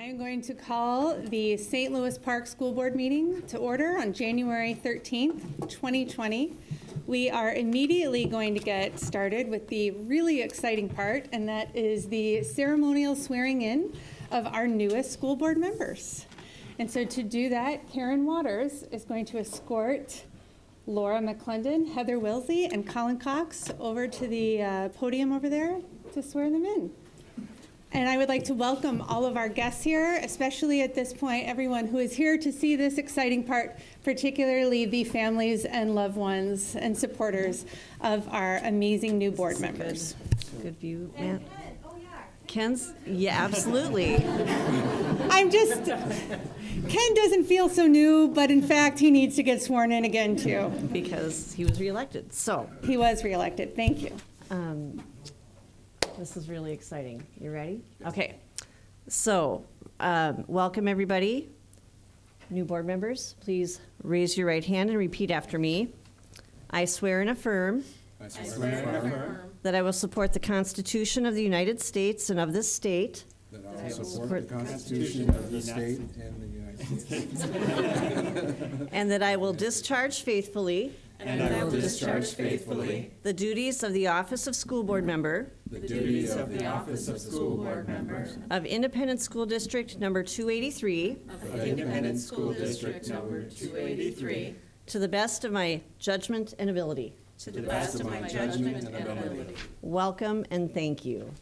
I'm going to call the St. Louis Park School Board meeting to order on January 13th, 2020. We are immediately going to get started with the really exciting part, and that is the ceremonial swearing in of our newest school board members. And so to do that, Karen Waters is going to escort Laura McClendon, Heather Wilsey, and Colin Cox over to the podium over there to swear them in. And I would like to welcome all of our guests here, especially at this point, everyone who is here to see this exciting part, particularly the families and loved ones and supporters of our amazing new board members. Good view, man. Ken's, yeah, absolutely. Ken doesn't feel so new, but in fact, he needs to get sworn in again too. Because he was reelected, so. He was reelected, thank you. This is really exciting. You ready? Okay. So, welcome everybody. New board members, please raise your right hand and repeat after me. I swear and affirm that I will support the Constitution of the United States and of this state. That I will support the Constitution of the state and the United States. And that I will discharge faithfully. And I will discharge faithfully the duties of the office of school board member. the duties of the office of school board member Of Independent School District Number 283. of Independent School District Number 283 To the best of my judgment and ability. to the best of my judgment and ability. Welcome and thank you.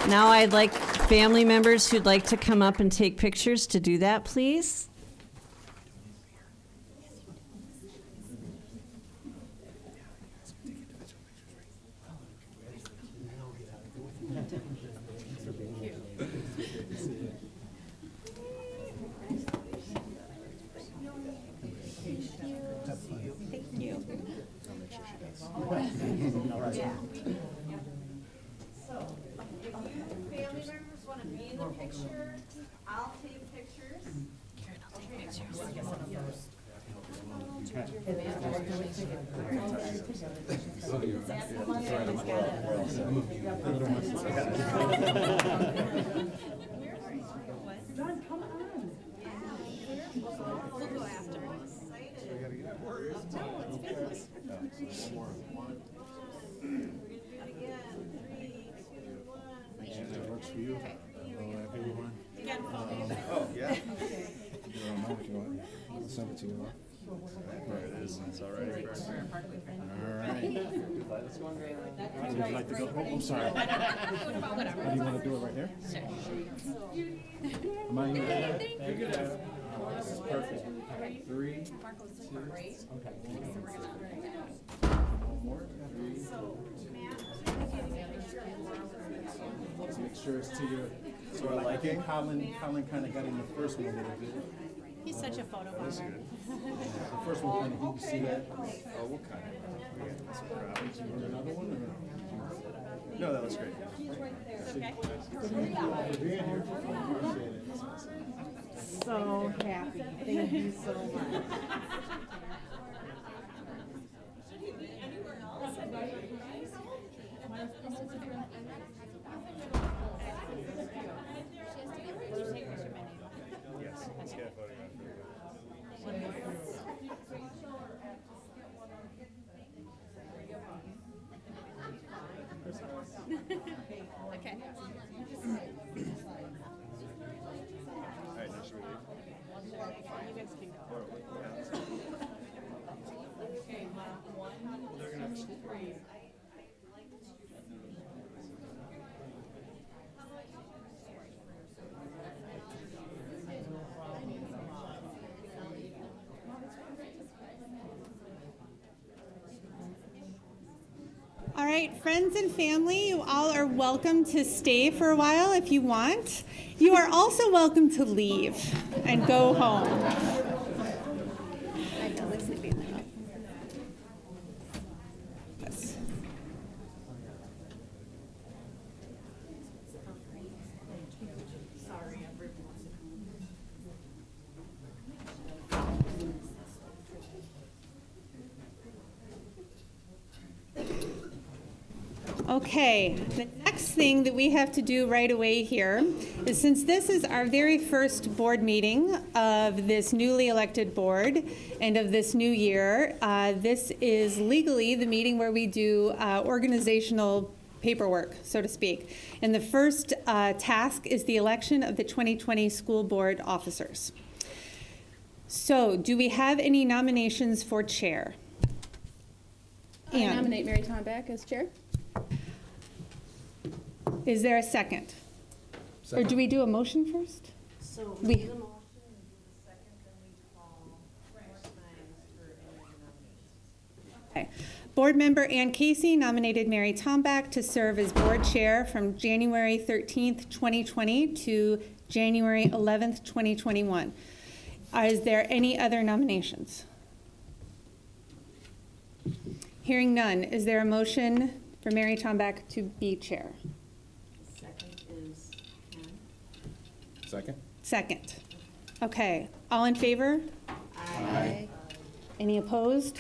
Now I'd like family members who'd like to come up and take pictures to do that, please. I'll take pictures. John, come on. We'll go after. That works for you? Everyone? Oh, yeah. You don't know if you want. I'll send it to you. There it is. It's all right. All right. Would you like to go? Oh, I'm sorry. Do you want to do it right here? Am I here? This is perfect. 3, 2, okay. One more. 3, 2. Let's make sure it's to your. So I think Colin kind of got in the first one a little bit. He's such a photo bomber. The first one kind of, did you see that? Oh, what kind of? Did you want another one or? No, that was great. For being here. Appreciate it. So happy. Thank you so much. Yes, let's get a photograph. Okay. All right, now should we leave? You guys can go. Okay, one, two, three. All right, friends and family, you all are welcome to stay for a while if you want. You are also welcome to leave and go home. Okay, the next next thing that we have to do right away here is, since this is our very first board meeting of this newly elected board and of this new year, this is legally the meeting where we do organizational paperwork, so to speak. And the first task is the election of the 2020 school board officers. So, do we have any nominations for chair? I Ann, nominate Mary Tomback as chair. is there a second? Or do we do a motion first? So We- do the motion, and do the second, then we call more times for any other nominations. Okay. Board member Ann Casey nominated Mary Tomback to serve as board chair from January 13th, 2020 to January 11th, 2021. Is there any other nominations? Hearing none, is there a motion for Mary Tomback to be chair? Second is Ken. Second? Second. Okay, all in favor? Aye. Any opposed?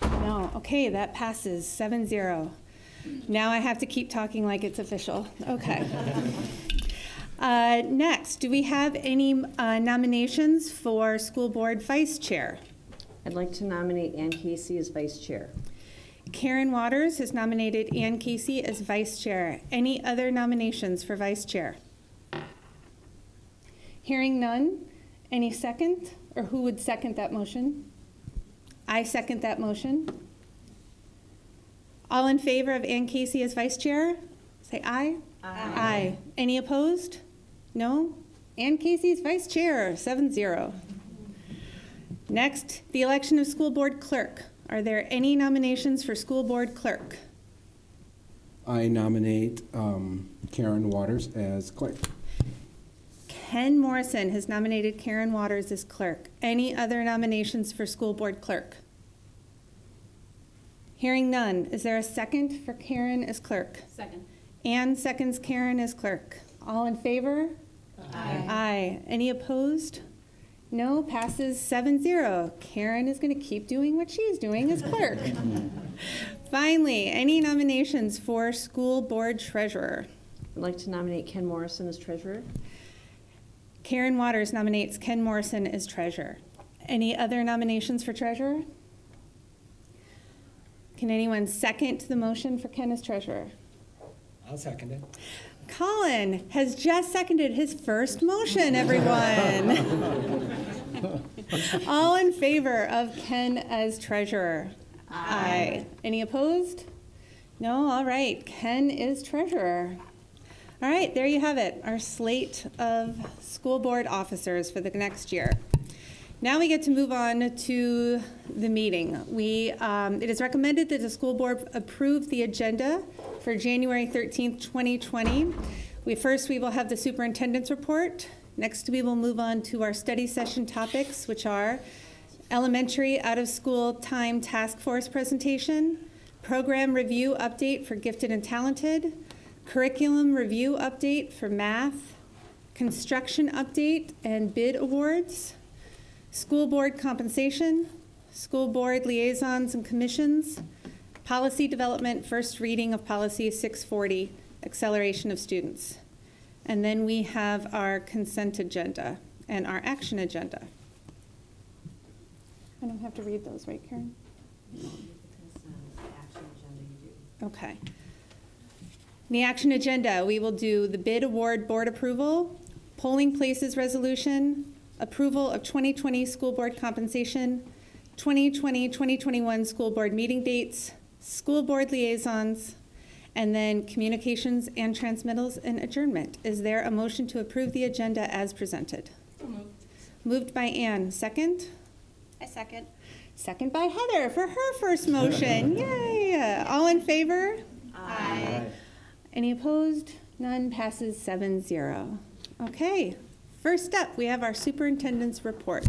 No. Okay, that passes 7-0. Now I have to keep talking like it's official. Okay. Next, do we have any nominations for school board vice chair? I'd like to nominate Ann Casey as vice chair. Karen Waters has nominated Ann Casey as vice chair. Any other nominations for vice chair? Hearing none, any second? Or who would second that motion? I second that motion. All in favor of Ann Casey as vice chair? Say aye. Aye. Any opposed? No? Ann Casey is vice chair, 7-0. Next, the election of school board clerk. Are there any nominations for school board clerk? I nominate Karen Waters as clerk. Ken Morrison has nominated Karen Waters as clerk. Any other nominations for school board clerk? Hearing none, is there a second for Karen as clerk? Second. Ann seconds Karen as clerk. All in favor? Aye. Aye. Any opposed? No, passes 7-0. Karen is going to keep doing what she's doing as clerk. Finally, any nominations for school board treasurer? I'd like to nominate Ken Morrison as treasurer. Karen Waters nominates Ken Morrison as treasurer. Any other nominations for treasurer? Can anyone second the motion for Ken as treasurer? I'll second it. Colin has just seconded his first motion, everyone. All in favor of Ken as treasurer? Aye. Any opposed? No? All right. Ken is treasurer. All right, there you have it, our slate of school board officers for the next year. Now we get to move on to the meeting. It is recommended that the school board approve the agenda for January 13th, 2020. First, we will have the superintendent's report. Next, we will move on to our study session topics, which are elementary out-of-school time task force presentation, program review update for gifted and talented, curriculum review update for math, construction update and bid awards, school board compensation, school board liaisons and commissions, policy development, first reading of policy 640, acceleration of students. And then we have our consent agenda and our action agenda. I don't have to read those, right, Karen? Okay. In the action agenda, we will do the bid award board approval, polling places resolution, approval of 2020 school board compensation, 2020-2021 school board meeting dates, school board liaisons, and then communications and transmittals and adjournment. Is there a motion to approve the agenda as presented? Moved by Ann. Second? I second. Second by Heather for her first motion. Yay! All in favor? Aye. Any opposed? None. Passes 7-0. Okay. First up, we have our superintendent's report.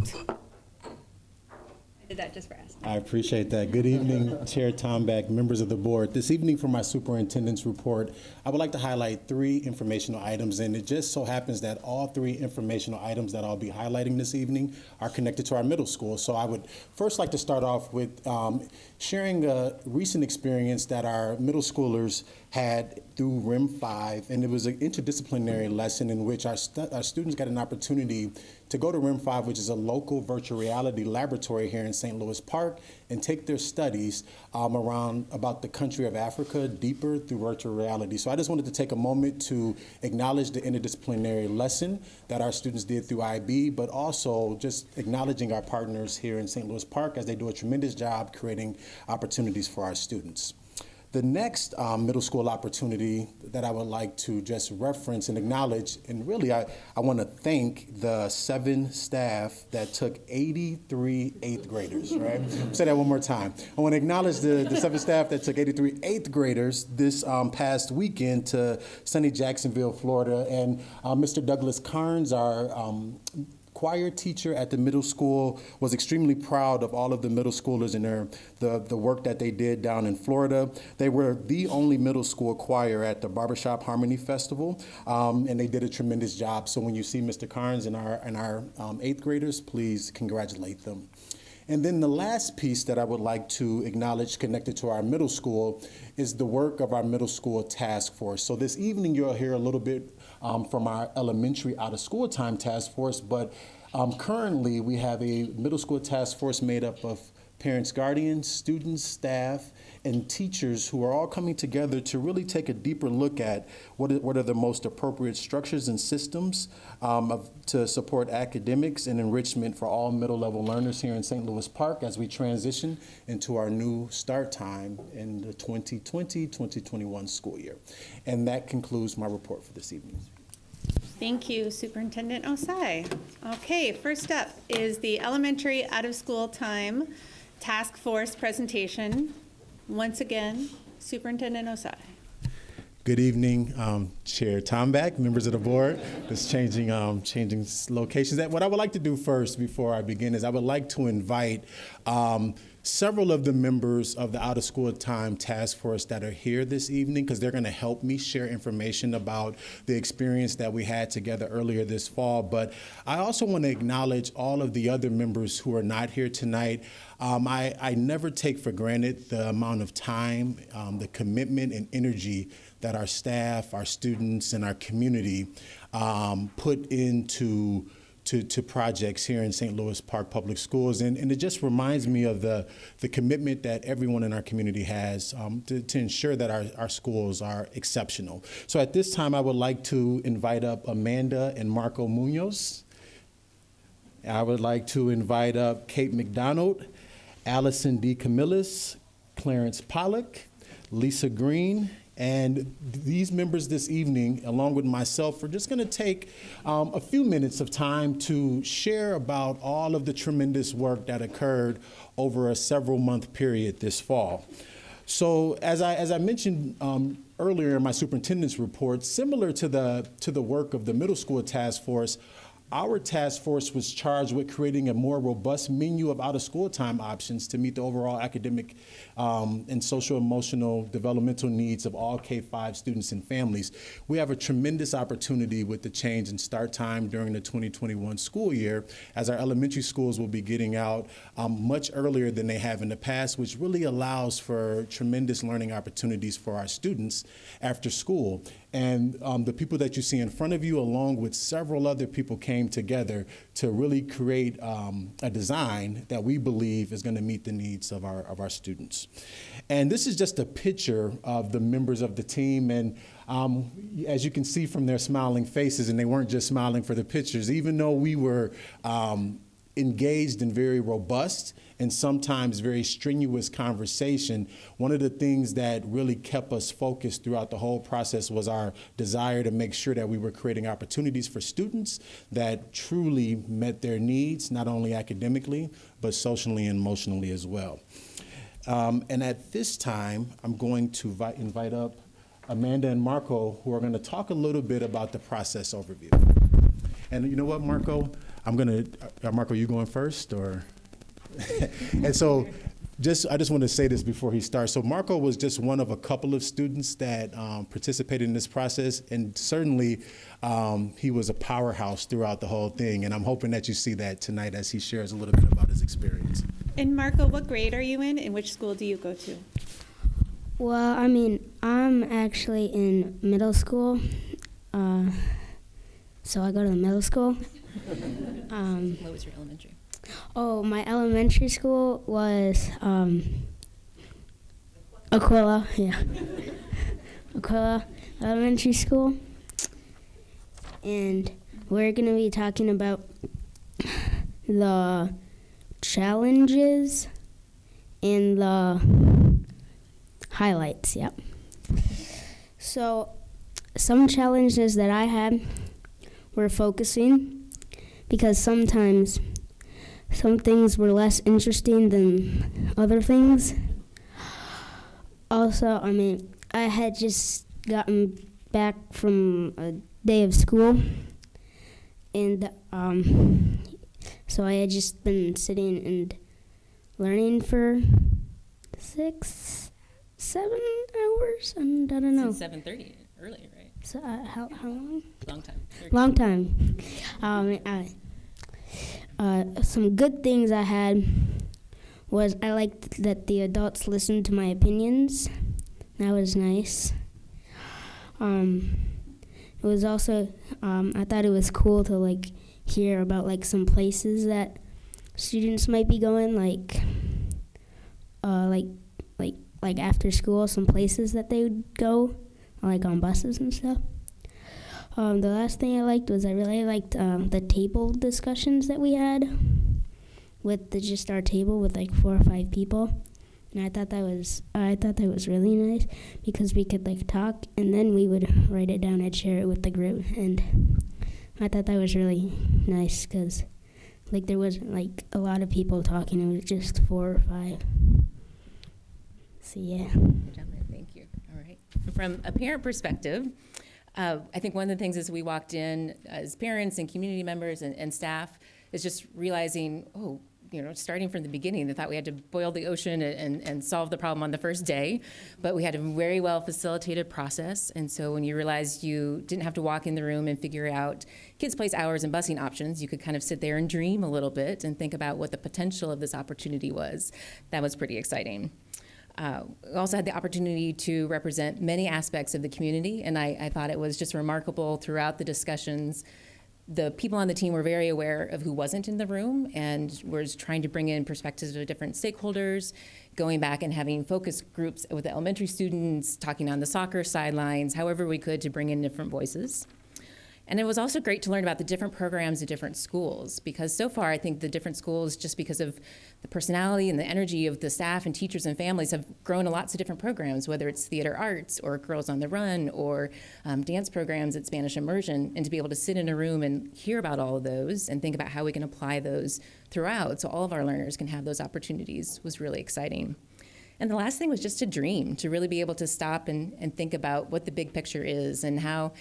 Did that just for us. I appreciate that. Good evening, Chair Tomback, members of the board. This evening for my superintendent's report, I would like to highlight 3 informational items, and it just so happens that all 3 informational items that I'll be highlighting this evening are connected to our middle school. So I would first like to start off with sharing a recent experience that our middle schoolers had through RIM 5, and it was an interdisciplinary lesson in which our students got an opportunity to go to RIM 5, which is a local virtual reality laboratory here in St. Louis Park, and take their studies around about the country of Africa deeper through virtual reality. So I just wanted to take a moment to acknowledge the interdisciplinary lesson that our students did through IB, but also just acknowledging our partners here in St. Louis Park as they do a tremendous job creating opportunities for our students. The next middle school opportunity that I would like to just reference and acknowledge, and really I want to thank the 7 staff that took 83 8th graders, right? I'll say that one more time. I want to acknowledge the 7 staff that took 83 8th graders this past weekend to sunny Jacksonville, Florida. And Mr. Douglas Carnes, our choir teacher at the middle school, was extremely proud of all of the middle schoolers and the work that they did down in Florida. They were the only middle school choir at the Barbershop Harmony Festival, and they did a tremendous job. So when you see Mr. Carnes and our 8th graders, please congratulate them. And then the last piece that I would like to acknowledge connected to our middle school is the work of our middle school task force. So this evening you'll hear a little bit from our elementary out of school time task force, but currently we have a middle school task force made up of parents, guardians, students, staff, and teachers who are all coming together to really take a deeper look at what are the most appropriate structures and systems to support academics and enrichment for all middle level learners here in St. Louis Park as we transition into our new start time in the 2020-2021 school year. And that concludes my report for this evening. Thank you, Superintendent Osai. Okay, first up is the elementary out-of-school time task force presentation. Once again, Superintendent Osai. Good evening, Chair Tomback, members of the board. Just changing locations. What I would like to do first before I begin is I would like to invite several of the members of the Out of School Time Task Force that are here this evening, because they're going to help me share information about the experience that we had together earlier this fall. But I also want to acknowledge all of the other members who are not here tonight. I never take for granted the amount of time, the commitment and energy that our staff, our students, and our community put into projects here in St. Louis Park Public Schools. And it just reminds me of the commitment that everyone in our community has to ensure that our schools are exceptional. So at this time, I would like to invite up Amanda and Marco Munoz. I would like to invite up Kate McDonald, Allison D. Camillus, Clarence Pollock, Lisa Green, and these members this evening, along with myself, are just going to take a few minutes of time to share about all of the tremendous work that occurred over a several-month period this fall. So as I mentioned earlier in my superintendent's report, similar to the work of the middle school task force, our task force was charged with creating a more robust menu of out-of-school time options to meet the overall academic and social-emotional developmental needs of all K-5 students and families. We have a tremendous opportunity with the change in start time during the 2021 school year, as our elementary schools will be getting out much earlier than they have in the past, which really allows for tremendous learning opportunities for our students after school. And the people that you see in front of you, along with several other people, came together to really create a design that we believe is going to meet the needs of our students. And this is just a picture of the members of the team. And as you can see from their smiling faces, and they weren't just smiling for the pictures, even though we were engaged in very robust and sometimes very strenuous conversation, one of the things that really kept us focused throughout the whole process was our desire to make sure that we were creating opportunities for students that truly met their needs, not only academically, but socially and emotionally as well. And at this time, I'm going to invite up Amanda and Marco, who are going to talk a little bit about the process overview. And you know what, Marco? Marco, you going first, or? And so I just want to say this before he starts. So Marco was just one of a couple of students that participated in this process, and certainly he was a powerhouse throughout the whole thing, and I'm hoping that you see that tonight as he shares a little bit about his experience. And Marco, what grade are you in, and which school do you go to? Well, I mean, I'm actually in middle school, so I go to the middle school. What was your elementary? Oh, my elementary school was Aquila, yeah. Aquila Elementary School. And we're going to be talking about the challenges and the highlights, yep. So some challenges that I had were focusing, because sometimes some things were less interesting than other things. Also, I mean, I had just gotten back from a day of school, and so I had just been sitting and learning for 6, 7 hours, and I don't know. Since 7:30, early, right? So how long? Long time. Long time. Some good things I had was I liked that the adults listened to my opinions. That was nice. It was also, I thought it was cool to like hear about like some places that students might be going, like after school, some places that they would go, like on buses and stuff. The last thing I liked was I really liked the table discussions that we had with just our table with like 4 or 5 people, and I thought that was really nice because we could like talk and then we would write it down and share it with the group, and I thought that was really nice because like there wasn't like a lot of people talking; it was just 4 or 5. So yeah. Thank you. All right. From a parent perspective, I think one of the things as we walked in as parents and community members and staff is just realizing, starting from the beginning, they thought we had to boil the ocean and solve the problem on the first day, but we had a very well facilitated process. And so when you realized you didn't have to walk in the room and figure out kids' place hours and busing options, you could kind of sit there and dream a little bit and think about what the potential of this opportunity was. That was pretty exciting. We also had the opportunity to represent many aspects of the community, and I thought it was just remarkable throughout the discussions. The people on the team were very aware of who wasn't in the room and was trying to bring in perspectives of different stakeholders, going back and having focus groups with the elementary students, talking on the soccer sidelines, however we could to bring in different voices. And it was also great to learn about the different programs at different schools, because so far I think the different schools, just because of the personality and the energy of the staff and teachers and families, have grown lots of different programs, whether it's theater arts or Girls on the Run or dance programs at Spanish Immersion, and to be able to sit in a room and hear about all of those and think about how we can apply those throughout so all of our learners can have those opportunities was really exciting. And the last thing was just to dream, to really be able to stop and think about what the big picture is and how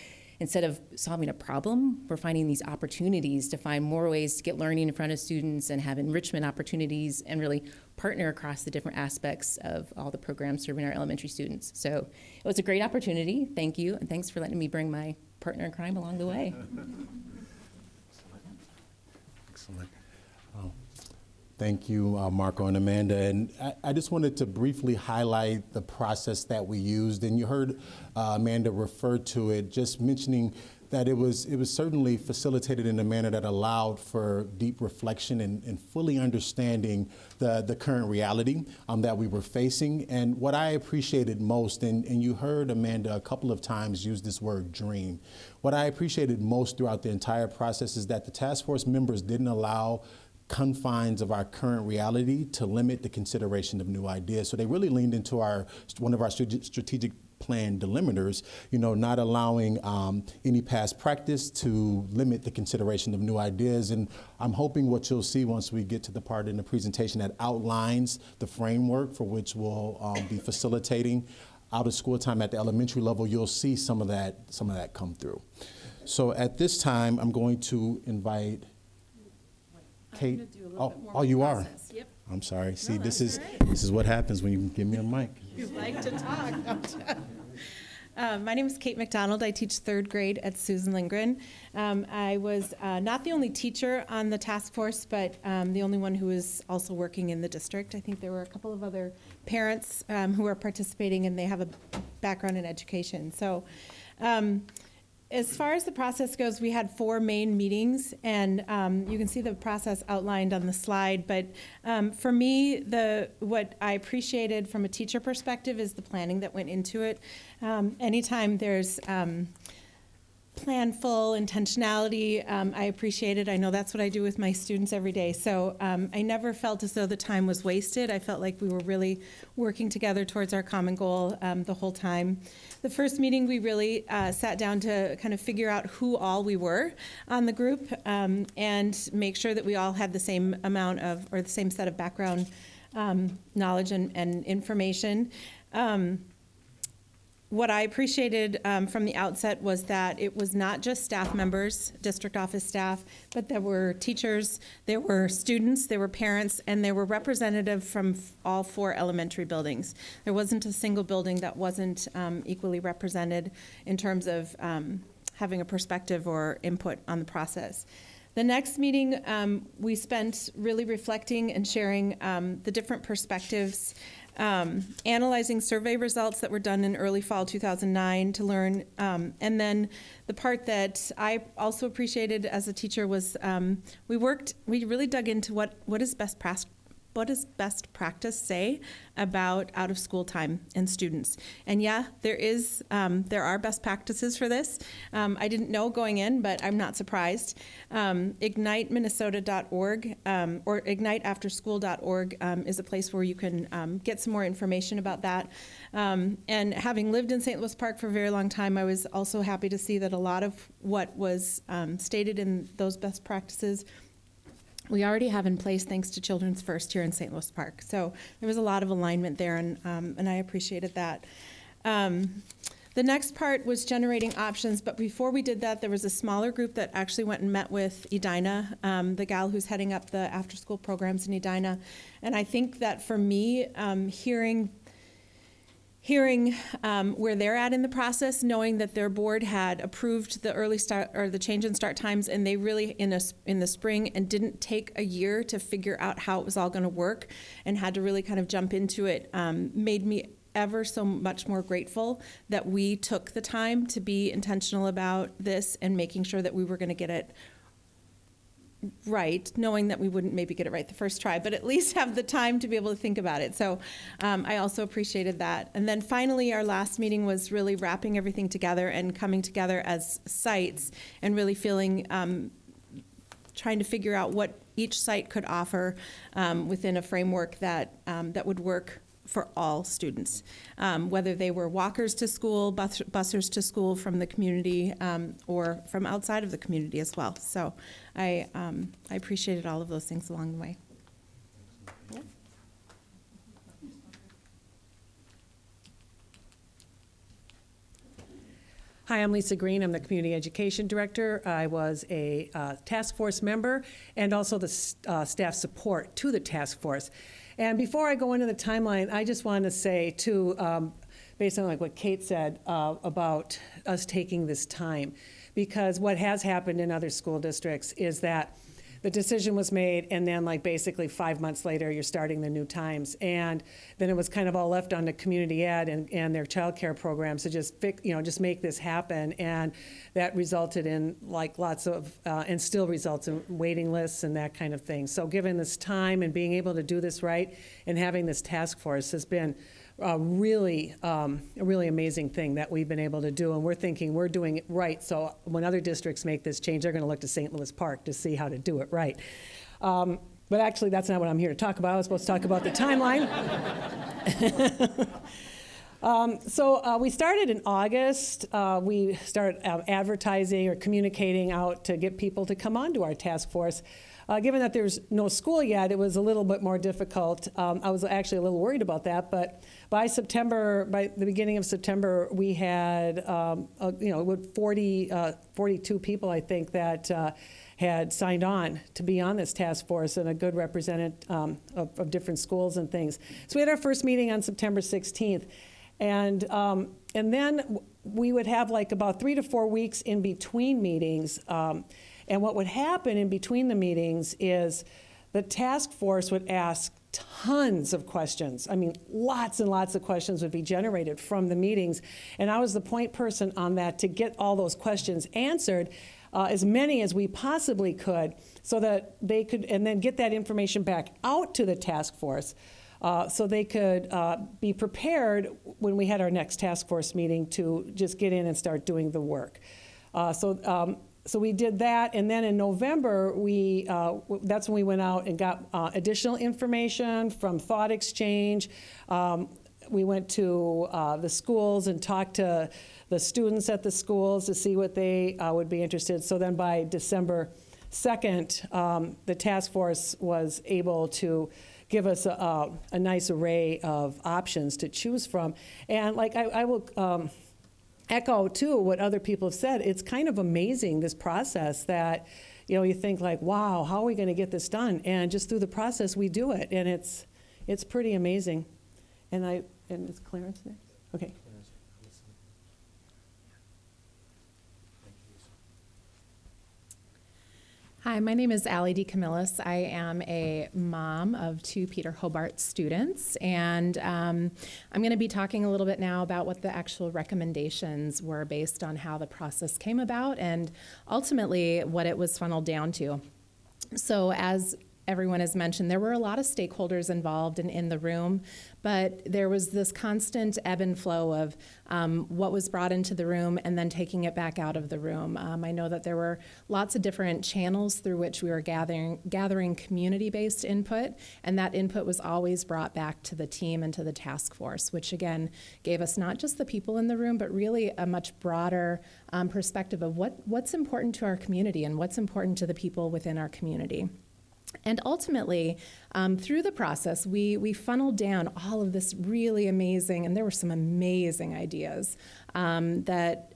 instead of solving a problem, we're finding these opportunities to find more ways to get learning in front of students and have enrichment opportunities and really partner across the different aspects of all the programs serving our elementary students. So it was a great opportunity. Thank you, and thanks for letting me bring my partner in crime along the way. Excellent. Thank you, Marco and Amanda. And I just wanted to briefly highlight the process that we used. And you heard Amanda refer to it, just mentioning that it was certainly facilitated in a manner that allowed for deep reflection and fully understanding the current reality that we were facing. And what I appreciated most, and you heard Amanda a couple of times use this word dream. What I appreciated most throughout the entire process is that the task force members didn't allow confines of our current reality to limit the consideration of new ideas. So they really leaned into one of our strategic plan delimiters, not allowing any past practice to limit the consideration of new ideas. And I'm hoping what you'll see once we get to the part in the presentation that outlines the framework for which we'll be facilitating out of school time at the elementary level, you'll see some of that come through. So at this time, I'm going to invite Kate. I'm going to do a little bit more you are. process. Yep. I'm sorry. See, this is what happens when you give me a mic. You like to talk, don't you? My name is Kate McDonald. I teach third grade at Susan Lindgren. I was not the only teacher on the task force, but the only one who was also working in the district. I think there were a couple of other parents who are participating, and they have a background in education. So as far as the process goes, we had 4 main meetings, and you can see the process outlined on the slide. But for me, what I appreciated from a teacher perspective is the planning that went into it. Anytime there's planful intentionality, I appreciate it. I know that's what I do with my students every day. So I never felt as though the time was wasted. I felt like we were really working together towards our common goal the whole time. The first meeting, we really sat down to kind of figure out who all we were on the group and make sure that we all had the same amount of, or the same set of background knowledge and information. What I appreciated from the outset was that it was not just staff members, district office staff, but there were teachers, there were students, there were parents, and there were representatives from all 4 elementary buildings. There wasn't a single building that wasn't equally represented in terms of having a perspective or input on the process. The next meeting, we spent really reflecting and sharing the different perspectives, analyzing survey results that were done in early fall 2009 to learn. And then the part that I also appreciated as a teacher was we really dug into what does best practice say about out of school time and students. And yeah, there are best practices for this. I didn't know going in, but I'm not surprised. IgniteMinnesota.org or IgniteAfterSchool.org is a place where you can get some more information about that. And having lived in St. Louis Park for a very long time, I was also happy to see that a lot of what was stated in those best practices we already have in place thanks to Children's First here in St. Louis Park. So there was a lot of alignment there, and I appreciated that. The next part was generating options, but before we did that, there was a smaller group that actually went and met with Edina, the gal who's heading up the after-school programs in Edina. And I think that for me, hearing where they're at in the process, knowing that their board had approved the early start or the change in start times, and they really in the spring and didn't take a year to figure out how it was all going to work, and had to really kind of jump into it, made me ever so much more grateful that we took the time to be intentional about this and making sure that we were going to get it right, knowing that we wouldn't maybe get it right the first try, but at least have the time to be able to think about it. So I also appreciated that. And then finally, our last meeting was really wrapping everything together and coming together as sites and really feeling, trying to figure out what each site could offer within a framework that would work for all students, whether they were walkers to school, busers to school from the community, or from outside of the community as well. So I appreciated all of those things along the way. Yeah. Hi, I'm Lisa Green. I'm the Community Education Director. I was a task force member and also the staff support to the task force. And before I go into the timeline, I just want to say, too, based on like what Kate said about us taking this time, because what has happened in other school districts is that the decision was made, and then like basically 5 months later, you're starting the new times, and then it was kind of all left on the community ed and their child care programs to just just make this happen, and that resulted in like lots of and still results in waiting lists and that kind of thing. So given this time and being able to do this right and having this task force has been a really amazing thing that we've been able to do, and we're thinking we're doing it right. So when other districts make this change, they're going to look to St. Louis Park to see how to do it right. But actually, that's not what I'm here to talk about. I was supposed to talk about the timeline. So we started in August. We started advertising or communicating out to get people to come onto our task force. Given that there's no school yet, it was a little bit more difficult. I was actually a little worried about that, but by the beginning of September, we had 42 people, I think, that had signed on to be on this task force, and a good representative of different schools and things. So we had our first meeting on September 16th. And then we would have like about 3 to 4 weeks in between meetings. And what would happen in between the meetings is the task force would ask tons of questions. I mean, lots and lots of questions would be generated from the meetings. And I was the point person on that to get all those questions answered, as many as we possibly could, so that they could, and then get that information back out to the task force. So they could be prepared when we had our next task force meeting to just get in and start doing the work. So we did that, and then in November, that's when we went out and got additional information from Thought Exchange. We went to the schools and talked to the students at the schools to see what they would be interested. So then by December 2nd, the task force was able to give us a nice array of options to choose from. And like I will echo too what other people have said. It's kind of amazing, this process, that you think like, wow, how are we going to get this done? And just through the process, we do it, and it's pretty amazing. And is Clarence next? Okay. Hi, my name is Allie D. Camillus. I am a mom of 2 Peter Hobart students, and I'm going to be talking a little bit now about what the actual recommendations were based on how the process came about and ultimately what it was funneled down to. So as everyone has mentioned, there were a lot of stakeholders involved and in the room, but there was this constant ebb and flow of what was brought into the room and then taking it back out of the room. I know that there were lots of different channels through which we were gathering community-based input, and that input was always brought back to the team and to the task force, which again gave us not just the people in the room, but really a much broader perspective of what's important to our community and what's important to the people within our community. And ultimately, through the process, we funneled down all of this really amazing, and there were some amazing ideas, that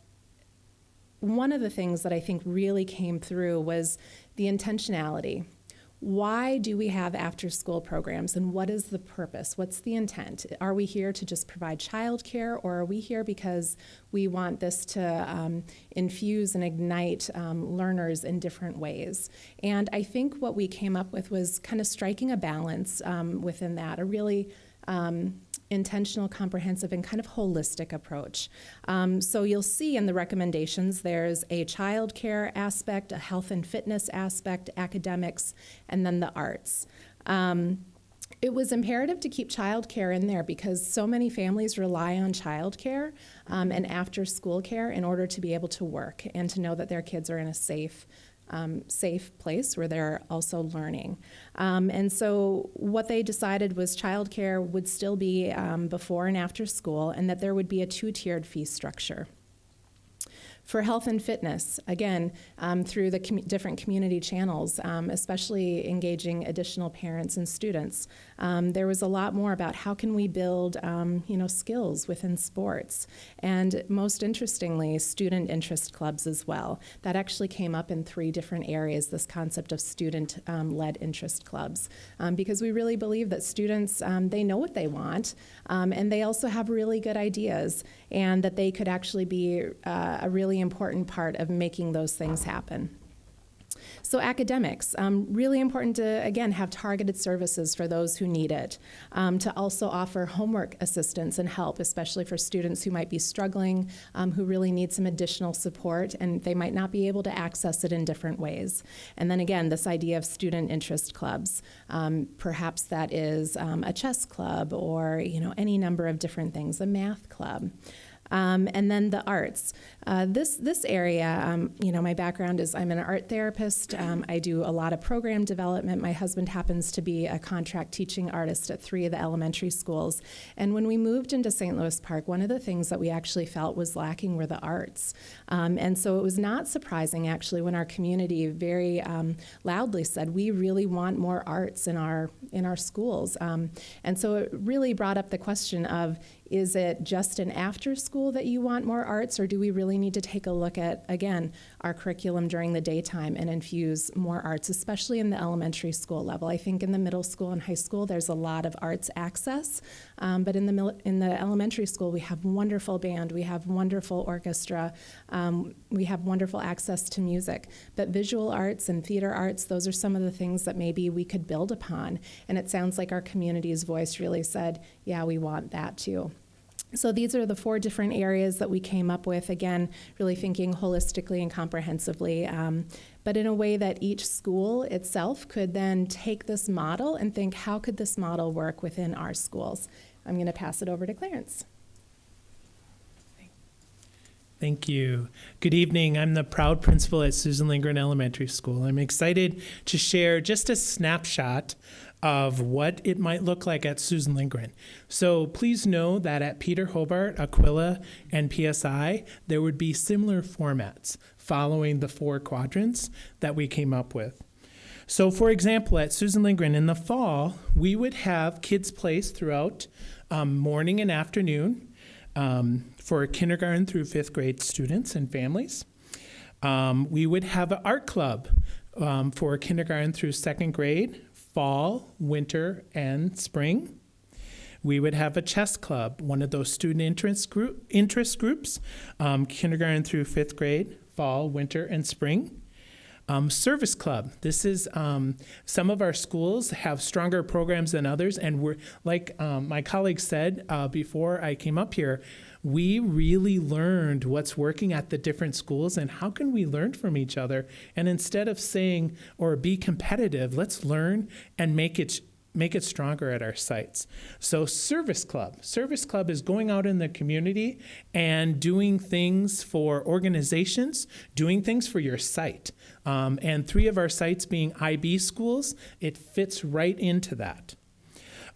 one of the things that I think really came through was the intentionality. Why do we have after-school programs, and what is the purpose? What's the intent? Are we here to just provide childcare, or are we here because we want this to infuse and ignite learners in different ways? And I think what we came up with was kind of striking a balance within that, a really intentional, comprehensive, and kind of holistic approach. So you'll see in the recommendations there's a child care aspect, a health and fitness aspect, academics, and then the arts. It was imperative to keep childcare in there because so many families rely on childcare and after-school care in order to be able to work and to know that their kids are in a safe place where they're also learning. And so what they decided was childcare would still be before and after school, and that there would be a 2-tiered fee structure. For health and fitness, again, through the different community channels, especially engaging additional parents and students, there was a lot more about how can we build skills within sports. And most interestingly, student interest clubs as well. That actually came up in 3 different areas, this concept of student-led interest clubs, because we really believe that students, they know what they want, and they also have really good ideas, and that they could actually be a really important part of making those things happen. So academics, really important to, again, have targeted services for those who need it, to also offer homework assistance and help, especially for students who might be struggling, who really need some additional support, and they might not be able to access it in different ways. And then again, this idea of student interest clubs, perhaps that is a chess club or any number of different things, a math club. And then the arts. This area, my background is I'm an art therapist. I do a lot of program development. My husband happens to be a contract teaching artist at 3 of the elementary schools. And when we moved into St. Louis Park, one of the things that we actually felt was lacking were the arts. And so it was not surprising, actually, when our community very loudly said, we really want more arts in our schools. And so it really brought up the question of, is it just an after-school school that you want more arts, or do we really need to take a look at, again, our curriculum during the daytime and infuse more arts, especially in the elementary school level? I think in the middle school and high school, there's a lot of arts access, but in the elementary school, we have wonderful band, we have wonderful orchestra, we have wonderful access to music. But visual arts and theater arts, those are some of the things that maybe we could build upon. And it sounds like our community's voice really said, yeah, we want that too. So these are the 4 different areas that we came up with, again, really thinking holistically and comprehensively, but in a way that each school itself could then take this model and think, how could this model work within our schools? I'm going to pass it over to Clarence. Thank you. Good evening. I'm the proud principal at Susan Lindgren Elementary School. I'm excited to share just a snapshot of what it might look like at Susan Lindgren. So please know that at Peter Hobart, Aquila, and PSI, there would be similar formats following the 4 quadrants that we came up with. So for example, at Susan Lindgren in the fall, we would have kids plays throughout morning and afternoon for kindergarten through 5th grade students and families. We would have an art club for kindergarten through 2nd grade, fall, winter, and spring. We would have a chess club, one of those student interest groups, kindergarten through 5th grade, fall, winter, and spring. Service club. This is some of our schools have stronger programs than others, and we're like my colleague said before I came up here, we really learned what's working at the different schools and how can we learn from each other. And instead of saying or be competitive, let's learn and make it stronger at our sites. So Service Club. Service Club is going out in the community and doing things for organizations, doing things for your site. And 3 of our sites being IB schools, it fits right into that.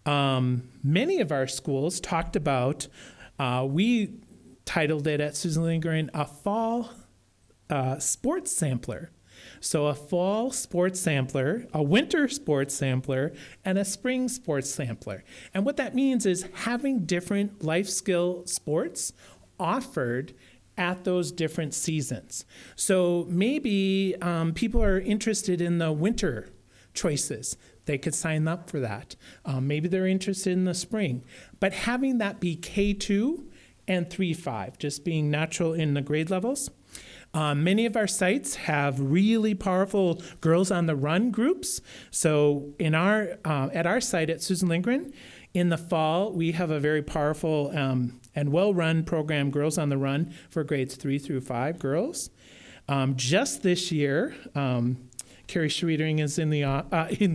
Many of our schools talked about, we titled it at Susan Lindgren, a fall sports sampler. So a fall sports sampler, a winter sports sampler, and a spring sports sampler. And what that means is having different life skill sports offered at those different seasons. So maybe people are interested in the winter choices. They could sign up for that. Maybe they're interested in the spring. But having that be K2 and 3-5, just being natural in the grade levels. Many of our sites have really powerful Girls on the Run groups. So in at our site at Susan Lindgren, in the fall, we have a very powerful and well-run program, Girls on the Run, for grades 3 through 5 girls. Just this year, Carrie Schwiedering is in the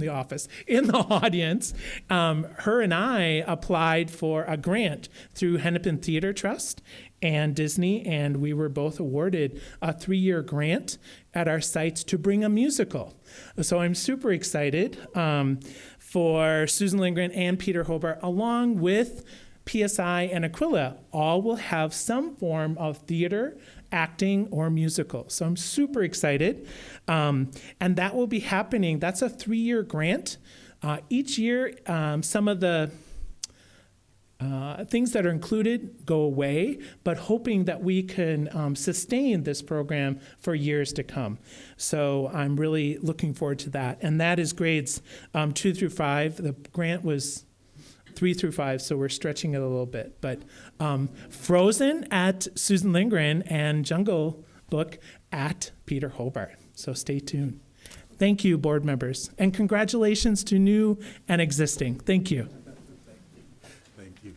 audience. Her and I applied for a grant through Hennepin Theater Trust and Disney, and we were both awarded a 3-year grant at our sites to bring a musical. So I'm super excited for Susan Lindgren and Peter Hobart, along with PSI and Aquila, all will have some form of theater, acting, or musical. So I'm super excited. And that will be happening. That's a 3-year grant. Each year, some of the things that are included go away, but hoping that we can sustain this program for years to come. So I'm really looking forward to that. And that is grades 2 through 5. The grant was 3 through 5, so we're stretching it a little bit. But Frozen at Susan Lindgren and Jungle Book at Peter Hobart. So stay tuned. Thank you, board members. And congratulations to new and existing. Thank you. Thank you.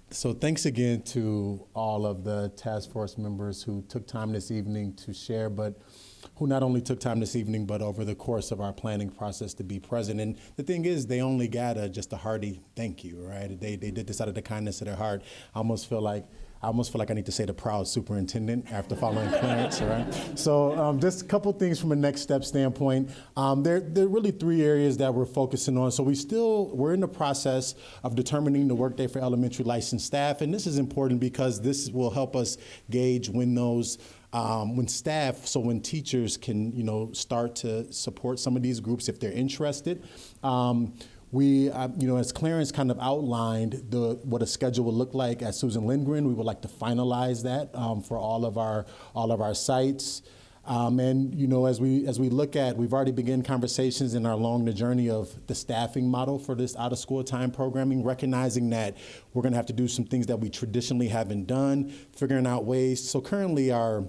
So thanks again to all of the task force members who took time this evening to share, but who not only took time this evening, but over the course of our planning process to be present. And the thing is, they only got just a hearty thank you, right? They did this out of the kindness of their heart. I almost feel like I need to say the proud superintendent after following Clarence, right? So just a couple things from a next step standpoint. There are really 3 areas that we're focusing on. So we're in the process of determining the workday for elementary licensed staff. And this is important because this will help us gauge when when teachers can, start to support some of these groups if they're interested. as Clarence kind of outlined what a schedule would look like at Susan Lindgren, we would like to finalize that for all of our sites. And as we look at, we've already begun conversations and are along the journey of the staffing model for this out of school time programming, recognizing that we're going to have to do some things that we traditionally haven't done, figuring out ways. So currently our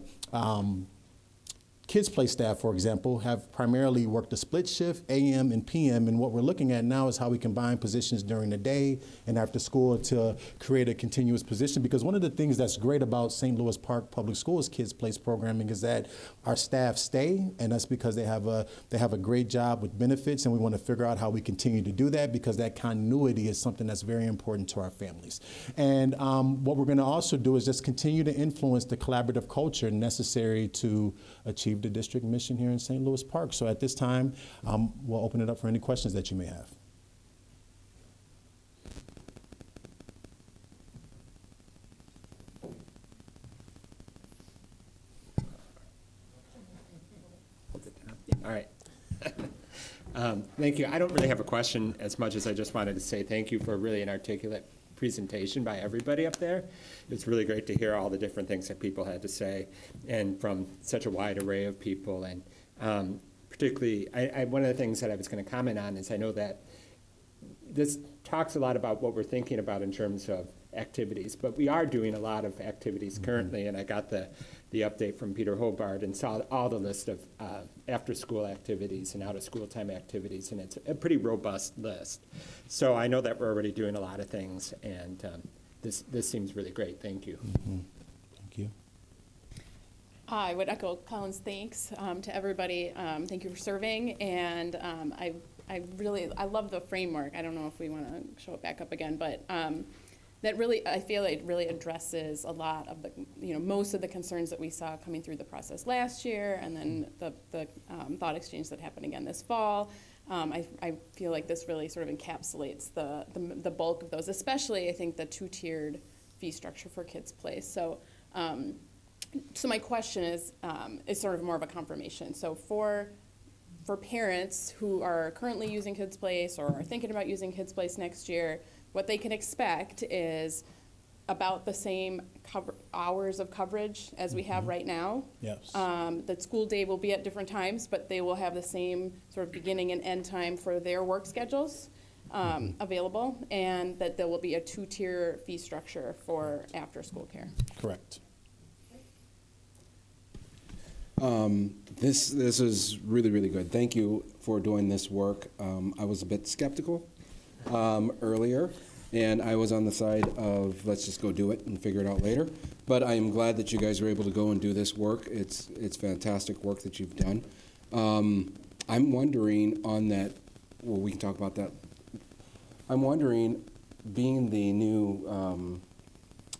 Kids Play staff, for example, have primarily worked a split shift, AM and PM, and what we're looking at now is how we combine positions during the day and after school to create a continuous position. Because one of the things that's great about St. Louis Park Public Schools Kids Place programming is that our staff stay, and that's because they have a great job with benefits, and we want to figure out how we continue to do that because that continuity is something that's very important to our families. And what we're going to also do is just continue to influence the collaborative culture necessary to achieve the district mission here in St. Louis Park. So at this time, we'll open it up for any questions that you may have. All right. Thank you. I don't really have a question as much as I just wanted to say thank you for really an articulate presentation by everybody up there. It's really great to hear all the different things that people had to say, and from such a wide array of people. And particularly, one of the things that I was going to comment on is I know that this talks a lot about what we're thinking about in terms of activities, but we are doing a lot of activities currently, and I got the update from Peter Hobart and saw all the list of after-school activities and out-of-school time activities, and it's a pretty robust list. So I know that we're already doing a lot of things, and this seems really great. Thank you. Mm-hmm. Thank you. I would echo Colin's thanks to everybody. Thank you for serving, and I love the framework. I don't know if we want to show it back up again, but that really, I feel it really addresses a lot of the, most of the concerns that we saw coming through the process last year, and then the thought exchange that happened again this fall. I feel like this really sort of encapsulates the bulk of those, especially I think the two-tiered fee structure for Kids Play. So my question is sort of more of a confirmation. So for parents who are currently using Kids Place or are thinking about using Kids Place next year, what they can expect is about the same hours of coverage as we have right now. Yes. The school day will be at different times, but they will have the same sort of beginning and end time for their work schedules available, and that there will be a two-tier fee structure for after-school care. Correct. This is really, really good. Thank you for doing this work. I was a bit skeptical earlier, and I was on the side of let's just go do it and figure it out later. But I am glad that you guys were able to go and do this work. It's fantastic work that you've done. I'm wondering on that, well, we can talk about that. I'm wondering, being the new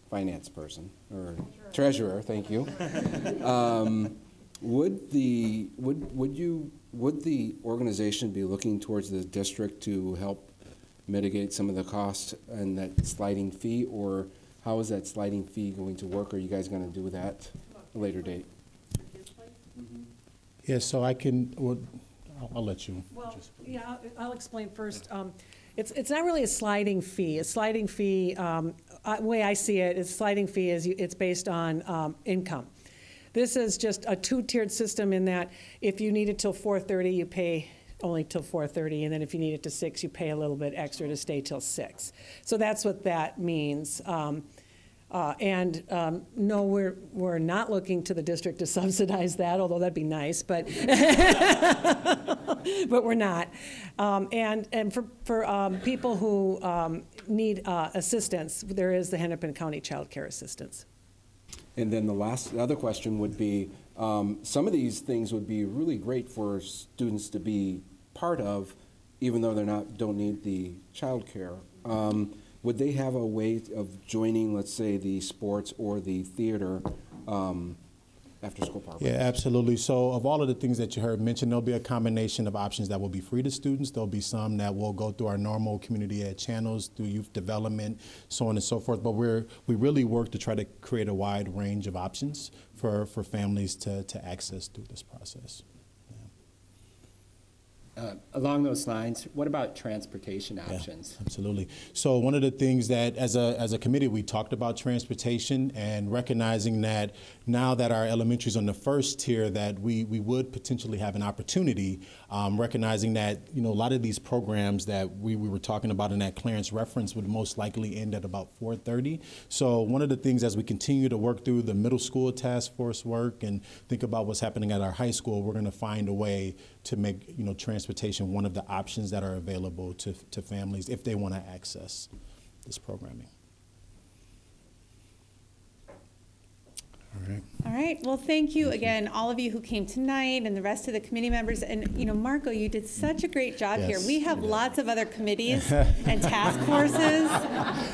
finance person, or treasurer, thank you, would the organization be looking towards the district to help mitigate some of the costs and that sliding fee, or how is that sliding fee going to work? Are you guys going to do that at a later date? Yeah, so I can, I'll let you. Well, yeah, I'll explain first. It's not really a sliding fee. A sliding fee, the way I see it, is sliding fee is it's based on income. This is just a two-tiered system in that if you need it till 4:30, you pay only till 4:30, and then if you need it to 6, you pay a little bit extra to stay till 6. So that's what that means. No, we're not looking to the district to subsidize that, although that'd be nice, but but we're not. And for people who need assistance, there is the Hennepin County Child Care Assistance. And then the other question would be, some of these things would be really great for students to be part of, even though don't need the child care. Would they have a way of joining, let's say, the sports or the theater after school program? Yeah, absolutely. So of all of the things that you heard mentioned, there'll be a combination of options that will be free to students. There'll be some that will go through our normal community ed channels, through youth development, so on and so forth. But we really work to try to create a wide range of options for families to access through this process. Along those lines, what about transportation options? Absolutely. So one of the things that as a committee we talked about transportation and recognizing that now that our elementary is on the first tier that we would potentially have an opportunity, recognizing that a lot of these programs that we were talking about in that Clarence reference would most likely end at about 4:30. So one of the things as we continue to work through the middle school task force work and think about what's happening at our high school, we're going to find a way to make transportation one of the options that are available to families if they want to access this programming. All right. All right. Well, thank you again, all of you who came tonight and the rest of the committee members. And, Marco, you did such a great job here. Yes, We have lots of other committees and task forces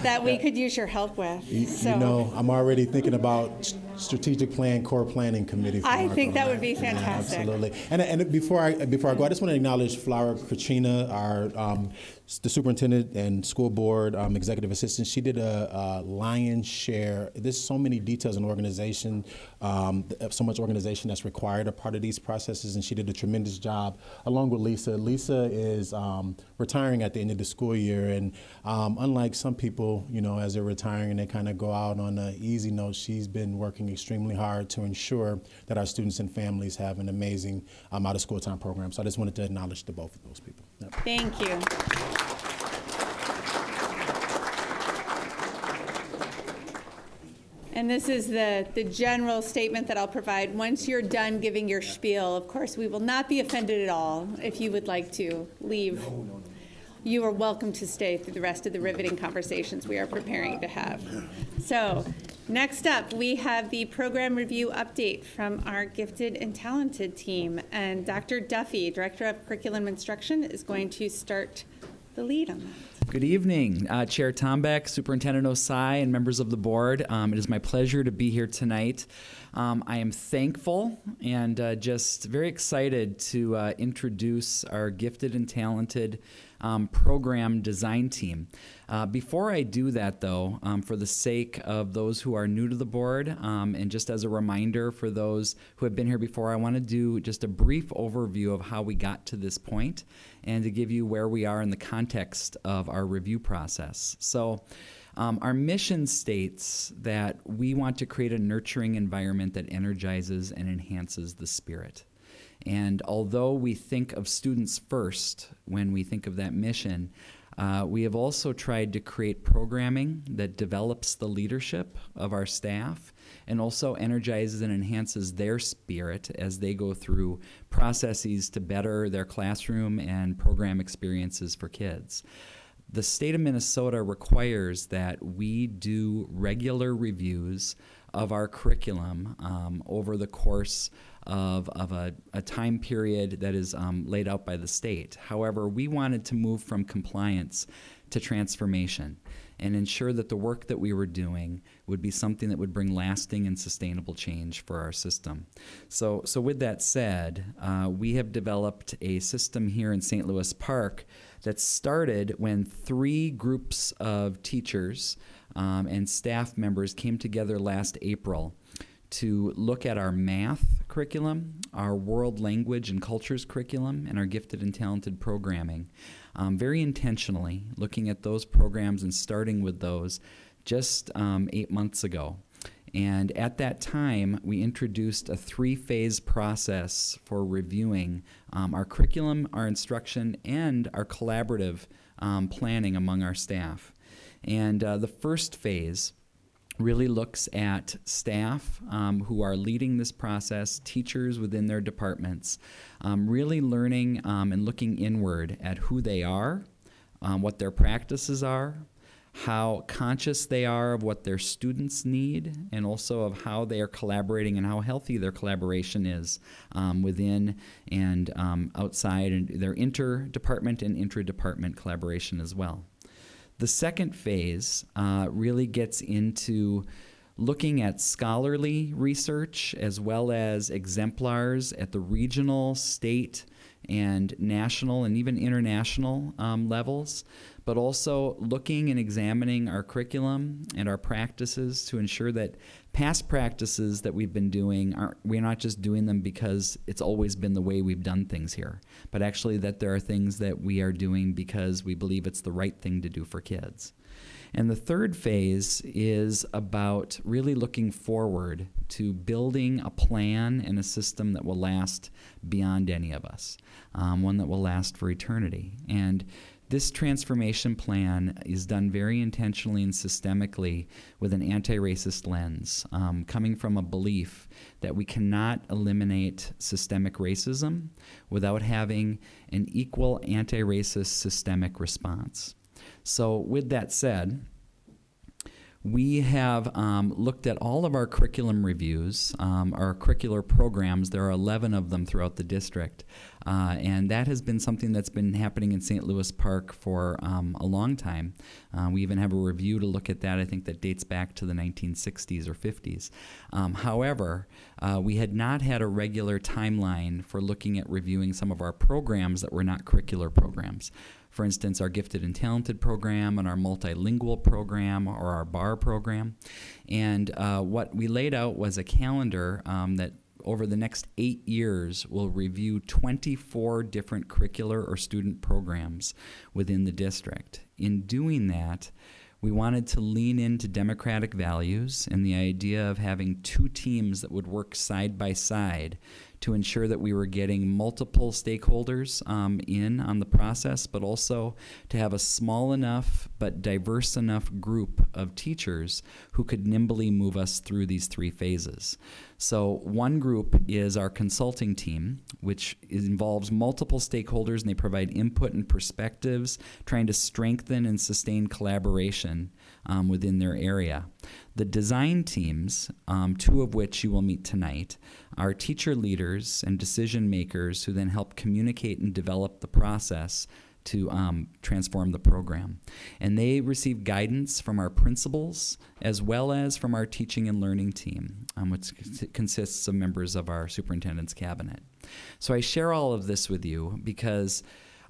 that we could use your help with. I'm already thinking about strategic plan, core planning committee. For I Marco, think that right? would be fantastic. Yeah, absolutely. And before I go, I just want to acknowledge Flower Katrina, our the superintendent and school board executive assistant. She did a lion's share. There's so many details in organization, so much organization that's required a part of these processes, and she did a tremendous job along with Lisa. Lisa is retiring at the end of the school year, and unlike some people, as they're retiring and they kind of go out on an easy note, she's been working extremely hard to ensure that our students and families have an amazing out of school time program. So I just wanted to acknowledge the both of those people. Yep. Thank you. And this is the general statement that I'll provide. Once you're done giving your spiel, of course, we will not be offended at all if you would like to leave. No. You are welcome to stay through the rest of the riveting conversations we are preparing to have. So next up, we have the program review update from our gifted and talented team. And Dr. Duffy, Director of Curriculum Instruction, is going to start the lead on that. Good evening, Chair Tombeck, Superintendent Osai, and members of the board. It is my pleasure to be here tonight. I am thankful and just very excited to introduce our gifted and talented program design team. Before I do that, though, for the sake of those who are new to the board, and just as a reminder for those who have been here before, I want to do just a brief overview of how we got to this point and to give you where we are in the context of our review process. So, our mission states that we want to create a nurturing environment that energizes and enhances the spirit. And although we think of students first when we think of that mission, we have also tried to create programming that develops the leadership of our staff and also energizes and enhances their spirit as they go through processes to better their classroom and program experiences for kids. The state of Minnesota requires that we do regular reviews of our curriculum over the course of a time period that is laid out by the state. However, we wanted to move from compliance to transformation and ensure that the work that we were doing would be something that would bring lasting and sustainable change for our system. So with that said, we have developed a system here in St. Louis Park that started when 3 groups of teachers and staff members came together last April to look at our math curriculum, our world language and cultures curriculum, and our gifted and talented programming. Very intentionally looking at those programs and starting with those just 8 months ago. And at that time, we introduced a 3-phase process for reviewing our curriculum, our instruction, and our collaborative planning among our staff. And the first phase really looks at staff who are leading this process, teachers within their departments, really learning and looking inward at who they are, what their practices are, how conscious they are of what their students need, and also of how they are collaborating and how healthy their collaboration is within and outside, and their interdepartment and intra-department collaboration as well. The second phase really gets into looking at scholarly research as well as exemplars at the regional, state, and national and even international levels, but also looking and examining our curriculum and our practices to ensure that past practices that we've been doing, we're not just doing them because it's always been the way we've done things here, but actually that there are things that we are doing because we believe it's the right thing to do for kids. And the third phase is about really looking forward to building a plan and a system that will last beyond any of us, one that will last for eternity. And this transformation plan is done very intentionally and systemically with an anti-racist lens, coming from a belief that we cannot eliminate systemic racism without having an equal anti-racist systemic response. So with that said, we have looked at all of our curriculum reviews, our curricular programs. There are 11 of them throughout the district. And that has been something that's been happening in St. Louis Park for a long time. We even have a review to look at that, I think, that dates back to the 1960s or 50s. However, we had not had a regular timeline for looking at reviewing some of our programs that were not curricular programs. For instance, our Gifted and Talented program and our multilingual program or our BAR program. And what we laid out was a calendar that over the next 8 years will review 24 different curricular or student programs within the district. In doing that, we wanted to lean into democratic values and the idea of having two teams that would work side by side to ensure that we were getting multiple stakeholders in on the process, but also to have a small enough but diverse enough group of teachers who could nimbly move us through these three phases. So one group is our consulting team, which involves multiple stakeholders, and they provide input and perspectives, trying to strengthen and sustain collaboration within their area. The design teams, two of which you will meet tonight, are teacher leaders and decision makers who then help communicate and develop the process to transform the program. And they receive guidance from our principals as well as from our teaching and learning team, which consists of members of our superintendent's cabinet. So I share all of this with you because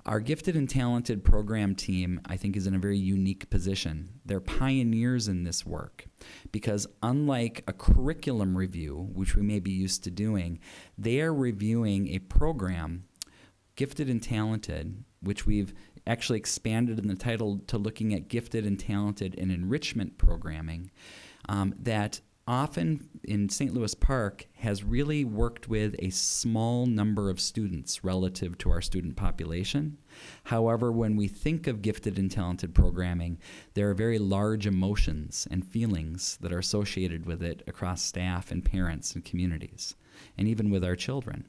our Gifted and Talented program team, I think, is in a very unique position. They're pioneers in this work because unlike a curriculum review, which we may be used to doing, they are reviewing a program, Gifted and Talented, which we've actually expanded in the title to looking at gifted and talented and enrichment programming, that often in St. Louis Park has really worked with a small number of students relative to our student population. However, when we think of gifted and talented programming, there are very large emotions and feelings that are associated with it across staff and parents and communities, and even with our children.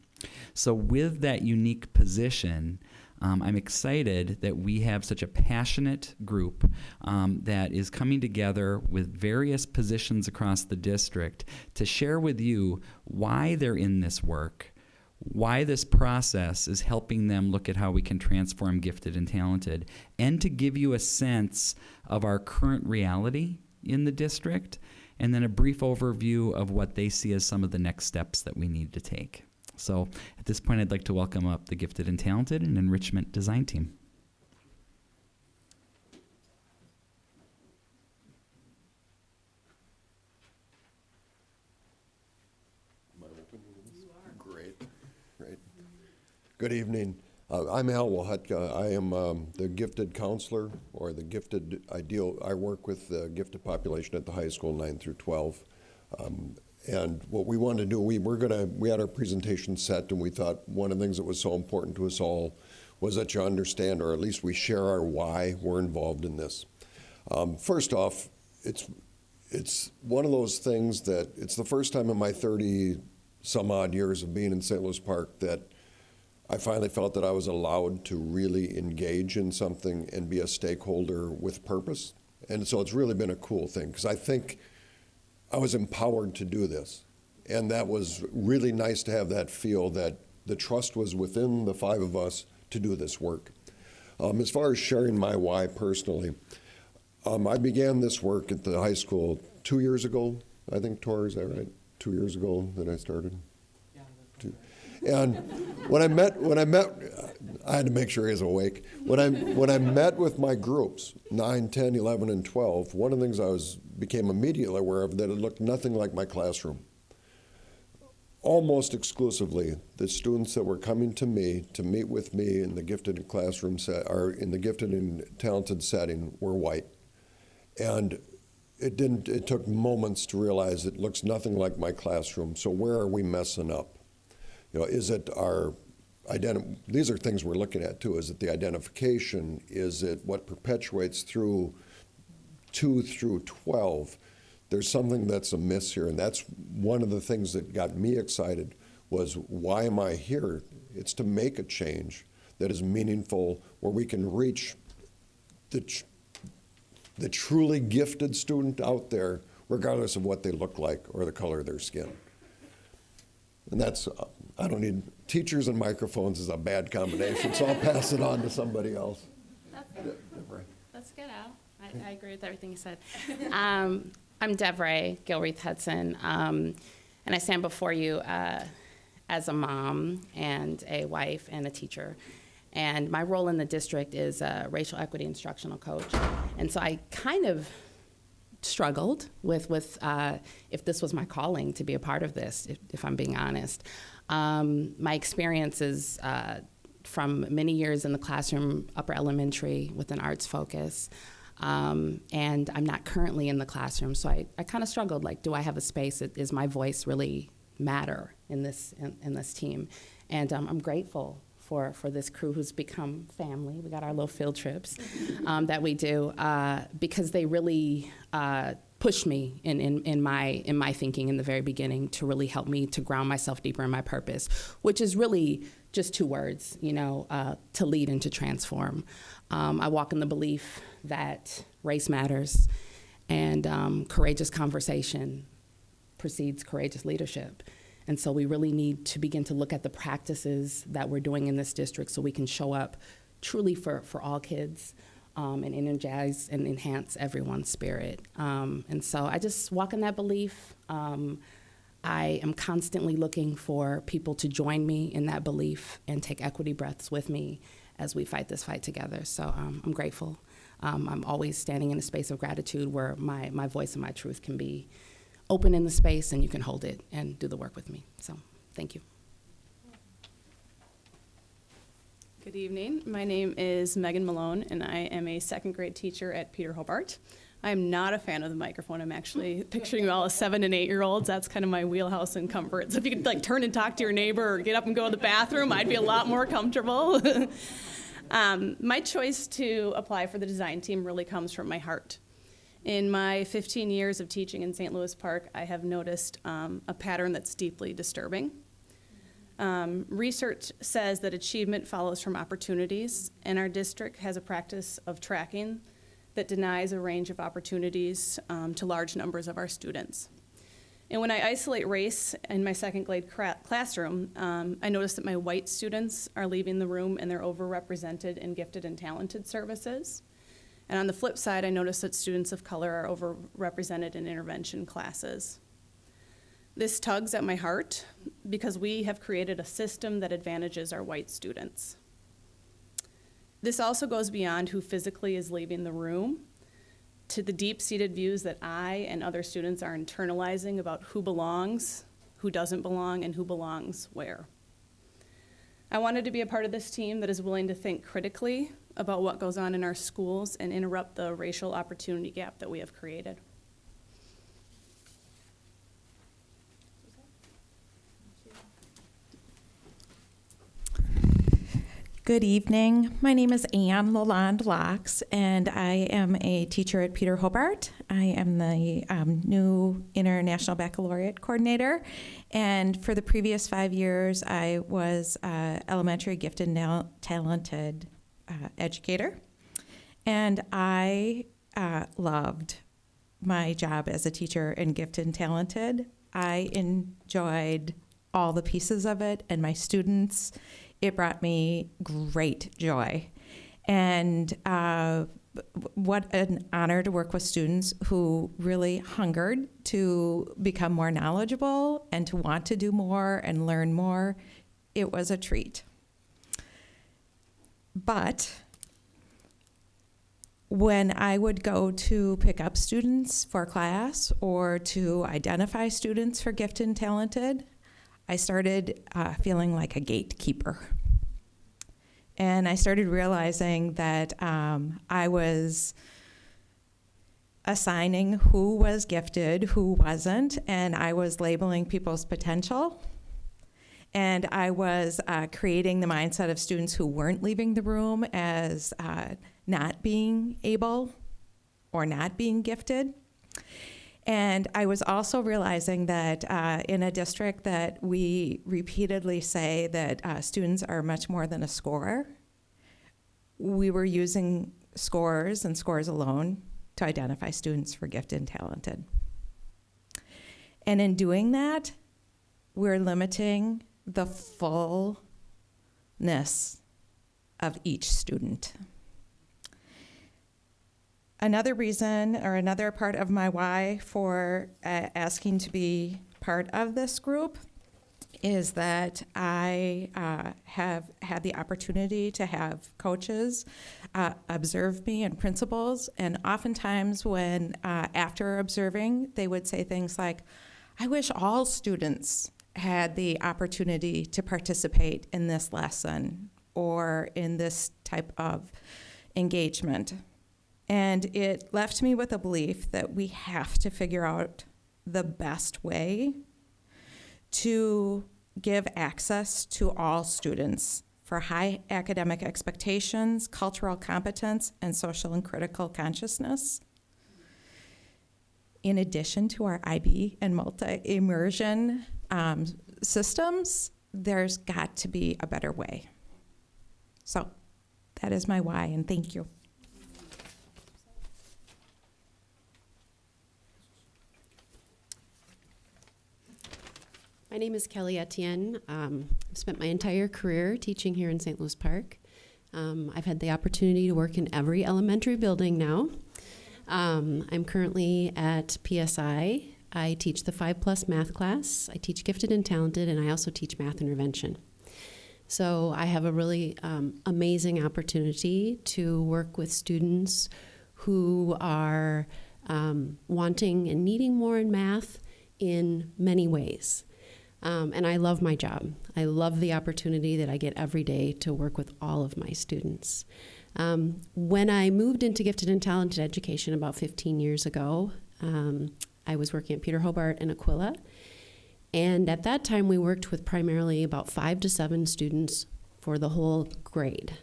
So with that unique position, I'm excited that we have such a passionate group that is coming together with various positions across the district to share with you why they're in this work, why this process is helping them look at how we can transform gifted and talented, and to give you a sense of our current reality in the district, and then a brief overview of what they see as some of the next steps that we need to take. So at this point, I'd like to welcome up the Gifted and Talented and Enrichment Design Team. Great. Good evening. I'm Al Wahutka. I am the gifted counselor or the gifted ideal. I work with the gifted population at the high school, 9 through 12. And what we wanted to do, we had our presentation set, and we thought one of the things that was so important to us all was that you understand, or at least we share our why we're involved in this. First off, it's one of those things that it's the first time in my 30 some odd years of being in St. Louis Park that I finally felt that I was allowed to really engage in something and be a stakeholder with purpose. And so it's really been a cool thing, because I think I was empowered to do this. And that was really nice to have that feel that the trust was within the 5 of us to do this work. As far as sharing my why personally, I began this work at the high school 2 years ago. I think, Tor, is that right? 2 years ago that I started? Yeah. And when I met, I had to make sure he was awake. When I met with my groups, 9, 10, 11, and 12, one of the things I became immediately aware of that it looked nothing like my classroom. Almost exclusively, the students that were coming to me to meet with me in the gifted classroom or in the gifted and talented setting were white. And it took moments to realize it looks nothing like my classroom. So where are we messing up? You know, is it our these are things we're looking at too. Is it the identification? Is it what perpetuates through 2 through 12? There's something that's amiss here, and that's one of the things that got me excited was, why am I here? It's to make a change that is meaningful, where we can reach the truly gifted student out there, regardless of what they look like or the color of their skin. And that's, I don't need, teachers and microphones is a bad combination, so I'll pass it on to somebody else. That's good, Al. I agree with everything you said. I'm Devray Gilreath Hudson, and I stand before you as a mom and a wife and a teacher. And my role in the district is a racial equity instructional coach. And so I kind of struggled with if this was my calling to be a part of this, if I'm being honest. My experience is from many years in the classroom, upper elementary, with an arts focus. And I'm not currently in the classroom, so I kind of struggled, like, do I have a space? Is my voice really matter in this team? And I'm grateful for this crew who's become family. We got our little field trips that we do because they really pushed me in my thinking in the very beginning to really help me to ground myself deeper in my purpose, which is really just 2 words, to lead and to transform. I walk in the belief that race matters, and courageous conversation precedes courageous leadership. And so we really need to begin to look at the practices that we're doing in this district so we can show up truly for all kids and energize and enhance everyone's spirit. And so I just walk in that belief. I am constantly looking for people to join me in that belief and take equity breaths with me as we fight this fight together. So I'm grateful. I'm always standing in a space of gratitude where my voice and my truth can be open in the space and you can hold it and do the work with me. So thank you. Good evening. My name is Megan Malone, and I am a 2nd grade teacher at Peter Hobart. I am not a fan of the microphone. I'm actually picturing you all as 7 and 8-year-olds. That's kind of my wheelhouse and comfort. So if you could turn and talk to your neighbor or get up and go to the bathroom, I'd be a lot more comfortable. My choice to apply for the design team really comes from my heart. In my 15 years of teaching in St. Louis Park, I have noticed a pattern that's deeply disturbing. Research says that achievement follows from opportunities, and our district has a practice of tracking that denies a range of opportunities to large numbers of our students. And when I isolate race in my 2nd grade classroom, I notice that my white students are leaving the room and they're overrepresented in gifted and talented services. And on the flip side, I notice that students of color are overrepresented in intervention classes. This tugs at my heart because we have created a system that advantages our white students. This also goes beyond who physically is leaving the room to the deep-seated views that I and other students are internalizing about who belongs, who doesn't belong, and who belongs where. I wanted to be a part of this team that is willing to think critically about what goes on in our schools and interrupt the racial opportunity gap that we have created. Good evening. My name is Anne Lalonde Locks, and I am a teacher at Peter Hobart. I am the new International Baccalaureate Coordinator, and for the previous 5 years, I was elementary gifted and talented educator, and I loved my job as a teacher in gifted and talented. I enjoyed all the pieces of it, and my students. It brought me great joy. And what an honor to work with students who really hungered to become more knowledgeable and to want to do more and learn more. it was a treat. But when I would go to pick up students for class or to identify students for gifted and talented, I started feeling like a gatekeeper. And I started realizing that I was assigning who was gifted, who wasn't, and I was labeling people's potential. And I was creating the mindset of students who weren't leaving the room as not being able or not being gifted. And I was also realizing that in a district that we repeatedly say that students are much more than a scorer, we were using scores and scores alone to identify students for gifted and talented. And in doing that, we're limiting the fullness of each student. Another reason, or another part of my why for asking to be part of this group is that I have had the opportunity to have coaches observe me and principals, and oftentimes when after observing, they would say things like, I wish all students had the opportunity to participate in this lesson or in this type of engagement. And it left me with a belief that we have to figure out the best way to give access to all students for high academic expectations, cultural competence, and social and critical consciousness. In addition to our IB and multi-immersion systems, there's got to be a better way. So that is my why, and thank you. My name is Kelly Etienne. I've spent my entire career teaching here in St. Louis Park. I've had the opportunity to work in every elementary building now. I'm currently at PSI. I teach the 5+ math class. I teach gifted and talented, and I also teach math intervention. So I have a really amazing opportunity to work with students who are wanting and needing more in math in many ways. And I love my job. I love the opportunity that I get every day to work with all of my students. When I moved into gifted and talented education about 15 years ago, I was working at Peter Hobart and Aquila. And at that time, we worked with primarily about 5 to 7 students for the whole grade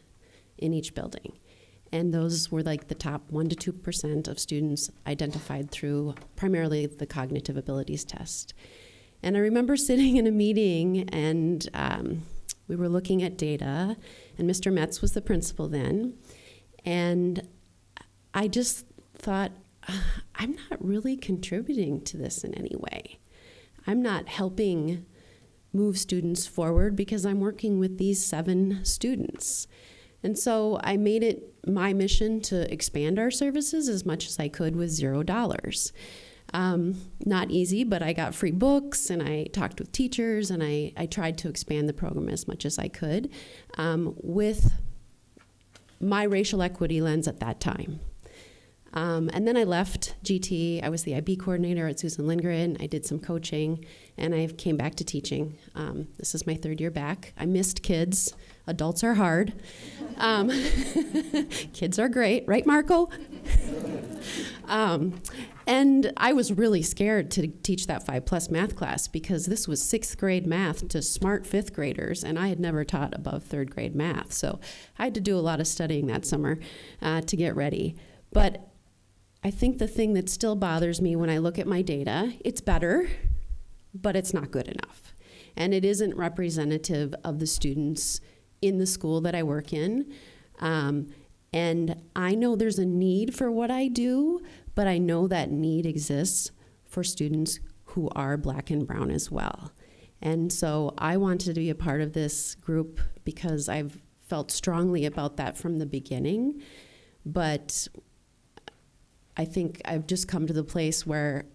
in each building. And those were like the top 1 to 2% of students identified through primarily the cognitive abilities test. And I remember sitting in a meeting, and we were looking at data, and Mr. Metz was the principal then. And I just thought, I'm not really contributing to this in any way. I'm not helping move students forward because I'm working with these 7 students. And so I made it my mission to expand our services as much as I could with $0. Not easy, but I got free books, and I talked with teachers, and I tried to expand the program as much as I could with my racial equity lens at that time. And then I left GT. I was the IB coordinator at Susan Lindgren. I did some coaching, and I came back to teaching. This is my 3rd year back. I missed kids. Adults are hard. Kids are great, right, Marco? And I was really scared to teach that 5+ math class because this was 6th grade math to smart 5th graders, and I had never taught above 3rd grade math. So I had to do a lot of studying that summer to get ready. But I think the thing that still bothers me when I look at my data, it's better, but it's not good enough. And it isn't representative of the students in the school that I work in. And I know there's a need for what I do, but I know that need exists for students who are Black and brown as well. And so I wanted to be a part of this group because I've felt strongly about that from the beginning. But I think I've just come to the place where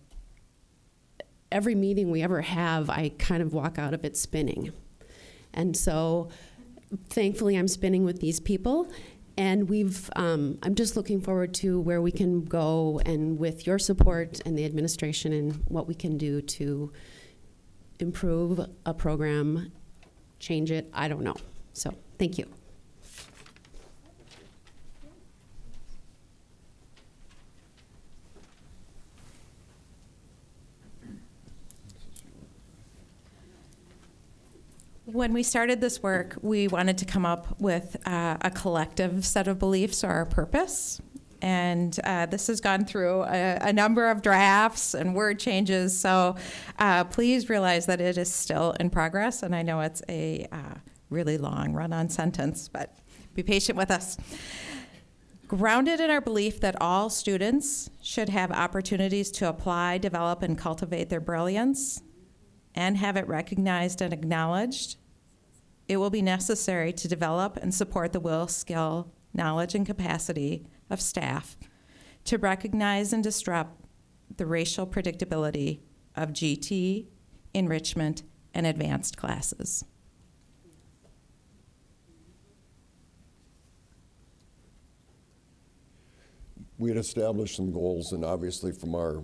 every meeting we ever have, I kind of walk out of it spinning. And so thankfully I'm spinning with these people. And I'm just looking forward to where we can go and with your support and the administration and what we can do to improve a program, change it, I don't know. So thank you. When we started this work, we wanted to come up with a collective set of beliefs or our purpose. And this has gone through a number of drafts and word changes. So please realize that it is still in progress. And I know it's a really long run-on sentence, but be patient with us. Grounded in our belief that all students should have opportunities to apply, develop, and cultivate their brilliance, and have it recognized and acknowledged, it will be necessary to develop and support the will, skill, knowledge, and capacity of staff to recognize and disrupt the racial predictability of GT, enrichment, and advanced classes. We had established some goals, and obviously from our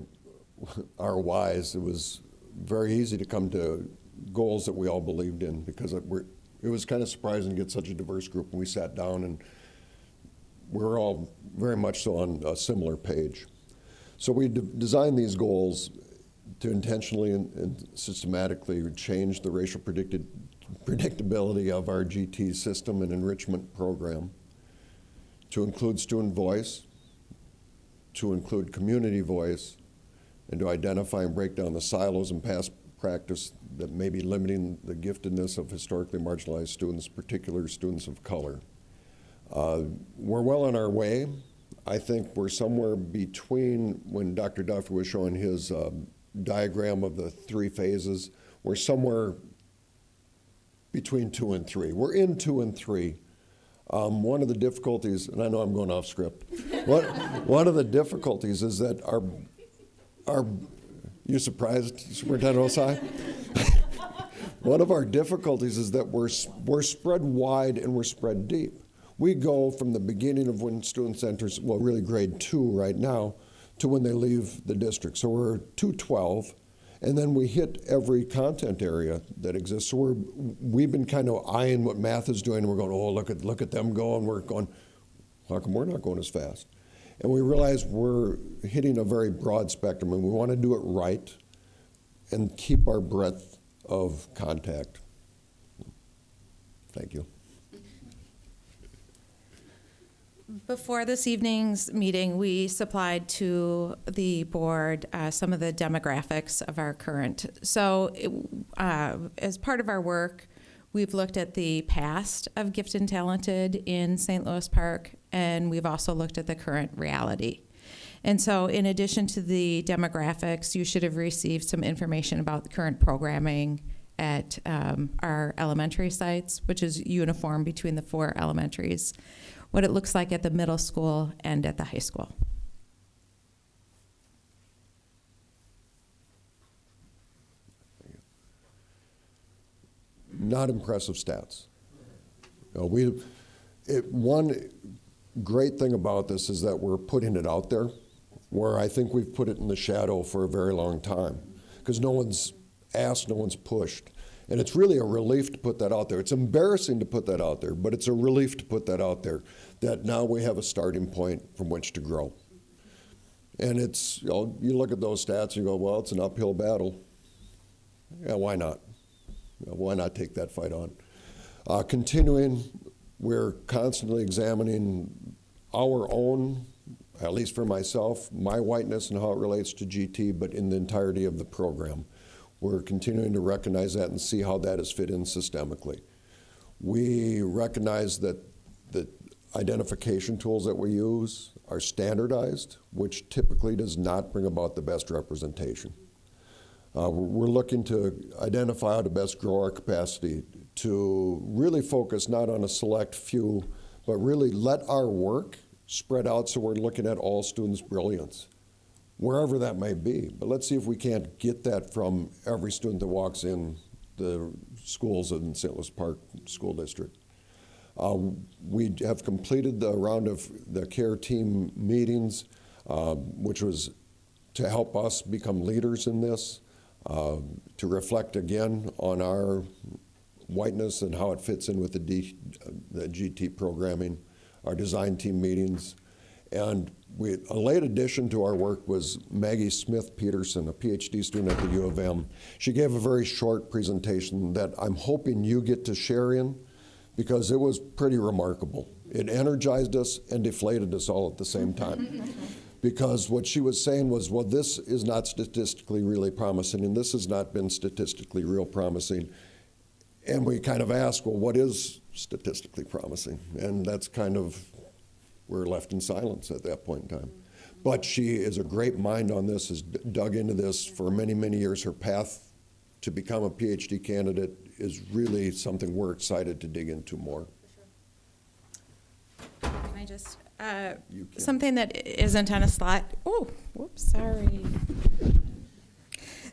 whys, it was very easy to come to goals that we all believed in, because it was kind of surprising to get such a diverse group. And we sat down and we were all very much so on a similar page. So we designed these goals to intentionally and systematically change the racial predictability of our GT system and enrichment program, to include student voice, to include community voice, and to identify and break down the silos and past practice that may be limiting the giftedness of historically marginalized students, particularly students of color. We're well on our way. I think we're somewhere between, when Dr. Duffy was showing his diagram of the 3 phases, we're somewhere between 2 and 3. We're in 2 and 3. One of the difficulties, and I know I'm going off script, one of the difficulties is that you surprised, Superintendent Osai? One of our difficulties is that we're spread wide and we're spread deep. We go from the beginning of when students enter, well, really grade 2 right now, to when they leave the district. So we're 212, and then we hit every content area that exists. So we've been kind of eyeing what math is doing, and we're going, oh, look at them go, and we're going, how come we're not going as fast? And we realize we're hitting a very broad spectrum, and we want to do it right and keep our breadth of contact. Thank you. Before this evening's meeting, we supplied to the board some of the demographics of our current. So as part of our work, we've looked at the past of gifted and talented in St. Louis Park, and we've also looked at the current reality. And so in addition to the demographics, you should have received some information about the current programming at our elementary sites, which is uniform between the 4 elementaries, what it looks like at the middle school and at the high school. Not impressive stats. One great thing about this is that we're putting it out there, where I think we've put it in the shadow for a very long time, because no one's asked, no one's pushed. And it's really a relief to put that out there. It's embarrassing to put that out there, but it's a relief to put that out there, that now we have a starting point from which to grow. And it's, you look at those stats and you go, well, it's an uphill battle. Yeah, why not? Why not take that fight on? Continuing, we're constantly examining our own, at least for myself, my whiteness and how it relates to GT, but in the entirety of the program. We're continuing to recognize that and see how that is fit in systemically. We recognize that the identification tools that we use are standardized, which typically does not bring about the best representation. We're looking to identify how to best grow our capacity to really focus not on a select few, but really let our work spread out so we're looking at all students' brilliance, wherever that may be. But let's see if we can't get that from every student that walks in the schools in St. Louis Park School District. We have completed the round of the care team meetings, which was to help us become leaders in this, to reflect again on our whiteness and how it fits in with the GT programming, our design team meetings. And a late addition to our work was Maggie Smith-Peterson, a PhD student at the U of M. She gave a very short presentation that I'm hoping you get to share in, because it was pretty remarkable. It energized us and deflated us all at the same time. Because what she was saying was, well, this is not statistically really promising, and this has not been statistically real promising. And we kind of asked, well, what is statistically promising? And that's kind of, we're left in silence at that point in time. But she is a great mind on this, has dug into this for many, many years. Her path to become a PhD candidate is really something we're excited to dig into more. Can I just, something that isn't on a slide, oh, whoops, sorry.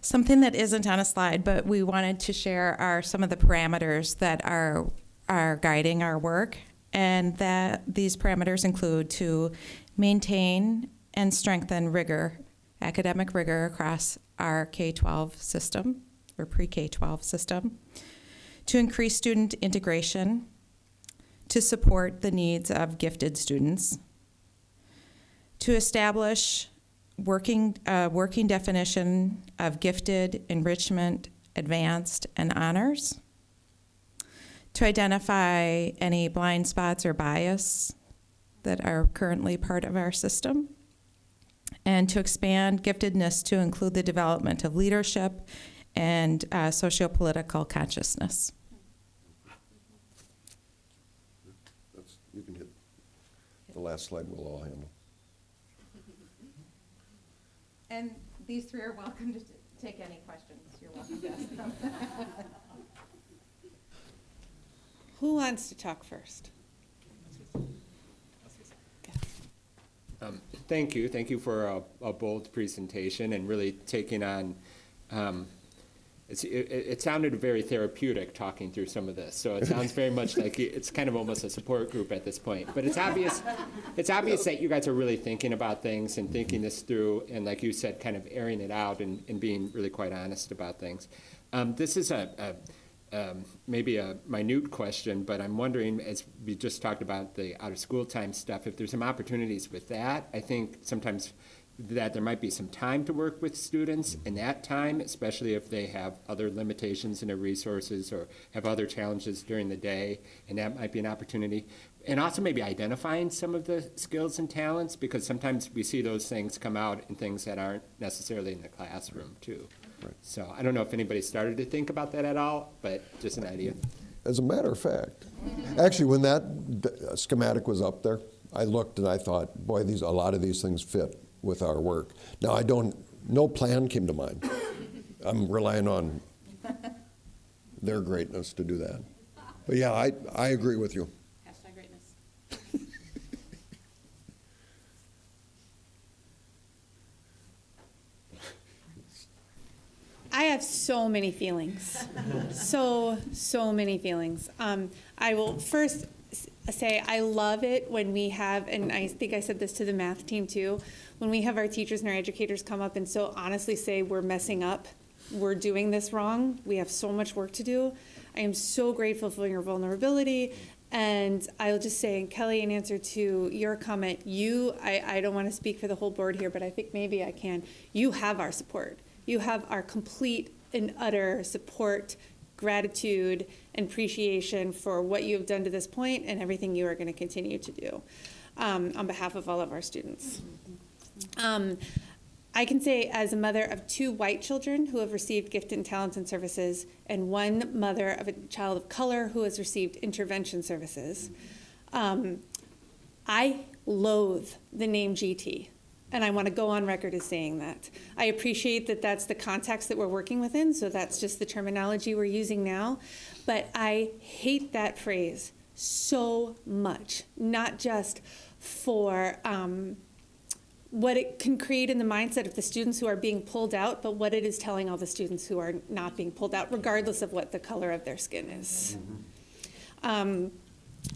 Something that isn't on a slide, but we wanted to share are some of the parameters that are guiding our work, and that these parameters include to maintain and strengthen rigor, academic rigor across our K-12 system, or pre-K-12 system, to increase student integration, to support the needs of gifted students, to establish working definition of gifted, enrichment, advanced, and honors, to identify any blind spots or bias that are currently part of our system, and to expand giftedness to include the development of leadership and socio-political consciousness. You can hit the last slide, we'll all handle. And these three are welcome to take any questions. You're welcome to ask them. Who wants to talk first? Thank you. Thank you for a bold presentation and really taking on, it sounded very therapeutic talking through some of this. So it sounds very much like it's kind of almost a support group at this point. But it's obvious that you guys are really thinking about things and thinking this through, and like you said, kind of airing it out and being really quite honest about things. This is maybe a minute question, but I'm wondering, as we just talked about the out-of-school time stuff, if there's some opportunities with that. I think sometimes that there might be some time to work with students in that time, especially if they have other limitations in their resources or have other challenges during the day, and that might be an opportunity. And also maybe identifying some of the skills and talents, because sometimes we see those things come out in things that aren't necessarily in the classroom too. Right. So I don't know if anybody started to think about that at all, but just an idea. As a matter of fact, actually when that schematic was up there, I looked and I thought, boy, a lot of these things fit with our work. Now no plan came to mind. I'm relying on their greatness to do that. But yeah, I agree with you. Hashtag greatness. I have so many feelings. so many feelings. I will first say I love it when we have, and I think I said this to the math team too, when we have our teachers and our educators come up and so honestly say we're messing up, we're doing this wrong, we have so much work to do. I am so grateful for your vulnerability. And I'll just say, and Kelly, in answer to your comment, I don't want to speak for the whole board here, but I think maybe I can. You have our support. You have our complete and utter support, gratitude, and appreciation for what you have done to this point and everything you are going to continue to do on behalf of all of our students. I can say, as a mother of 2 white children who have received gifted and talented services, and one mother of a child of color who has received intervention services, I loathe the name GT. And I want to go on record as saying that. I appreciate that that's the context that we're working within, so that's just the terminology we're using now. But I hate that phrase so much, not just for what it can create in the mindset of the students who are being pulled out, but what it is telling all the students who are not being pulled out, regardless of what the color of their skin is.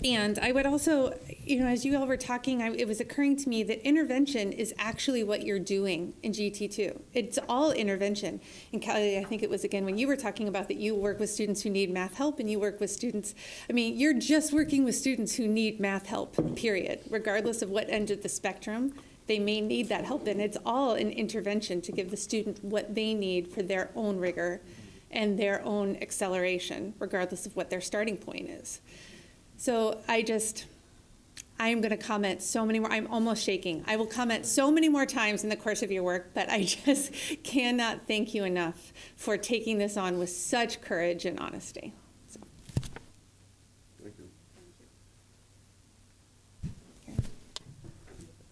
And I would also, as you all were talking, it was occurring to me that intervention is actually what you're doing in GT2. It's all intervention. And Kelly, I think it was again when you were talking about that you work with students who need math help and you work with students, you're just working with students who need math help, period. Regardless of what end of the spectrum they may need that help in. It's all an intervention to give the student what they need for their own rigor and their own acceleration, regardless of what their starting point is. So I am going to comment so many more. I'm almost shaking. I will comment so many more times in the course of your work, but I just cannot thank you enough for taking this on with such courage and honesty. So. Thank you.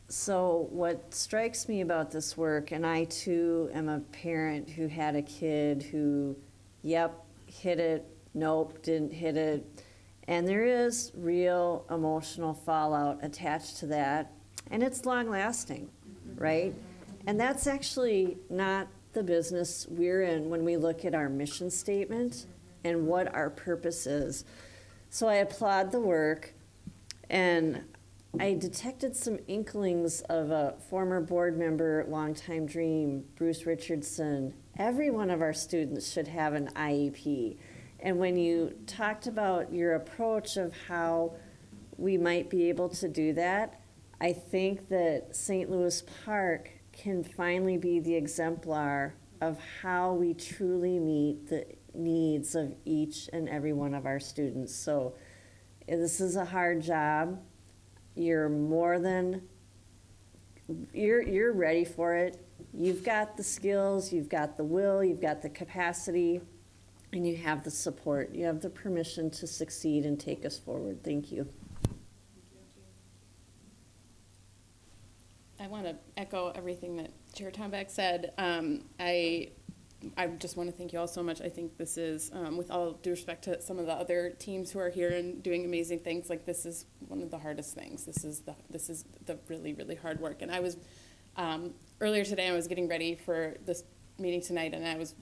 So what strikes me about this work, and I too am a parent who had a kid who, yep, hit it, nope, didn't hit it. And there is real emotional fallout attached to that, and it's long-lasting, right? And that's actually not the business we're in when we look at our mission statement and what our purpose is. So I applaud the work, and I detected some inklings of a former board member, longtime dream, Bruce Richardson. Every one of our students should have an IEP. And when you talked about your approach of how we might be able to do that, I think that St. Louis Park can finally be the exemplar of how we truly meet the needs of each and every one of our students. So this is a hard job. You're you're ready for it. You've got the skills, you've got the will, you've got the capacity, and you have the support. You have the permission to succeed and take us forward. Thank you. I want to echo everything that Chair Tomback said. I just want to thank you all so much. I think this is, with all due respect to some of the other teams who are here and doing amazing things, like this is one of the hardest things. This is the really, really hard work. And I was, earlier today, I was getting ready for this meeting tonight, and I was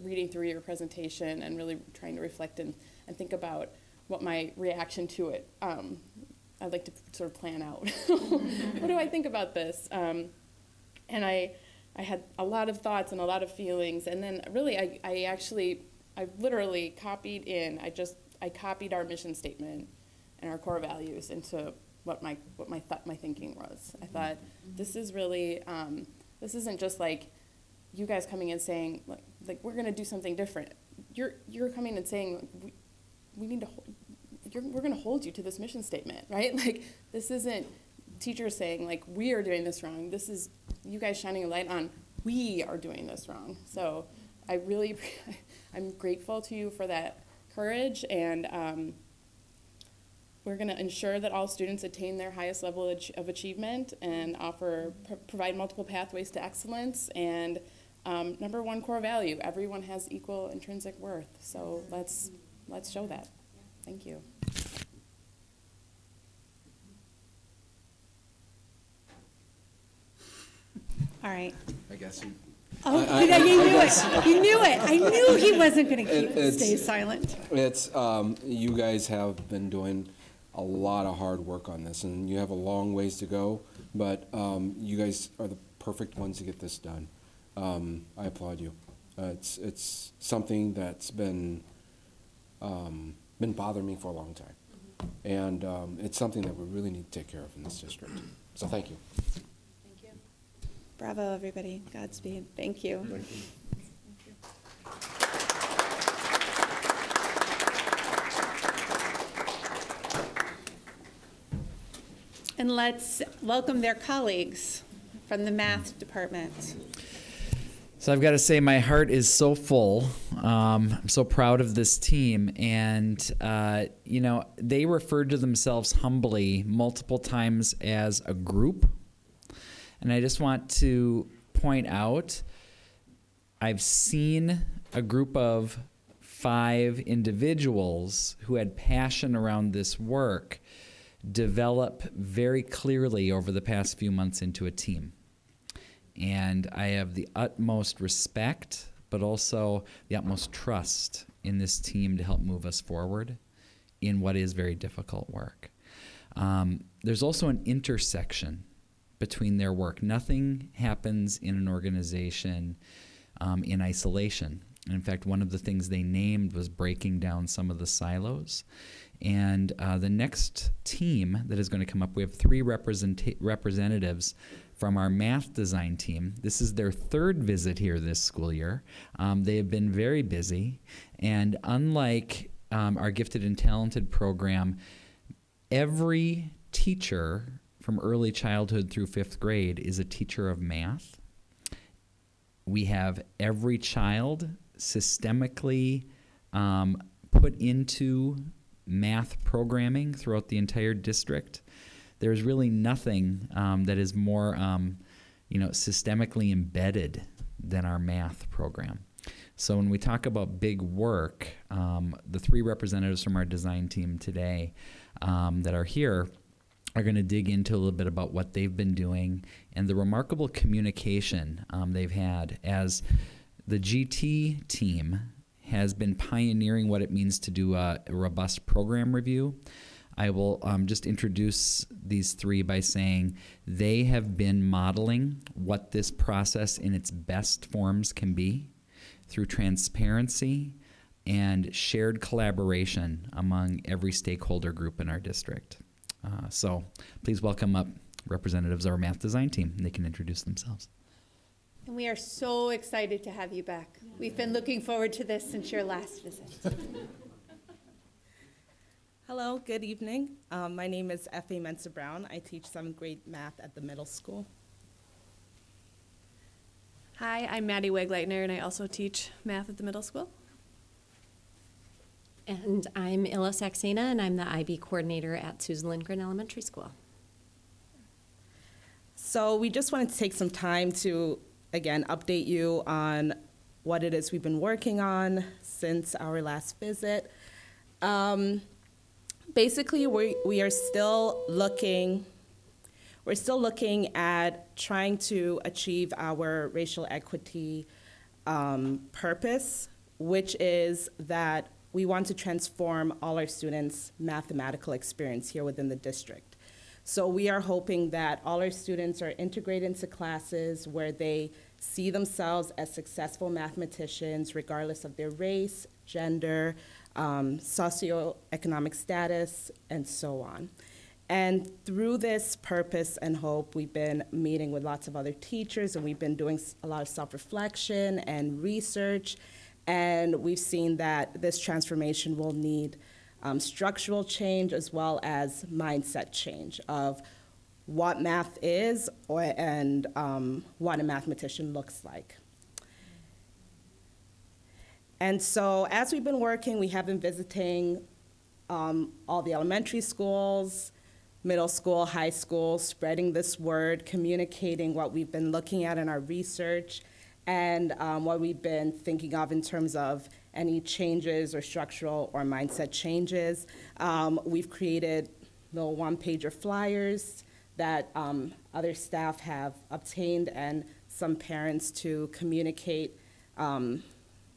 reading through your presentation and really trying to reflect and think about what my reaction to it. I'd like to sort of plan out. What do I think about this? And I had a lot of thoughts and a lot of feelings, and then really I literally copied I copied our mission statement and our core values into what my thinking was. I thought this is really this isn't just like you guys coming in saying like we're going to do something different. You're coming and saying we need to we're going to hold you to this mission statement, right? Like this isn't teachers saying like we are doing this wrong. This is you guys shining a light on we are doing this wrong. So I'm grateful to you for that courage, and we're going to ensure that all students attain their highest level of achievement and provide multiple pathways to excellence. And number one core value, everyone has equal intrinsic worth. So let's show that. Thank you. All right. I guess you. Oh, you knew it. You knew it. I knew he wasn't going to stay silent. It's you guys have been doing a lot of hard work on this, and you have a long ways to go. But you guys are the perfect ones to get this done. I applaud you. It's something that's been bothering me for a long time, and it's something that we really need to take care of in this district. So thank you. Bravo, everybody. Godspeed. Thank you. Thank you. And let's welcome their colleagues from the math department. So I've got to say my heart is so full. I'm so proud of this team. And, they referred to themselves humbly multiple times as a group. And I just want to point out, I've seen a group of 5 individuals who had passion around this work develop very clearly over the past few months into a team. And I have the utmost respect, but also the utmost trust in this team to help move us forward in what is very difficult work. There's also an intersection between their work. Nothing happens in an organization in isolation. In fact, one of the things they named was breaking down some of the silos. And the next team that is going to come up, we have 3 representatives from our math design team. This is their 3rd visit here this school year. They have been very busy. And unlike our gifted and talented program, every teacher from early childhood through 5th grade is a teacher of math. We have every child systemically put into math programming throughout the entire district. There's really nothing that is more systemically embedded than our math program. So when we talk about big work, the 3 representatives from our design team today that are here are going to dig into a little bit about what they've been doing and the remarkable communication they've had as the GT team has been pioneering what it means to do a robust program review. I will just introduce these 3 by saying they have been modeling what this process in its best forms can be through transparency and shared collaboration among every stakeholder group in our district. So please welcome up representatives of our math design team. They can introduce themselves. And we are so excited to have you back. We've been looking forward to this since your last visit. Hello, good evening. My name is F.A. Mensa Brown. I teach 7th grade math at the middle school. Hi, I'm Maddie Wegleitner, and I also teach math at the middle school. And I'm Illa Saxena, and I'm the IB coordinator at Susan Lindgren Elementary School. So we just wanted to take some time to, again, update you on what it is we've been working on since our last visit. Basically, we are still looking at trying to achieve our racial equity purpose, which is that we want to transform all our students' mathematical experience here within the district. So we are hoping that all our students are integrated into classes where they see themselves as successful mathematicians regardless of their race, gender, socioeconomic status, and so on. And through this purpose and hope, we've been meeting with lots of other teachers, and we've been doing a lot of self-reflection and research, and we've seen that this transformation will need structural change as well as mindset change of what math is and what a mathematician looks like. And so as we've been working, we have been visiting all the elementary schools, middle school, high school, spreading this word, communicating what we've been looking at in our research, and what we've been thinking of in terms of any changes or structural or mindset changes. We've created little one-pager flyers that other staff have obtained and some parents to communicate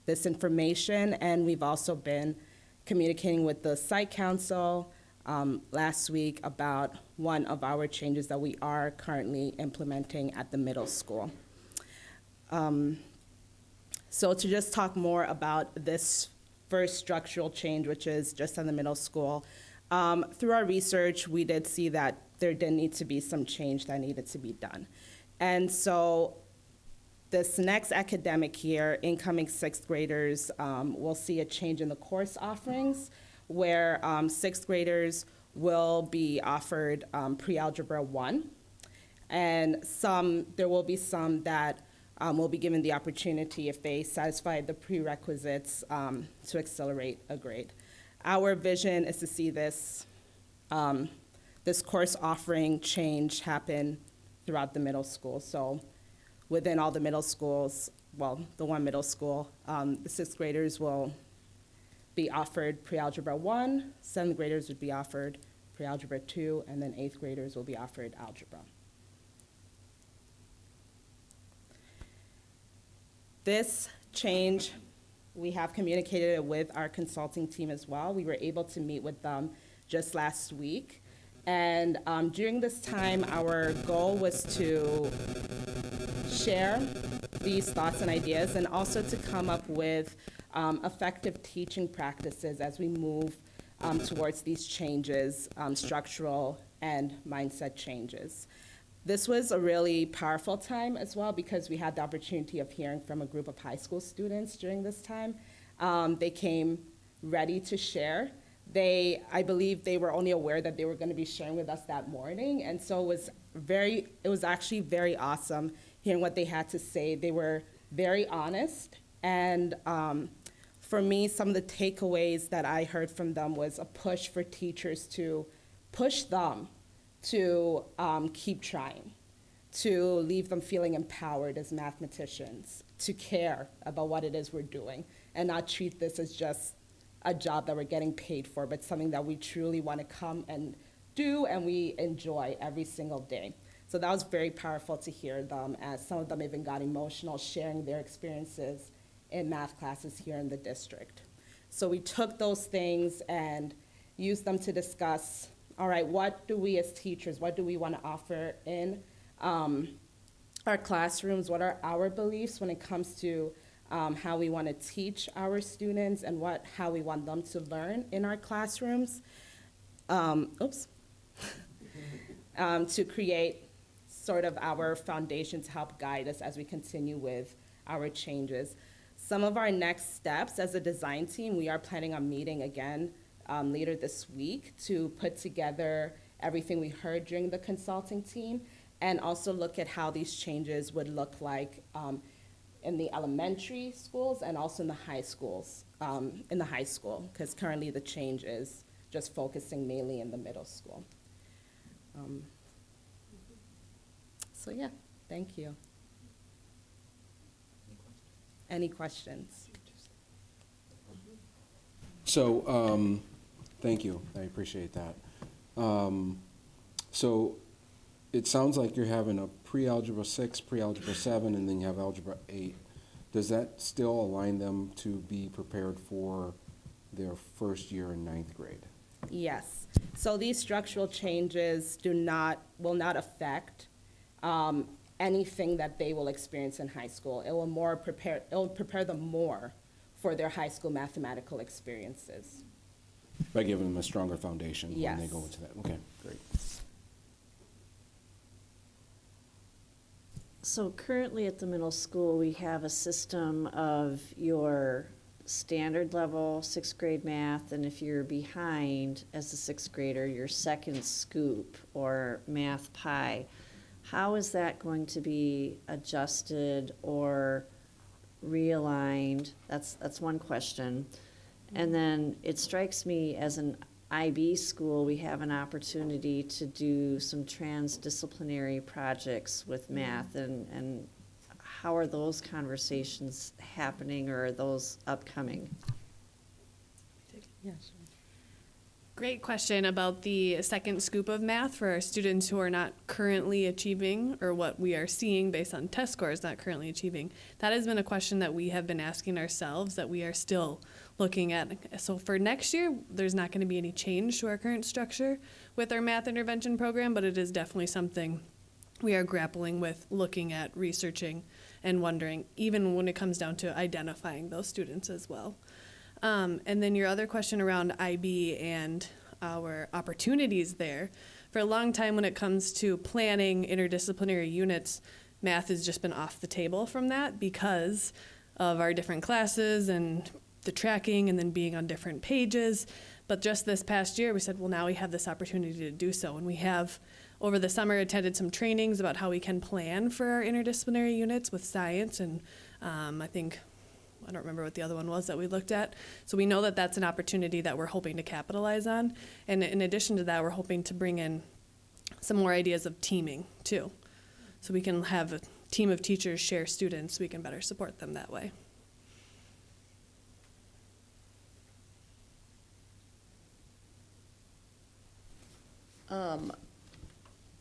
this information. And we've also been communicating with the site council last week about one of our changes that we are currently implementing at the middle school. So to just talk more about this first structural change, which is just on the middle school, through our research, we did see that there did need to be some change that needed to be done. And so this next academic year, incoming 6th graders will see a change in the course offerings, where 6th graders will be offered pre-algebra 1, and there will be some that will be given the opportunity, if they satisfy the prerequisites, to accelerate a grade. Our vision is to see this course offering change happen throughout the middle school. So within all the middle schools, well, the one middle school, the 6th graders will be offered pre-algebra 1, 7th graders would be offered pre-algebra 2, and then 8th graders will be offered algebra. This change, we have communicated it with our consulting team as well. We were able to meet with them just last week. And during this time, our goal was to share these thoughts and ideas and also to come up with effective teaching practices as we move towards these changes, structural and mindset changes. This was a really powerful time as well because we had the opportunity of hearing from a group of high school students during this time. They came ready to share. I believe they were only aware that they were going to be sharing with us that morning, and so it was actually very awesome hearing what they had to say. They were very honest, and for me, some of the takeaways that I heard from them was a push for teachers to push them to keep trying, to leave them feeling empowered as mathematicians, to care about what it is we're doing, and not treat this as just a job that we're getting paid for, but something that we truly want to come and do and we enjoy every single day. So that was very powerful to hear them, as some of them even got emotional sharing their experiences in math classes here in the district. So we took those things and used them to discuss, all right, what do we as teachers, what do we want to offer in our classrooms? What are our beliefs when it comes to how we want to teach our students and how we want them to learn in our classrooms? To create sort of our foundation to help guide us as we continue with our changes. Some of our next steps as a design team, we are planning on meeting again later this week to put together everything we heard during the consulting team and also look at how these changes would look like in the elementary schools and also in the high schools, because currently the change is just focusing mainly in the middle school. So yeah, thank you. Any questions? So, thank you. I appreciate that. So, it sounds like you're having a pre-algebra 6, pre-algebra 7, and then you have algebra 8. Does that still align them to be prepared for their first year in 9th grade? Yes. So these structural changes will not affect anything that they will experience in high school. It will prepare them more for their high school mathematical experiences. By giving them a stronger foundation when they Yes. go into that. Okay, great. So currently at the middle school, we have a system of your standard level 6th grade math, and if you're behind as a 6th grader, your second scoop or math pie. How is that going to be adjusted or realigned? That's one question. And then it strikes me as an IB school, we have an opportunity to do some transdisciplinary projects with math, and how are those conversations happening, or are those upcoming? Yes. Great question about the second scoop of math for our students who are not currently achieving, or what we are seeing based on test scores not currently achieving. That has been a question that we have been asking ourselves, that we are still looking at. So for next year, there's not going to be any change to our current structure with our math intervention program, but it is definitely something we are grappling with, looking at, researching, and wondering, even when it comes down to identifying those students as well. And then your other question around IB and our opportunities there. For a long time when it comes to planning interdisciplinary units, math has just been off the table from that because of our different classes and the tracking and then being on different pages. But just this past year, we said, well, now we have this opportunity to do so. And we have, over the summer, attended some trainings about how we can plan for our interdisciplinary units with science. And I don't remember what the other one was that we looked at. So we know that that's an opportunity that we're hoping to capitalize on. And in addition to that, we're hoping to bring in some more ideas of teaming too. So we can have a team of teachers share students, we can better support them that way.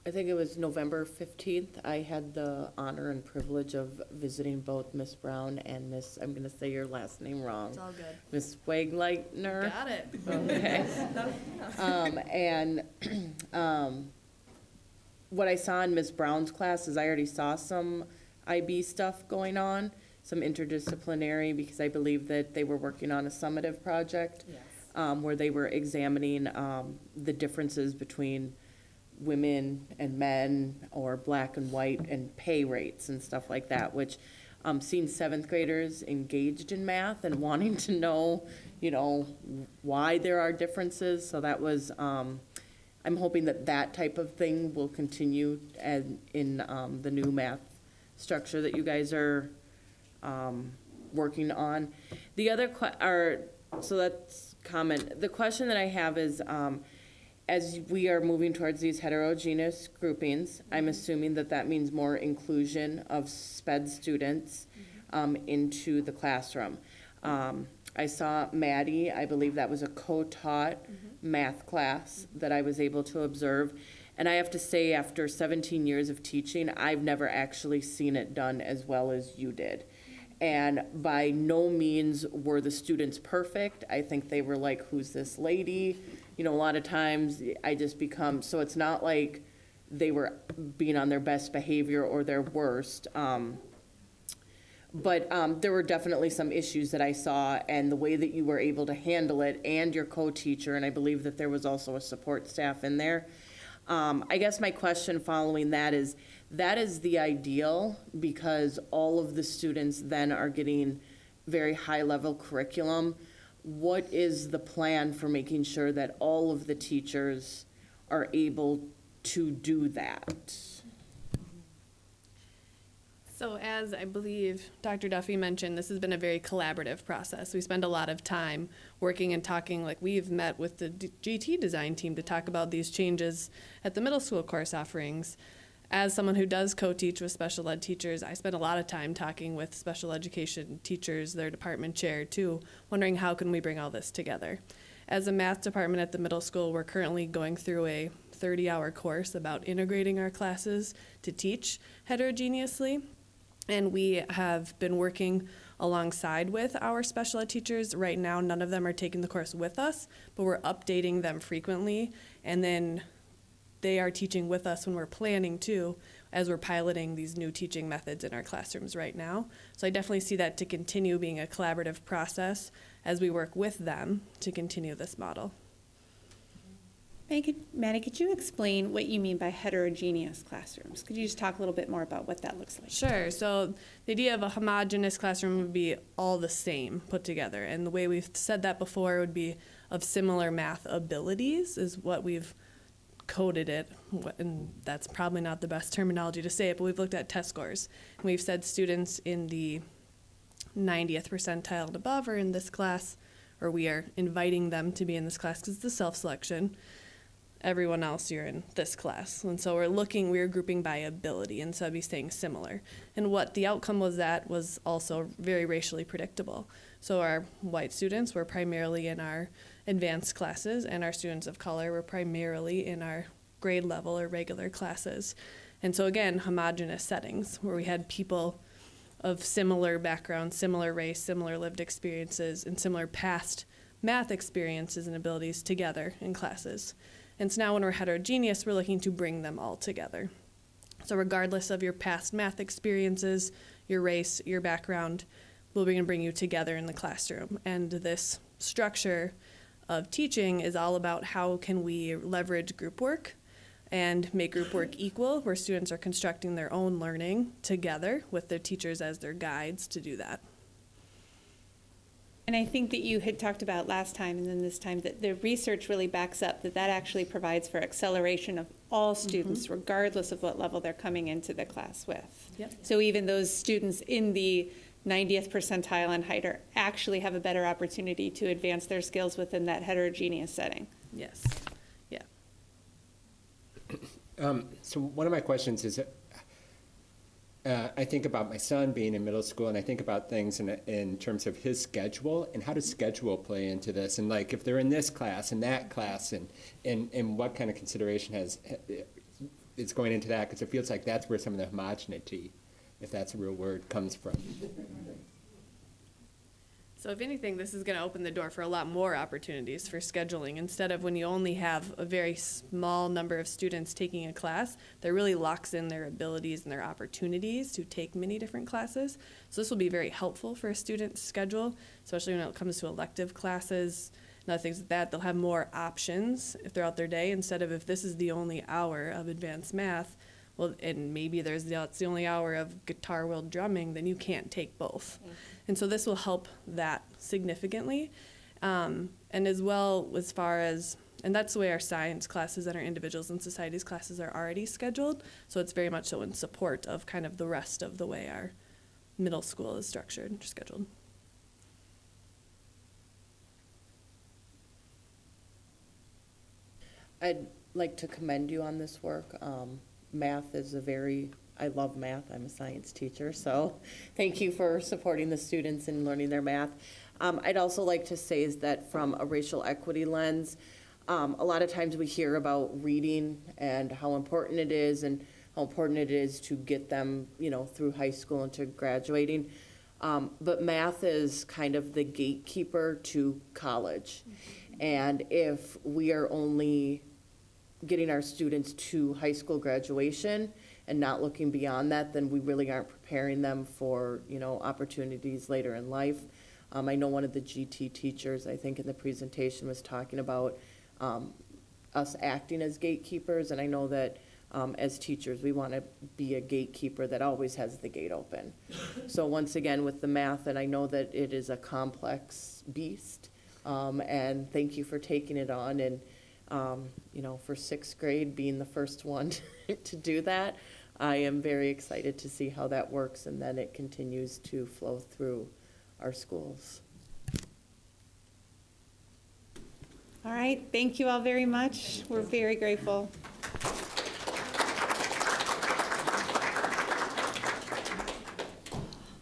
I think it was November 15th. I had the honor and privilege of visiting both Miss Brown and Miss, I'm going to say your last name wrong. It's all good. Miss Wagleitner. Got it. Okay. What I saw in Miss Brown's class is I already saw some IB stuff going on, some interdisciplinary, because I believe that they were working on a summative project. Where they were examining the differences between women and men, or black and white, and pay rates and stuff like that, which seeing seventh graders engaged in math and wanting to know, why there are differences. So that was, I'm hoping that that type of thing will continue in the new math structure that you guys are working on. The other so that's comment. The question that I have is, as we are moving towards these heterogeneous groupings, I'm assuming that that means more inclusion of SPED students into the classroom. I saw Maddie, I believe that was a co-taught math class that I was able to observe. And I have to say, after 17 years of teaching, I've never actually seen it done as well as you did. And by no means were the students perfect. I think they were like, who's this lady? A lot of times I just become, so it's not like they were being on their best behavior or their worst. But there were definitely some issues that I saw, and the way that you were able to handle it, and your co-teacher, and I believe that there was also a support staff in there. I guess my question following that is the ideal, because all of the students then are getting very high-level curriculum. What is the plan for making sure that all of the teachers are able to do that? So as I believe Dr. Duffy mentioned, this has been a very collaborative process. We spend a lot of time working and talking, like we've met with the GT design team to talk about these changes at the middle school course offerings. As someone who does co-teach with special ed teachers, I spend a lot of time talking with special education teachers, their department chair too, wondering how can we bring all this together. As a math department at the middle school, we're currently going through a 30-hour course about integrating our classes to teach heterogeneously. And we have been working alongside with our special ed teachers. Right now, none of them are taking the course with us, but we're updating them frequently. And then they are teaching with us when we're planning too, as we're piloting these new teaching methods in our classrooms right now. So I definitely see that to continue being a collaborative process as we work with them to continue this model. Maddie, could you explain what you mean by heterogeneous classrooms? Could you just talk a little bit more about what that looks like? Sure. So the idea of a homogeneous classroom would be all the same put together. And the way we've said that before would be of similar math abilities is what we've coded it. And that's probably not the best terminology to say it, but we've looked at test scores. And we've said students in the 90th percentile and above are in this class, or we are inviting them to be in this class because it's a self-selection. Everyone else, you're in this class. And so we're grouping by ability, and so I'd be saying similar. And what the outcome was that was also very racially predictable. So our white students were primarily in our advanced classes, and our students of color were primarily in our grade level or regular classes. And so again, homogeneous settings where we had people of similar backgrounds, similar race, similar lived experiences, and similar past math experiences and abilities together in classes. And so now when we're heterogeneous, we're looking to bring them all together. So regardless of your past math experiences, your race, your background, we're going to bring you together in the classroom. And this structure of teaching is all about how can we leverage group work and make group work equal, where students are constructing their own learning together with their teachers as their guides to do that. And I think that you had talked about last time and then this time that the research really backs up that actually provides for acceleration of all students, regardless of what level they're coming into the class with. Yep. So even those students in the 90th percentile and higher actually have a better opportunity to advance their skills within that heterogeneous setting. Yes. Yeah. So one of my questions is, I think about my son being in middle school, and I think about things in terms of his schedule, and how does schedule play into this? And like if they're in this class and that class, and what kind of consideration it's going into that, because it feels like that's where some of the homogeneity, if that's a real word, comes from. So if anything, this is going to open the door for a lot more opportunities for scheduling. Instead of when you only have a very small number of students taking a class, that really locks in their abilities and their opportunities to take many different classes. So this will be very helpful for a student's schedule, especially when it comes to elective classes and other things like that. They'll have more options throughout their day, instead of if this is the only hour of advanced math, well, and maybe it's the only hour of guitar wheel drumming, then you can't take both. And so this will help that significantly. And as well, as far as, and that's the way our science classes and our individuals and societies classes are already scheduled. So it's very much so in support of kind of the rest of the way our middle school is structured and scheduled. I'd like to commend you on this work. Math is I love math. I'm a science teacher, so thank you for supporting the students in learning their math. I'd also like to say is that from a racial equity lens, a lot of times we hear about reading and how important it is and how important it is to get them, through high school and to graduating. But math is kind of the gatekeeper to college. And if we are only getting our students to high school graduation and not looking beyond that, then we really aren't preparing them for, opportunities later in life. I know one of the GT teachers, I think in the presentation, was talking about us acting as gatekeepers, and I know that as teachers, we want to be a gatekeeper that always has the gate open. So once again, with the math, and I know that it is a complex beast, and thank you for taking it on, and for sixth grade being the first one to do that, I am very excited to see how that works, and then it continues to flow through our schools. All right, thank you all very much. We're very grateful.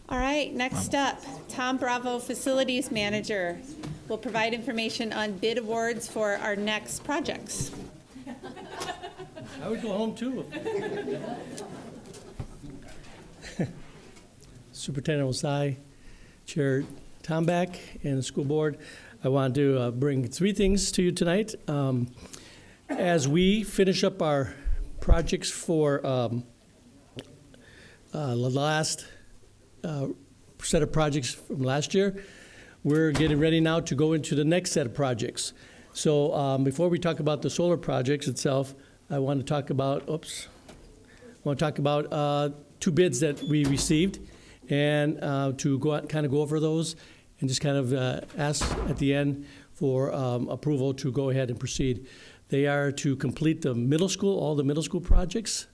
All right, next up, Tom Bravo, Facilities Manager, will provide information on bid awards for our next projects. I would go home too. Superintendent Osai, Chair Tomback, and the school board, I want to bring three things to you tonight. As we finish up our projects for the last set of projects from last year, we're getting ready now to go into the next set of projects. So before we talk about the solar projects itself, I want to talk about, two bids that we received, and to go out, kind of go over those and just kind of ask at the end for approval to go ahead and proceed. They are to complete the middle school, all the middle school projects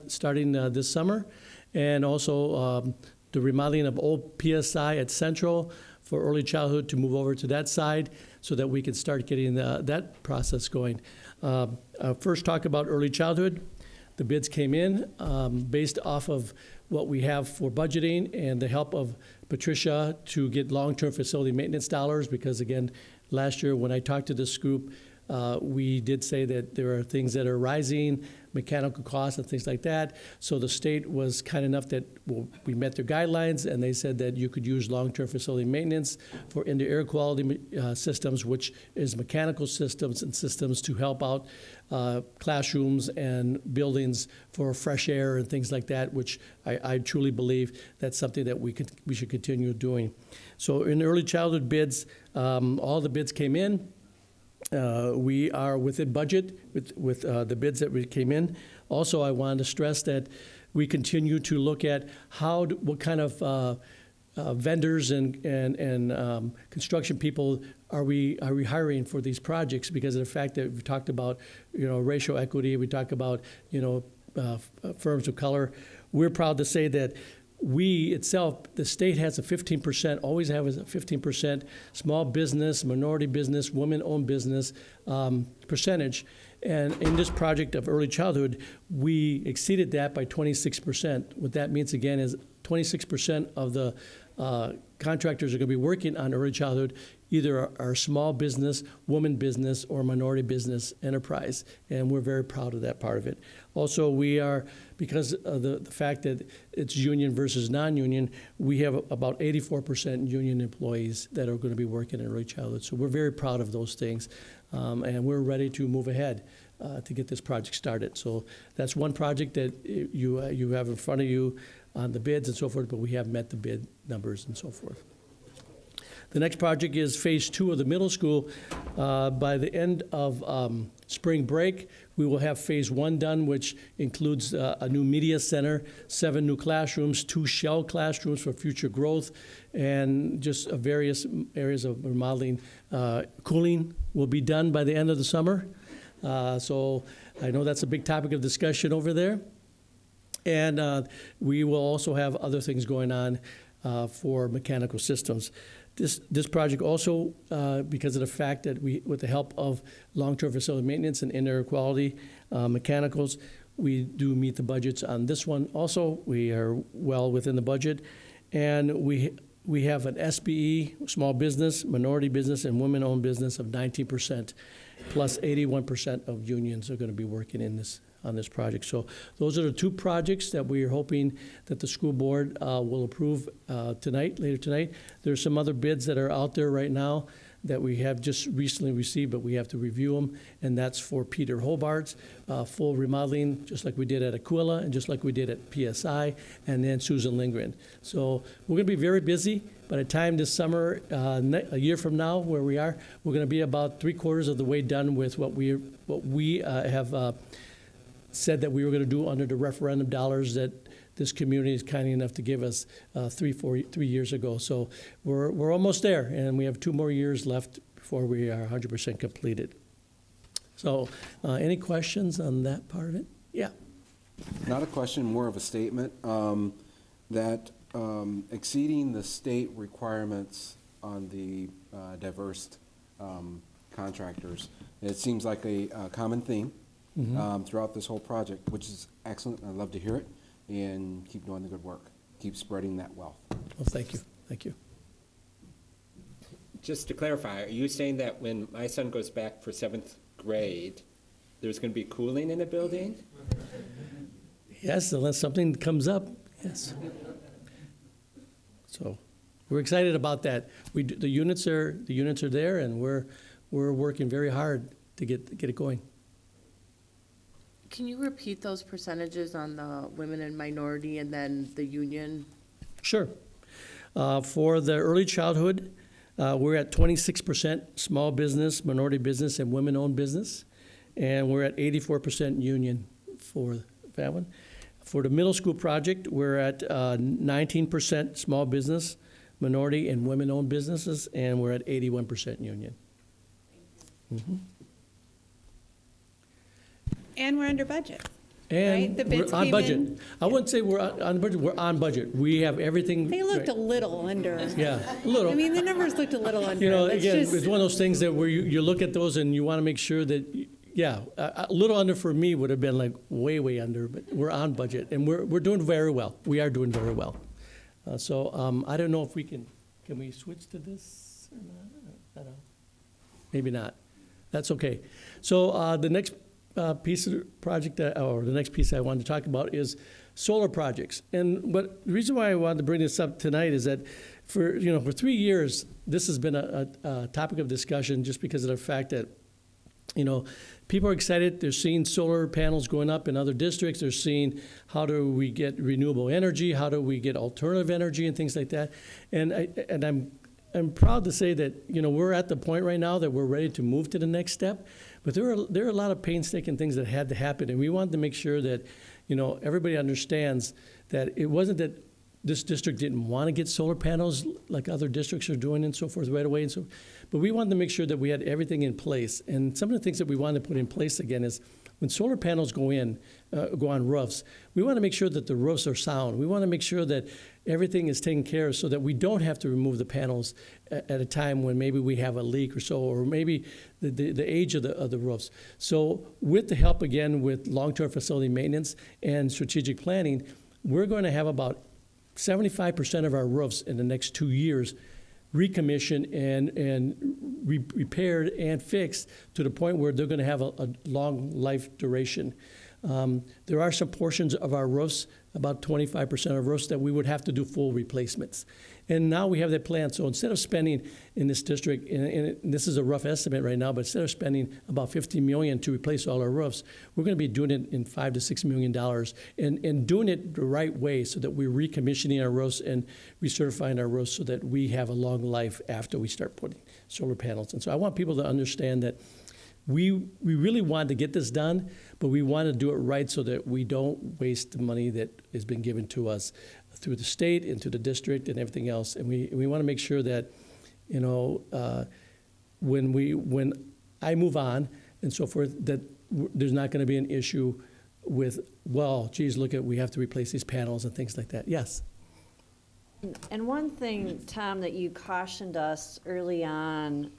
starting this summer, and also the remodeling of old PSI at Central for early childhood to move over to that side so that we can start getting that process going. First talk about early childhood. The bids came in based off of what we have for budgeting and the help of Patricia to get long-term facility maintenance dollars, because again, last year when I talked to this group, we did say that there are things that are rising, mechanical costs and things like that. So the state was kind enough that we met their guidelines, and they said that you could use long-term facility maintenance for indoor air quality systems, which is mechanical systems and systems to help out classrooms and buildings for fresh air and things like that, which I truly believe that's something that we should continue doing. So in early childhood bids, all the bids came in. We are within budget with the bids that came in. Also, I wanted to stress that we continue to look at what kind of vendors and construction people are we hiring for these projects, because of the fact that we've talked about racial equity, we talk about firms of color. We're proud to say that we itself, the state has a 15%, always have a 15% small business, minority business, women-owned business percentage. And in this project of early childhood, we exceeded that by 26%. What that means, again, is 26% of the contractors are going to be working on early childhood, either our small business, woman business, or minority business enterprise, and we're very proud of that part of it. Also, we are, because of the fact that it's union versus non-union, we have about 84% union employees that are going to be working in early childhood. So we're very proud of those things, and we're ready to move ahead to get this project started. So that's one project that you have in front of you on the bids and so forth, but we have met the bid numbers and so forth. The next project is Phase 2 of the middle school. By the end of spring break, we will have Phase 1 done, which includes a new media center, 7 new classrooms, 2 shell classrooms for future growth, and just various areas of remodeling. Cooling will be done by the end of the summer. So I know that's a big topic of discussion over there. And we will also have other things going on for mechanical systems. This project also, because of the fact that we, with the help of long-term facility maintenance and in-air quality mechanicals, we do meet the budgets on this one. Also, we are well within the budget, and we have an SBE, small business, minority business, and women-owned business of 19%, plus 81% of unions are going to be working in this on this project. So those are the 2 projects that we are hoping that the school board will approve later tonight. There's some other bids that are out there right now that we have just recently received, but we have to review them, and that's for Peter Hobart's full remodeling, just like we did at Aquila and just like we did at PSI, and then Susan Lindgren. So we're going to be very busy. By the time this summer, a year from now, where we are, we're going to be about 3/4 of the way done with what we have said that we were going to do under the referendum dollars that this community is kind enough to give us 3 years ago. So we're almost there, and we have 2 more years left before we are 100% completed. So any questions on that part of it? Yeah. Not a question, more of a statement, that exceeding the state requirements on the diverse contractors, it seems like a common theme. Throughout this whole project, which is excellent. I love to hear it, and keep doing the good work. Keep spreading that wealth. Well, thank you. Thank you. Just to clarify, are you saying that when my son goes back for 7th grade, there's going to be cooling in the building? Yes, unless something comes up, yes. So we're excited about that. The units are there, and we're working very hard to get it going. Can you repeat those percentages on the women and minority and then the union? Sure. For the early childhood, we're at 26% small business, minority business, and women-owned business. And we're at 84% union for that one. For the middle school project, we're at 19% small business, minority, and women-owned businesses, and we're at 81% union. Mm-hmm. And we're under budget. And right? The bids we're on came budget. in. I wouldn't say we're on budget. We're on budget. We have everything. They looked right. a little under. Yeah, a little. I mean, the numbers looked a little under. You know, Let's again, just- it's one of those things that where you look at those and you want to make sure that, yeah, a little under for me would have been like way under, but we're on budget and we're doing very well. We are doing very well. So I don't know if we can we switch to this or not? I don't know. Maybe not. That's okay. So the next piece of the project, or the next piece I wanted to talk about is solar projects. But the reason why I wanted to bring this up tonight is that for 3 years, this has been a topic of discussion just because of the fact that, people are excited. They're seeing solar panels going up in other districts. They're seeing how do we get renewable energy, how do we get alternative energy and things like that. And I'm proud to say that, we're at the point right now that we're ready to move to the next step. But there are a lot of painstaking things that had to happen, and we wanted to make sure that, everybody understands that it wasn't that this district didn't want to get solar panels like other districts are doing and so forth right away. But we wanted to make sure that we had everything in place. And some of the things that we wanted to put in place again is when solar panels go on roofs, we want to make sure that the roofs are sound. We want to make sure that everything is taken care of so that we don't have to remove the panels at a time when maybe we have a leak or so, or maybe the age of the roofs. So with the help, again, with long-term facility maintenance and strategic planning, we're going to have about 75% of our roofs in the next 2 years recommissioned and repaired and fixed to the point where they're going to have a long life duration. There are some portions of our roofs, about 25% of roofs, that we would have to do full replacements. And now we have that plan. So instead of spending in this district, and this is a rough estimate right now, but instead of spending about $50 million to replace all our roofs, we're going to be doing it in $5 to $6 million and doing it the right way so that we're recommissioning our roofs and recertifying our roofs so that we have a long life after we start putting solar panels. And so I want people to understand that we really want to get this done, but we want to do it right so that we don't waste the money that has been given to us through the state and to the district and everything else. And we want to make sure that, you know, when I move on and so forth, that there's not going to be an issue with, well, geez, look at, we have to replace these panels and things like that. Yes. And one thing, Tom, that you cautioned us early on,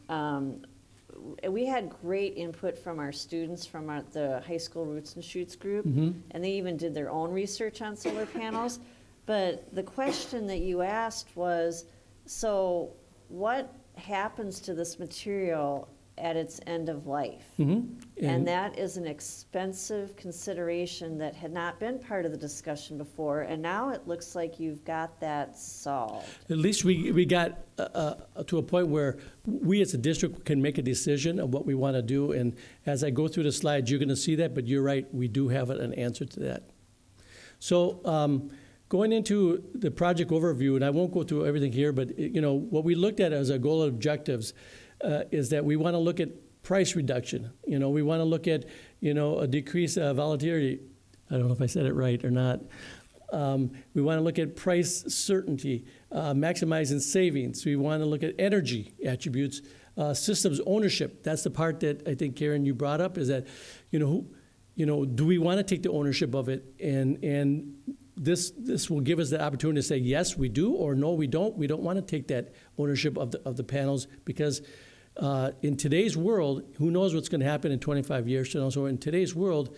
we had great input from our students from the high school Roots and Shoots group, and they even did their own research on solar panels. But the question that you asked was, so what happens to this material at its end of life? And that is an expensive consideration that had not been part of the discussion before, and now it looks like you've got that solved. At least we got to a point where we as a district can make a decision of what we want to do. And as I go through the slides, you're going to see that, but you're right, we do have an answer to that. So going into the project overview, and I won't go through everything here, but you know what we looked at as our goal and objectives is that we want to look at price reduction. You know, we want to look at, you know, a decrease of volatility. I don't know if I said it right or not. We want to look at price certainty, maximizing savings. We want to look at energy attributes, systems ownership. That's the part that I think, Karen, you brought up, is that, do we want to take the ownership of it? And this will give us the opportunity to say, yes, we do, or no, we don't. We don't want to take that ownership of the panels because in today's world, who knows what's going to happen in 25 years? So in today's world,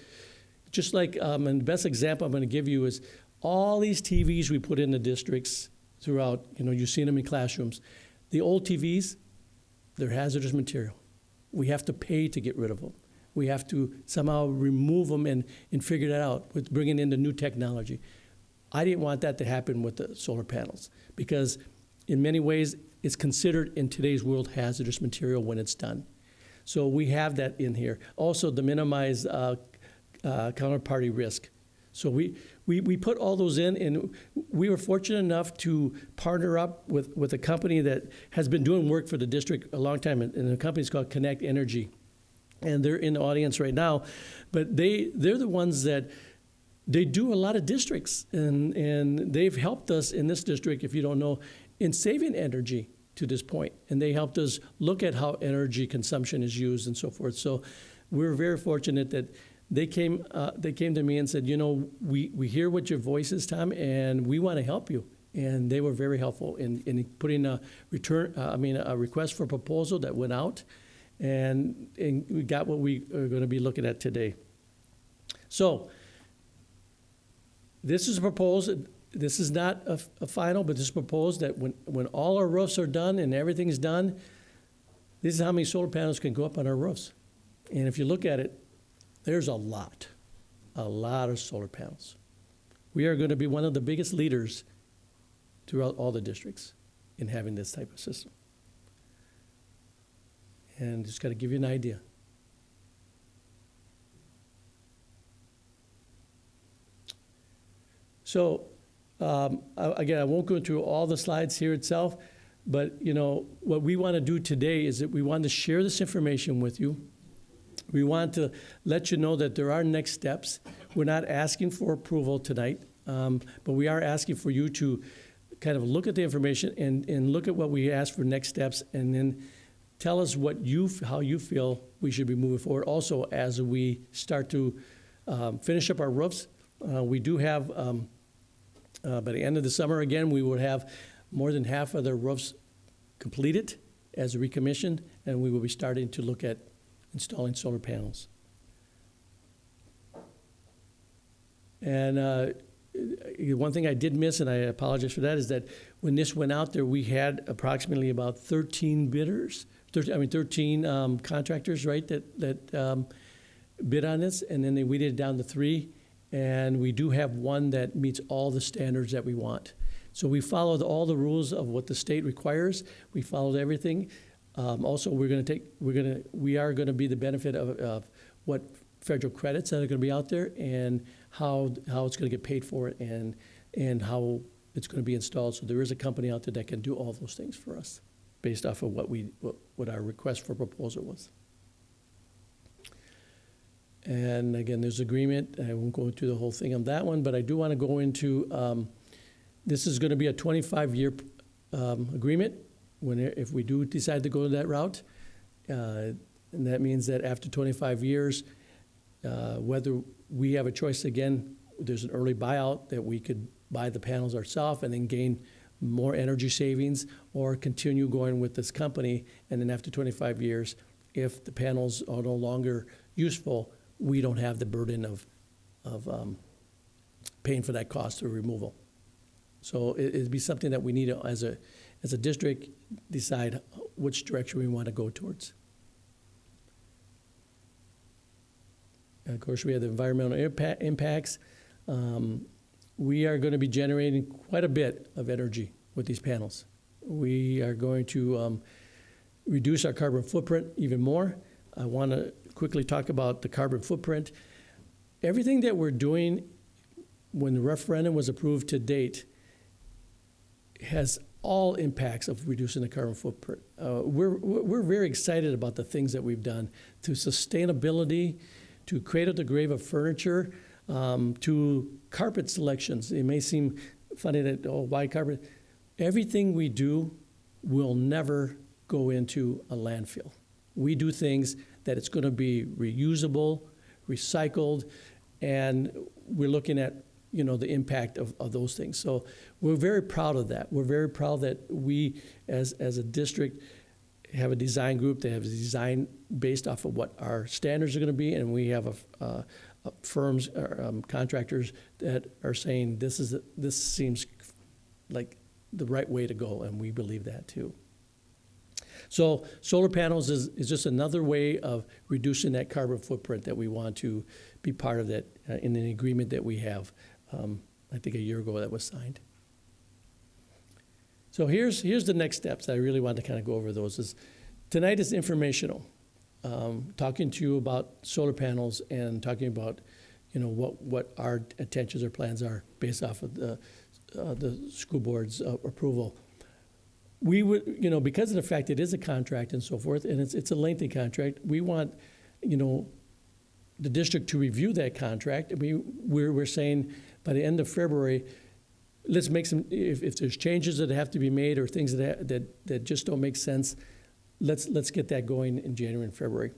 just like, and the best example I'm going to give you is all these TVs we put in the districts throughout, you've seen them in classrooms. The old TVs, they're hazardous material. We have to pay to get rid of them. We have to somehow remove them and figure that out with bringing in the new technology. I didn't want that to happen with the solar panels because in many ways, it's considered in today's world hazardous material when it's done. So we have that in here. Also, to minimize counterparty risk. So we put all those in, and we were fortunate enough to partner up with a company that has been doing work for the district a long time, and the company's called Connect Energy. And they're in the audience right now. But they're the ones that they do a lot of districts, and they've helped us in this district, if you don't know, in saving energy to this point. And they helped us look at how energy consumption is used and so forth. So we're very fortunate that they came to me and said, we hear what your voice is, Tom, and we want to help you. And they were very helpful in putting a request for proposal that went out, and we got what we are going to be looking at today. So this is proposed. This is not a final, but this is proposed that when all our roofs are done and everything's done, this is how many solar panels can go up on our roofs. And if you look at it, there's a lot of solar panels. We are going to be one of the biggest leaders throughout all the districts in having this type of system. And just got to give you an idea. So, again, I won't go through all the slides here itself, but, what we want to do today is that we want to share this information with you. We want to let you know that there are next steps. We're not asking for approval tonight, but we are asking for you to kind of look at the information and look at what we ask for next steps, and then tell us how you feel we should be moving forward. Also, as we start to finish up our roofs, we do have, by the end of the summer, again, we will have more than half of the roofs completed as recommissioned, and we will be starting to look at installing solar panels. And one thing I did miss, and I apologize for that, is that when this went out there, we had approximately about 13 bidders, 13 contractors, right, that bid on this, and then they weeded it down to 3, and we do have one that meets all the standards that we want. So we followed all the rules of what the state requires. We followed everything. Also, we are going to be the benefit of what federal credits that are going to be out there, and how it's going to get paid for it, and how it's going to be installed. So there is a company out there that can do all those things for us, based off of what our request for proposal was. And again, there's agreement. I won't go into the whole thing on that one, but I do want to go into. This is going to be a 25-year agreement if we do decide to go that route. And that means that after 25 years, whether we have a choice again, there's an early buyout that we could buy the panels ourselves and then gain more energy savings, or continue going with this company. And then after 25 years, if the panels are no longer useful, we don't have the burden of paying for that cost of removal. So it'd be something that we need to, as a district, decide which direction we want to go towards. And of course, we have the environmental impacts. We are going to be generating quite a bit of energy with these panels. We are going to reduce our carbon footprint even more. I want to quickly talk about the carbon footprint. Everything that we're doing when the referendum was approved to date has all impacts of reducing the carbon footprint. We're very excited about the things that we've done, to sustainability, to cradle to grave of furniture, to carpet selections. It may seem funny that, why carpet? Everything we do will never go into a landfill. We do things that it's going to be reusable, recycled, and we're looking at the impact of those things. So we're very proud of that. We're very proud that we, as a district, have a design group that has a design based off of what our standards are going to be, and we have firms, contractors that are saying this seems like the right way to go, and we believe that too. So solar panels is just another way of reducing that carbon footprint that we want to be part of that in an agreement that we have. I think a year ago that was signed. So here's the next steps. I really want to kind of go over those. Tonight is informational, talking to you about solar panels and talking about what our intentions or plans are based off of the school board's approval. We would, because of the fact it is a contract and so forth, and it's a lengthy contract, we want, the district to review that contract. We're saying by the end of February, let's make some, if there's changes that have to be made or things that just don't make sense, let's get that going in January and February.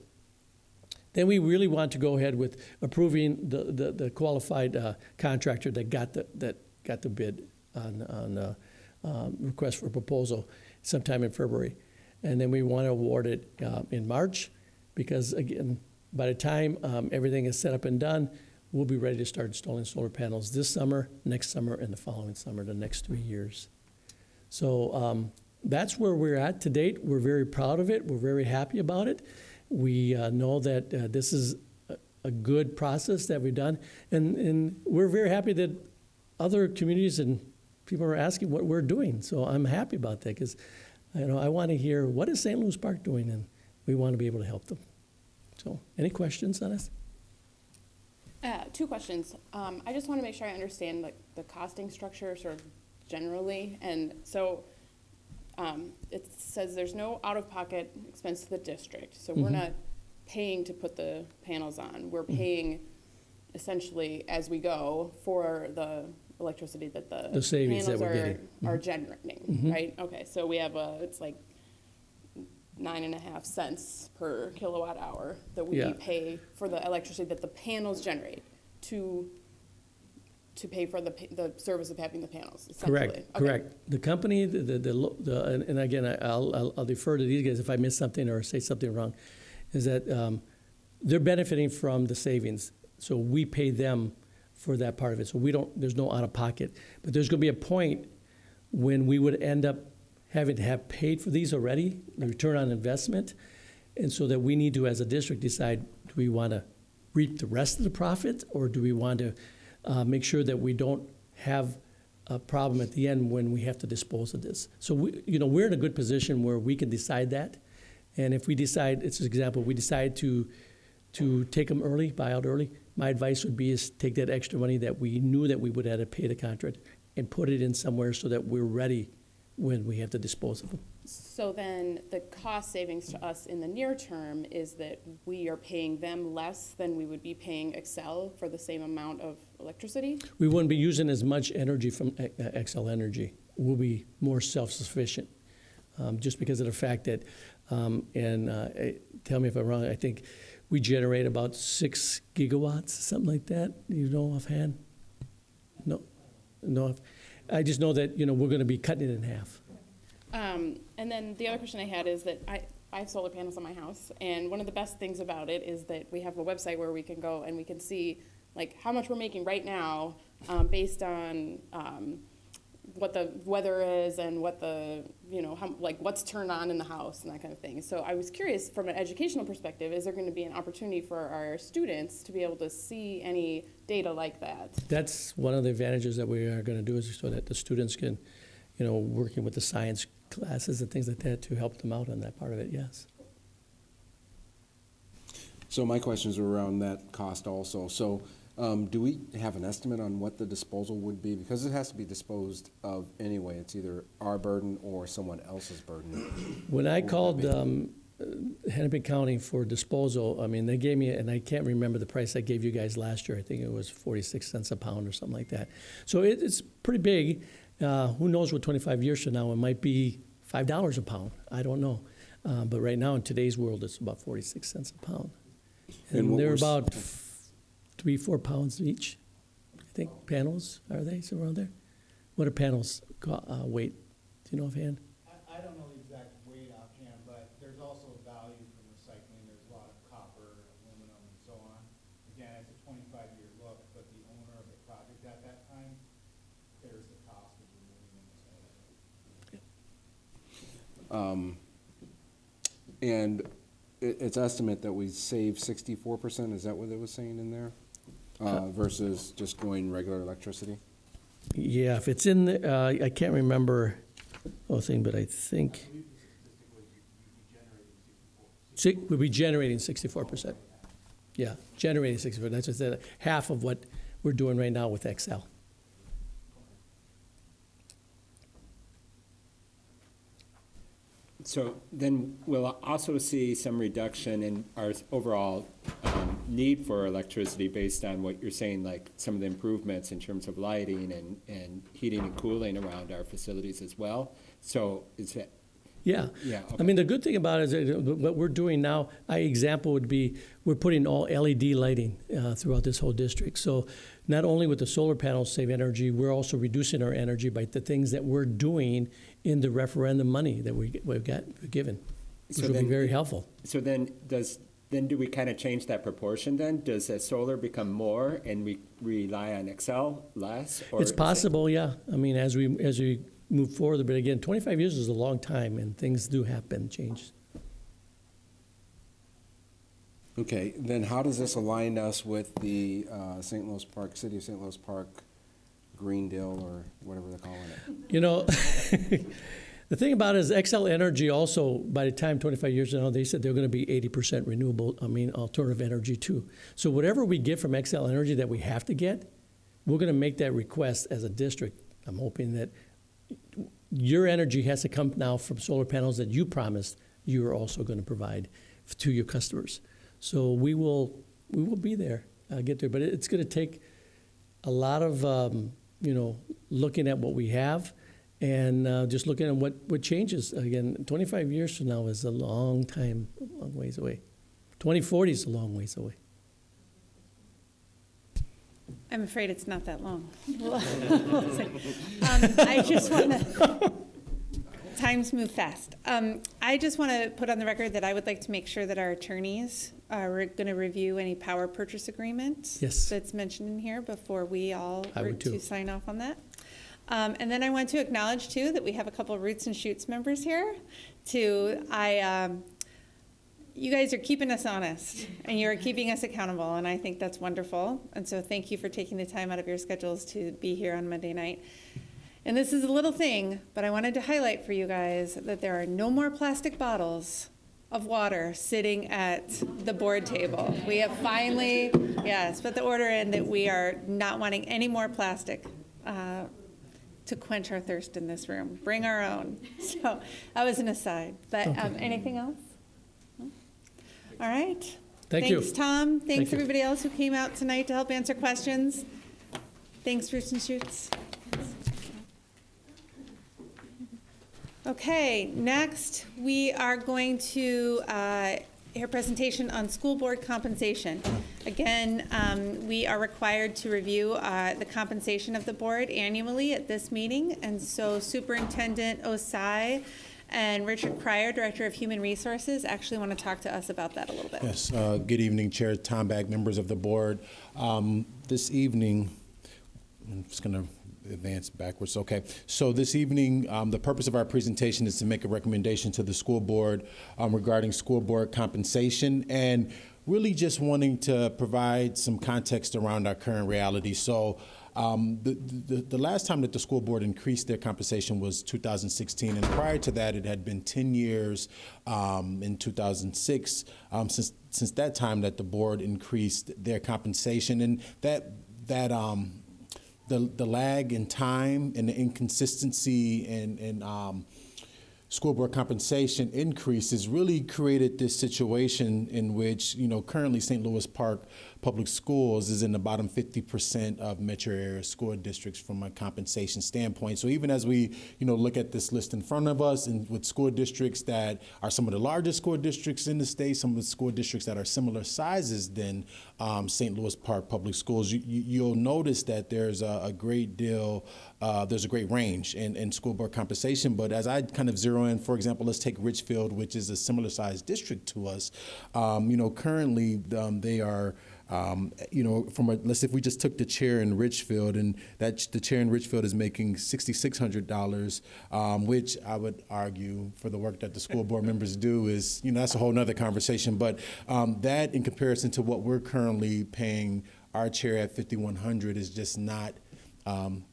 Then we really want to go ahead with approving the qualified contractor that got the bid on request for proposal sometime in February. And then we want to award it in March, because again, by the time everything is set up and done, we'll be ready to start installing solar panels this summer, next summer, and the following summer, the next 3 years. So that's where we're at to date. We're very proud of it. We're very happy about it. We know that this is a good process that we've done. And we're very happy that other communities and people are asking what we're doing. So I'm happy about that, because I want to hear, what is St. Louis Park doing? And we want to be able to help them. So any questions on this? 2 questions. I just want to make sure I understand the costing structure sort of generally. And so it says there's no out-of-pocket expense to the district. So we're not paying to put the panels on. We're paying essentially as we go for the electricity that the savings panels that we're getting. are generating, right? Okay, so we have it's like 9.5 cents per kilowatt hour that we pay for the electricity that the panels generate to pay for the service of having the panels. Correct. Okay. Correct. The company, and again, I'll defer to these guys if I miss something or say something wrong, is that they're benefiting from the savings. So we pay them for that part of it. So there's no out of pocket. But there's going to be a point when we would end up having to have paid for these already, the return on investment. And so that we need to, as a district, decide, do we want to reap the rest of the profit, or do we want to make sure that we don't have a problem at the end when we have to dispose of this? So we're in a good position where we can decide that. And if we decide, it's an example, we decide to take them early, buy out early, my advice would be is take that extra money that we knew that we would have to pay the contract and put it in somewhere so that we're ready when we have to dispose of them. So then the cost savings to us in the near term is that we are paying them less than we would be paying Excel for the same amount of electricity? We wouldn't be using as much energy from Xcel Energy. We'll be more self-sufficient, just because of the fact that, tell me if I'm wrong, I think we generate about 6 gigawatts, something like that. You know offhand? No. I just know that we're going to be cutting it in half. And then the other question I had is that I have solar panels on my house, and one of the best things about it is that we have a website where we can go and we can see like how much we're making right now based on what the weather is and what the what's turned on in the house and that kind of thing. So I was curious, from an educational perspective, is there going to be an opportunity for our students to be able to see any data like that? That's one of the advantages that we are going to do, is so that the students can, working with the science classes and things like that, to help them out on that part of it, yes. So my questions were around that cost also. So do we have an estimate on what the disposal would be? Because it has to be disposed of anyway. It's either our burden or someone else's burden. When I called Hennepin County for disposal, they gave me, and I can't remember the price I gave you guys last year. I think it was 46 cents a pound or something like that. So it's pretty big. Who knows what 25 years from now, it might be $5 a pound. I don't know. But right now in today's world, it's about 46 cents a pound. And they're about 3-4 pounds each, I think. Panels, are they somewhere around there? What are panels weight? Do you know offhand? I don't know the exact weight offhand, but there's also value from recycling. There's a lot of copper, aluminum, and so on. Again, it's a 25-year look, but the owner of the project at that time bears the cost of removing them. And it's estimate that we save 64%. Is that what it was saying in there? Versus just going regular electricity? Yeah, if it's in the, I can't remember the whole thing, but I think we'll be generating 64%. Yeah, generating 64%. That's just half of what we're doing right now with Excel. So then we'll also see some reduction in our overall need for electricity based on what you're saying, like some of the improvements in terms of lighting and heating and cooling around our facilities as well. So is that? Yeah. Yeah. Okay. I mean, the good thing about it is that what we're doing now, example would be we're putting all LED lighting throughout this whole district. So not only with the solar panels save energy, we're also reducing our energy by the things that we're doing in the referendum money that we've got given, which will be very helpful. So then do we kind of change that proportion then? Does the solar become more and we rely on Excel less? Or it's possible, yeah. I mean, as we move forward, but again, 25 years is a long time, and things do happen, change. Okay, then how does this align us with the St. Louis Park, City of St. Louis Park, Greendale, or whatever they're calling it? The thing about it is Xcel Energy also, by the time 25 years from now, they said they're going to be 80% renewable, alternative energy too. So whatever we get from Xcel Energy that we have to get, we're going to make that request as a district. I'm hoping that your energy has to come now from solar panels that you promised you are also going to provide to your customers. So we will be there, get there, but it's going to take a lot of looking at what we have and just looking at what changes. Again, 25 years from now is a long time, a long ways away. 2040 is a long ways away. I'm afraid it's not that long. I just want to. times move fast. I just want to put on the record that I would like to make sure that our attorneys are going to review any power purchase agreement Yes. that's mentioned in here before we all I were would too. to sign off on that. And then I want to acknowledge too that we have a couple of Roots and Shoots members here. You guys are keeping us honest and you're keeping us accountable, and I think that's wonderful. And so thank you for taking the time out of your schedules to be here on Monday night. And this is a little thing, but I wanted to highlight for you guys that there are no more plastic bottles of water sitting at the board table. We have finally, yes, put the order in that we are not wanting any more plastic to quench our thirst in this room. Bring our own. So that was an aside. But anything else? No? All right. Thank you. Thanks, Tom. Thanks, you. everybody else who came out tonight to help answer questions. Thanks, Roots and Shoots. Okay, next we are going to hear a presentation on school board compensation. Again, we are required to review the compensation of the board annually at this meeting, and so Superintendent Osai and Richard Pryor, Director of Human Resources, actually want to talk to us about that a little bit. Yes, good evening, Chair Tombak, members of the board. This evening, I'm just going to advance backwards. Okay, so this evening, the purpose of our presentation is to make a recommendation to the school board regarding school board compensation, and really just wanting to provide some context around our current reality. So the last time that the school board increased their compensation was 2016, and prior to that it had been 10 years in 2006 since that time that the board increased their compensation, and the lag in time and the inconsistency in school board compensation increases really created this situation in which, currently St. Louis Park Public Schools is in the bottom 50% of metro area school districts from a compensation standpoint. So even as we, look at this list in front of us, and with school districts that are some of the largest school districts in the state, some of the school districts that are similar sizes than St. Louis Park Public Schools, you'll notice that there's a great deal, there's a great range in school board compensation. But as I kind of zero in, for example, let's take Richfield, which is a similar sized district to us. Currently they are, let's say if we just took the chair in Richfield, and the chair in Richfield is making $6,600, which I would argue for the work that the school board members do is, that's a whole nother conversation. But that in comparison to what we're currently paying our chair at $5,100 is just not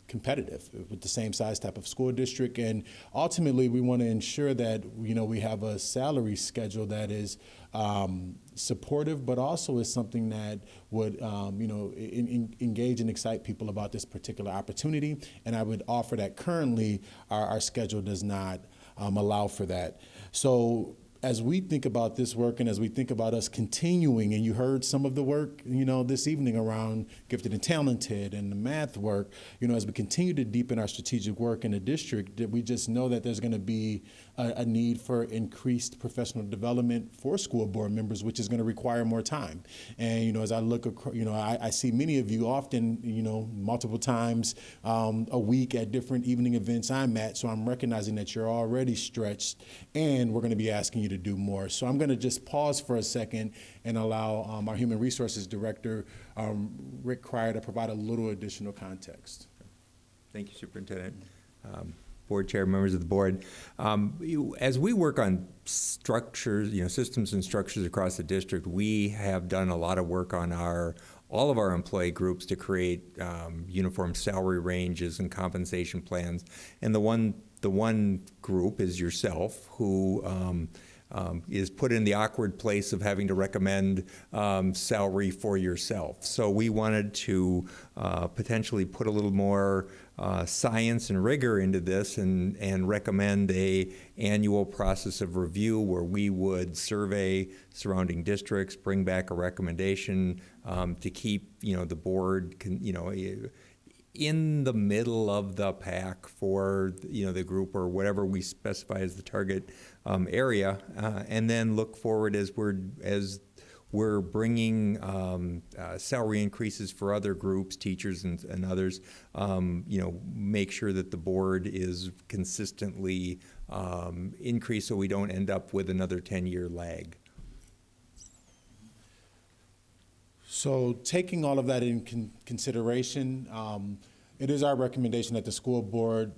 competitive with the same size type of school district. And ultimately we want to ensure that, we have a salary schedule that is supportive, but also is something that would, engage and excite people about this particular opportunity. And I would offer that currently our schedule does not allow for that. So as we think about this work, and as we think about us continuing, and you heard some of the work, this evening around gifted and talented and the math work, as we continue to deepen our strategic work in the district, that we just know that there's going to be a need for increased professional development for school board members, which is going to require more time. And, as I look, I see many of you often, multiple times a week at different evening events I'm at. So I'm recognizing that you're already stretched, and we're going to be asking you to do more. So I'm going to just pause for a second and allow our Human Resources Director, Rick Cryer, to provide a little additional context. Thank you, Superintendent. Board Chair, members of the board. As we work on structures, systems and structures across the district, we have done a lot of work on all of our employee groups to create uniform salary ranges and compensation plans. And the one group is yourself, who is put in the awkward place of having to recommend salary for yourself. So we wanted to potentially put a little more science and rigor into this, and recommend a annual process of review where we would survey surrounding districts, bring back a recommendation to keep the board in the middle of the pack for the group or whatever we specify as the target area, and then look forward as we're bringing salary increases for other groups, teachers and others, make sure that the board is consistently increased so we don't end up with another 10-year lag. So taking all of that in consideration, it is our recommendation that the school board,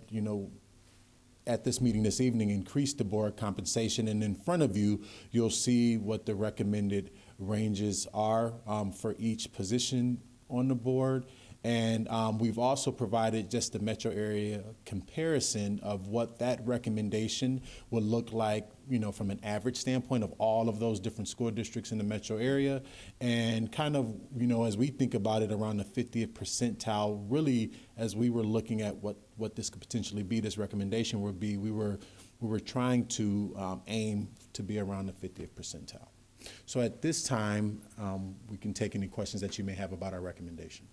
at this meeting this evening, increase the board compensation. And in front of you, you'll see what the recommended ranges are for each position on the board. And we've also provided just the metro area comparison of what that recommendation would look like, from an average standpoint of all of those different school districts in the metro area. And kind of, as we think about it, around the 50th percentile, really, as we were looking at what this could potentially be, this recommendation would be, we were trying to aim to be around the 50th percentile. So at this time, we can take any questions that you may have about our recommendation.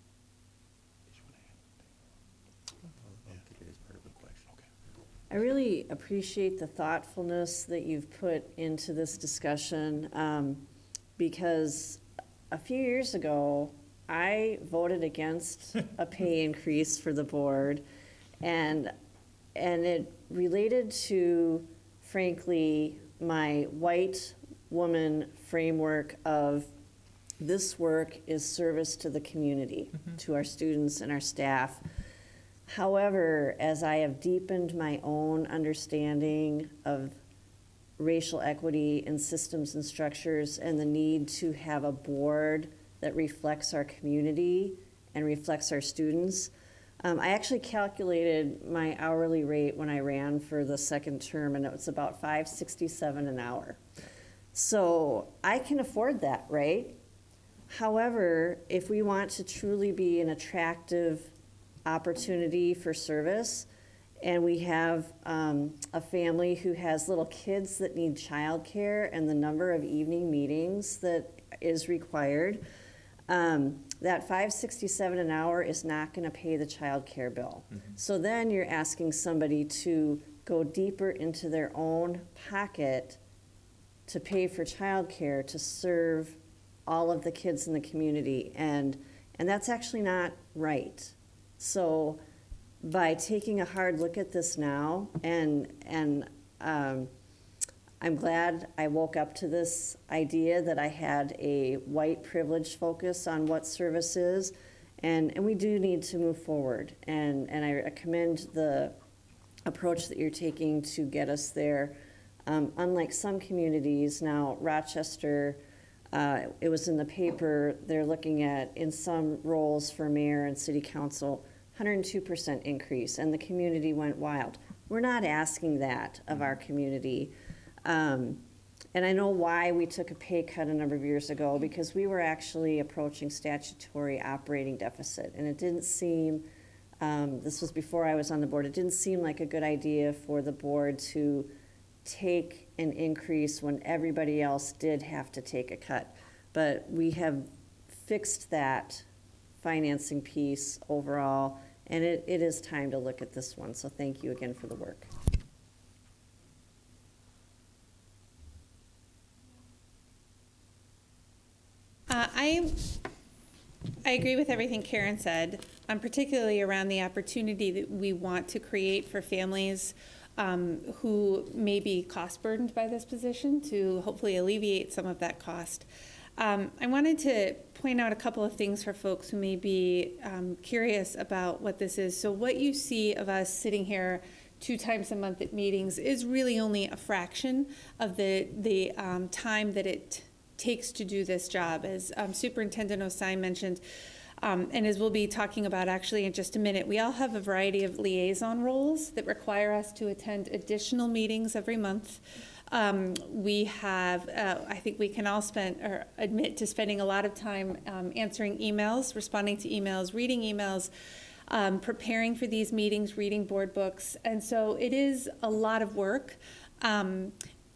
I really appreciate the thoughtfulness that you've put into this discussion, because a few years ago, I voted against a pay increase for the board, and it related to, frankly, my white woman framework of this work is service to the community, to our students and our staff. However, as I have deepened my own understanding of racial equity in systems and structures and the need to have a board that reflects our community and reflects our students, I actually calculated my hourly rate when I ran for the second term, and it was about $5.67 an hour. So I can afford that, right? However, if we want to truly be an attractive opportunity for service, and we have a family who has little kids that need childcare and the number of evening meetings that is required, that $5.67 an hour is not going to pay the childcare bill. So then you're asking somebody to go deeper into their own pocket to pay for childcare to serve all of the kids in the community, and that's actually not right. So by taking a hard look at this now, and I'm glad I woke up to this idea that I had a white privilege focus on what service is, and we do need to move forward. And I commend the approach that you're taking to get us there. Unlike some communities, now Rochester, it was in the paper, they're looking at, in some roles for mayor and city council, 102% increase, and the community went wild. We're not asking that of our community. And I know why we took a pay cut a number of years ago, because we were actually approaching statutory operating deficit, and it didn't seem, this was before I was on the board, it didn't seem like a good idea for the board to take an increase when everybody else did have to take a cut. But we have fixed that financing piece overall, and it is time to look at this one. So thank you again for the work. I agree with everything Karen said, particularly around the opportunity that we want to create for families who may be cost burdened by this position, to hopefully alleviate some of that cost. I wanted to point out a couple of things for folks who may be curious about what this is. So what you see of us sitting here 2 times a month at meetings is really only a fraction of the time that it takes to do this job. As Superintendent Osai mentioned, and as we'll be talking about actually in just a minute, we all have a variety of liaison roles that require us to attend additional meetings every month. We have, I think we can all admit to spending a lot of time answering emails, responding to emails, reading emails, preparing for these meetings, reading board books. And so it is a lot of work.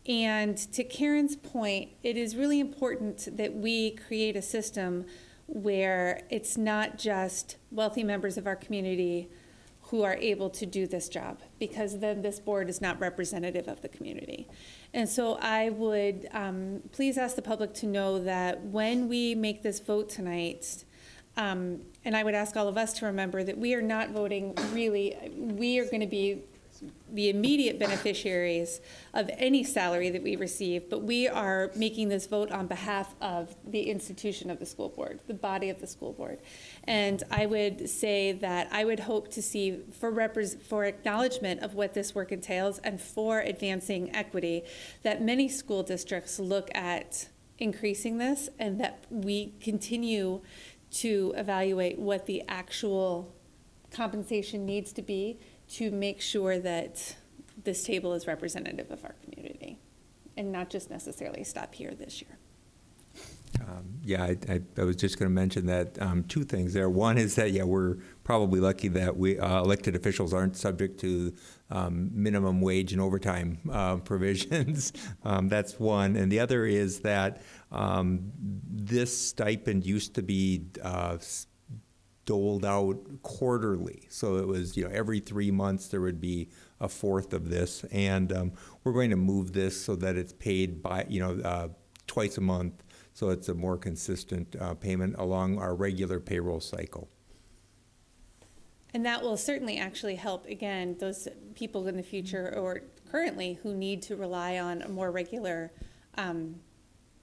And to Karen's point, it is really important that we create a system where it's not just wealthy members of our community who are able to do this job, because then this board is not representative of the community. And so I would please ask the public to know that when we make this vote tonight, and I would ask all of us to remember that we are not voting really, we are going to be the immediate beneficiaries of any salary that we receive, but we are making this vote on behalf of the institution of the school board, the body of the school board. And I would say that I would hope to see, for acknowledgement of what this work entails and for advancing equity, that many school districts look at increasing this and that we continue to evaluate what the actual compensation needs to be to make sure that this table is representative of our community and not just necessarily stop here this year. Yeah, I was just going to mention that two things there. One is that, yeah, we're probably lucky that we elected officials aren't subject to minimum wage and overtime provisions. That's one. And the other is that this stipend used to be doled out quarterly. So it was, every 3 months there would be a fourth of this. And we're going to move this so that it's paid by, twice a month. So it's a more consistent payment along our regular payroll cycle. And that will certainly actually help, again, those people in the future or currently who need to rely on a more regular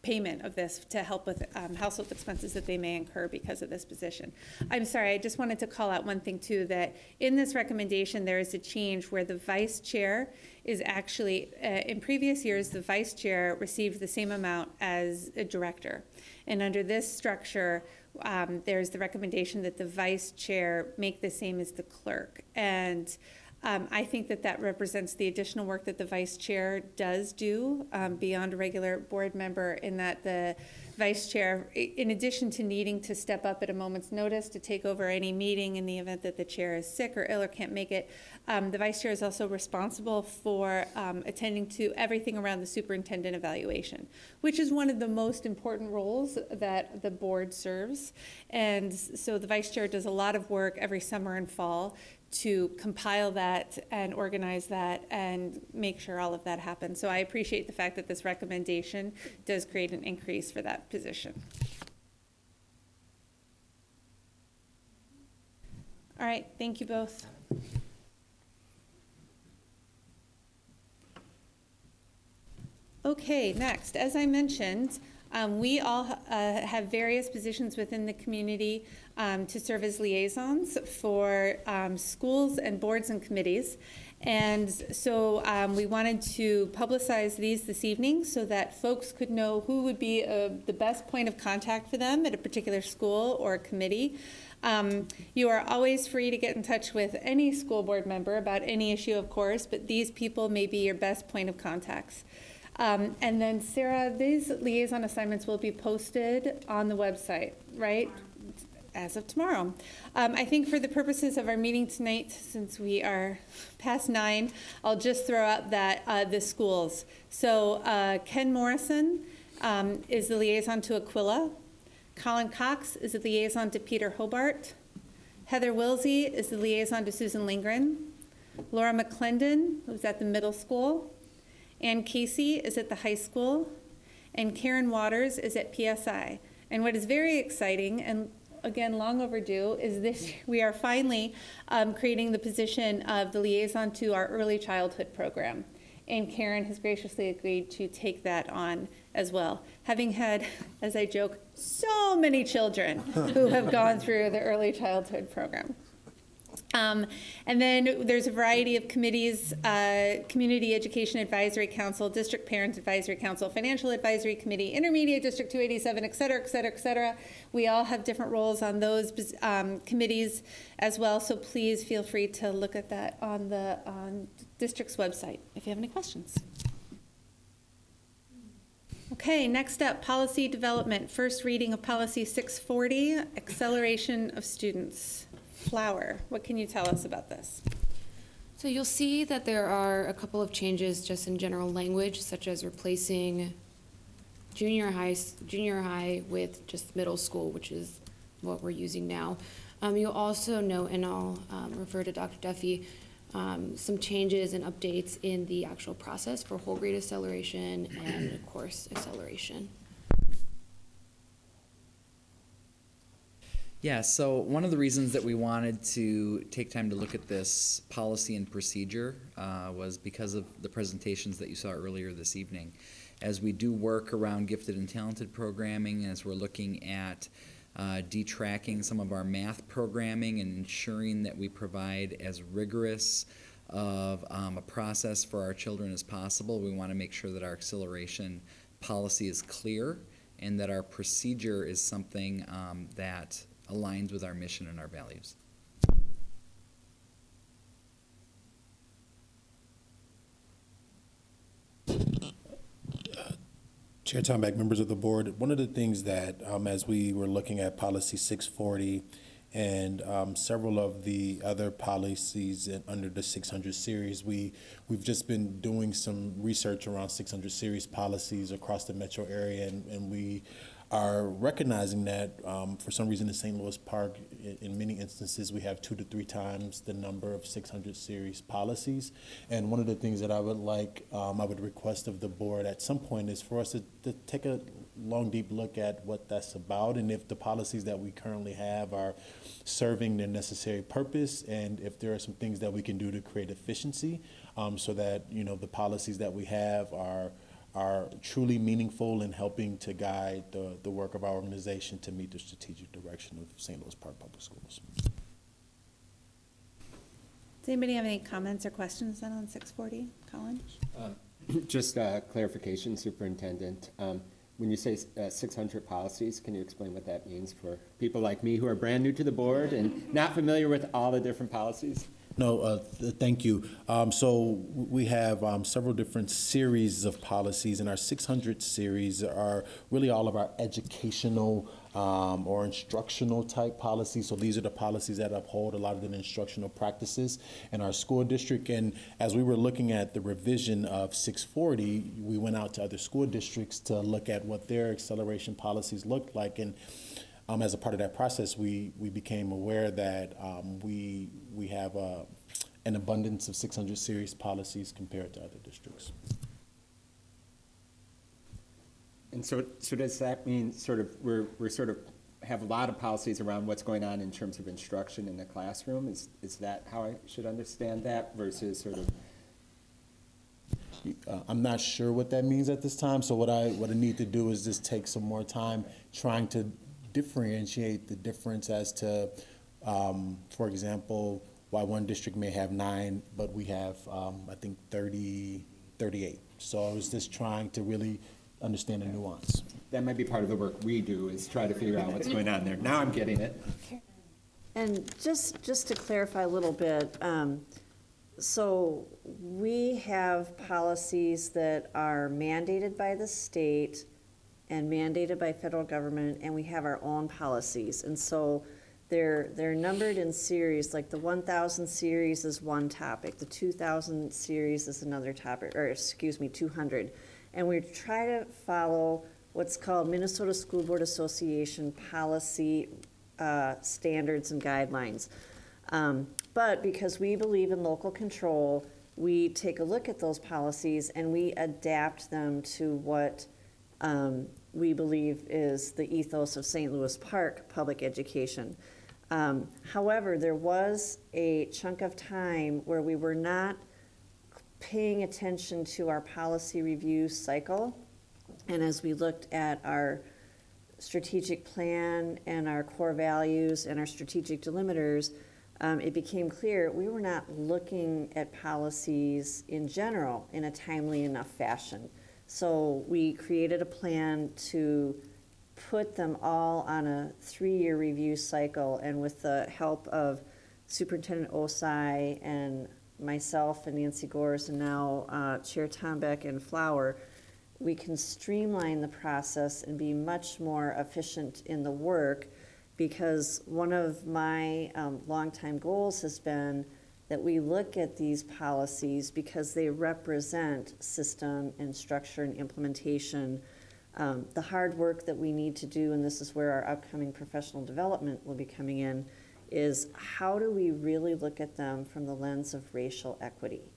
payment of this to help with household expenses that they may incur because of this position. I'm sorry, I just wanted to call out one thing too, that in this recommendation there is a change where the vice chair is actually, in previous years, the vice chair received the same amount as a director. And under this structure, there's the recommendation that the vice chair make the same as the clerk. And I think that that represents the additional work that the vice chair does do beyond a regular board member, in that the vice chair, in addition to needing to step up at a moment's notice to take over any meeting in the event that the chair is sick or ill or can't make it, the vice chair is also responsible for attending to everything around the superintendent evaluation, which is one of the most important roles that the board serves. And so the vice chair does a lot of work every summer and fall to compile that and organize that and make sure all of that happens. So I appreciate the fact that this recommendation does create an increase for that position. All right, thank you both. Okay, next, as I mentioned, we all have various positions within the community to serve as liaisons for schools and boards and committees. And so we wanted to publicize these this evening so that folks could know who would be the best point of contact for them at a particular school or committee. You are always free to get in touch with any school board member about any issue, of course, but these people may be your best point of contacts. And then, Sarah, these liaison assignments will be posted on the website, right? As of tomorrow. I think for the purposes of our meeting tonight, since we are past 9, I'll just throw out that the schools. So Ken Morrison is the liaison to Aquila. Colin Cox is the liaison to Peter Hobart. Heather Wilsey is the liaison to Susan Lindgren. Laura McClendon, who's at the middle school. Ann Casey is at the high school. And Karen Waters is at PSI. And what is very exciting, and again, long overdue, is this: we are finally creating the position of the liaison to our early childhood program. And Karen has graciously agreed to take that on as well, having had, as I joke, so many children who have gone through the early childhood program. And then there's a variety of committees: Community Education Advisory Council, District Parents Advisory Council, Financial Advisory Committee, Intermediate District 287, et cetera, et cetera, et cetera. We all have different roles on those committees as well, so please feel free to look at that on the district's website if you have any questions. Okay, next up, policy development. First reading of policy 640, acceleration of students. Flower, what can you tell us about this? So you'll see that there are a couple of changes just in general language, such as replacing junior high with just middle school, which is what we're using now. You'll also note, and I'll refer to Dr. Duffy, some changes and updates in the actual process for whole grade acceleration and course acceleration. Yeah, so one of the reasons that we wanted to take time to look at this policy and procedure was because of the presentations that you saw earlier this evening. As we do work around gifted and talented programming, as we're looking at detracking some of our math programming and ensuring that we provide as rigorous of a process for our children as possible, we want to make sure that our acceleration policy is clear and that our procedure is something that aligns with our mission and our values. Chair Tomback, members of the board, one of the things that, as we were looking at policy 640 and several of the other policies under the 600 series, we've just been doing some research around 600 series policies across the metro area, and we are recognizing that for some reason in St. Louis Park, in many instances, we have 2 to 3 times the number of 600 series policies. And one of the things that I would request of the board at some point is for us to take a long, deep look at what that's about, and if the policies that we currently have are serving their necessary purpose, and if there are some things that we can do to create efficiency, so that the policies that we have are truly meaningful in helping to guide the work of our organization to meet the strategic direction of St. Louis Park Public Schools. Does anybody have any comments or questions then on 640? Colin? Just clarification, Superintendent. When you say 600 policies, can you explain what that means for people like me who are brand new to the board and not familiar with all the different policies? No, thank you. So we have several different series of policies, and our 600 series are really all of our educational or instructional type policies. So these are the policies that uphold a lot of the instructional practices in our school district. And as we were looking at the revision of 640, we went out to other school districts to look at what their acceleration policies looked like. And as a part of that process, we became aware that we have an abundance of 600 series policies compared to other districts. And so does that mean we're sort of have a lot of policies around what's going on in terms of instruction in the classroom? Is that how I should understand that versus sort of? I'm not sure what that means at this time. So what I need to do is just take some more time trying to differentiate the difference as to, for example, why one district may have 9, but we have, I think, 38. So I was just trying to really understand the nuance. That might be part of the work we do, is try to figure out what's going on there. Now I'm getting it. And just to clarify a little bit, so we have policies that are mandated by the state and mandated by federal government, and we have our own policies. And so they're numbered in series, like the 1000 series is one topic, the 2000 series is another topic, or 200. And we try to follow what's called Minnesota School Board Association policy standards and guidelines. But because we believe in local control, we take a look at those policies and we adapt them to what we believe is the ethos of St. Louis Park public education. However, there was a chunk of time where we were not paying attention to our policy review cycle. And as we looked at our strategic plan and our core values and our strategic delimiters, it became clear we were not looking at policies in general in a timely enough fashion. So we created a plan to put them all on a 3-year review cycle, and with the help of Superintendent Osai and myself and Nancy Gores and now Chair Tombeck and Flower, we can streamline the process and be much more efficient in the work, because one of my longtime goals has been that we look at these policies because they represent system and structure and implementation. The hard work that we need to do, and this is where our upcoming professional development will be coming in, is how do we really look at them from the lens of racial equity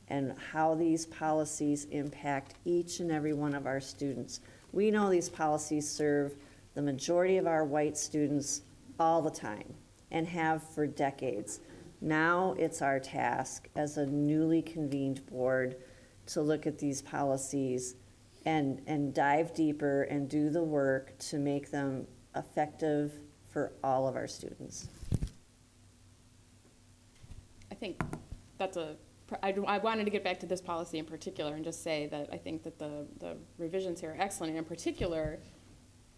and how these policies impact each and every one of our students. We know these policies serve the majority of our white students all the time and have for decades. Now it's our task as a newly convened board to look at these policies and dive deeper and do the work to make them effective for all of our students. I think that's I wanted to get back to this policy in particular and just say that I think that the revisions here are excellent, and in particular,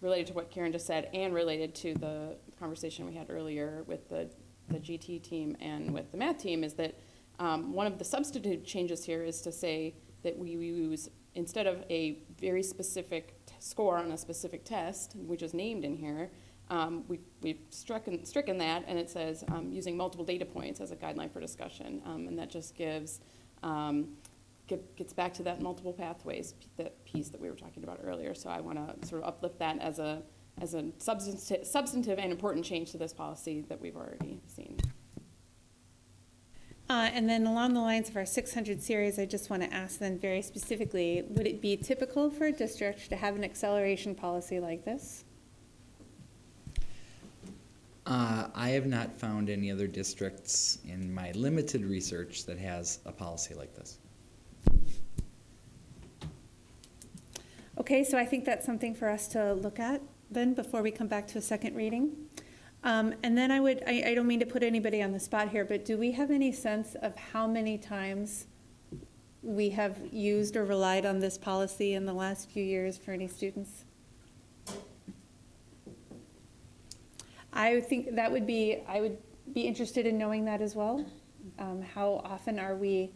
related to what Karen just said and related to the conversation we had earlier with the GT team and with the math team, is that one of the substantive changes here is to say that we use, instead of a very specific score on a specific test, which is named in here, we've stricken that, and it says using multiple data points as a guideline for discussion, and that just gets back to that multiple pathways, that piece that we were talking about earlier. So I want to sort of uplift that as a substantive and important change to this policy that we've already seen. And then along the lines of our 600 series, I just want to ask then very specifically, would it be typical for a district to have an acceleration policy like this? I have not found any other districts in my limited research that has a policy like this. Okay, so I think that's something for us to look at then before we come back to a second reading. And then I don't mean to put anybody on the spot here, but do we have any sense of how many times we have used or relied on this policy in the last few years for any students? I think that would be, I would be interested in knowing that as well. How often are we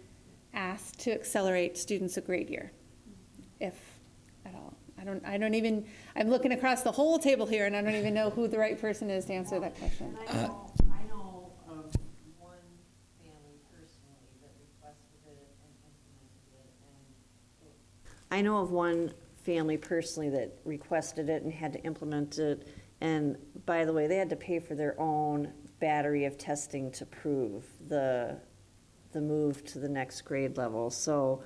asked to accelerate students a grade year, if at all? I don't even, I'm looking across the whole table here and I don't even know who the right person is to answer that question. I know of one family personally that requested it and implemented it. I know of one family personally that requested it and had to implement it. And by the way, they had to pay for their own battery of testing to prove the move to the next grade level. So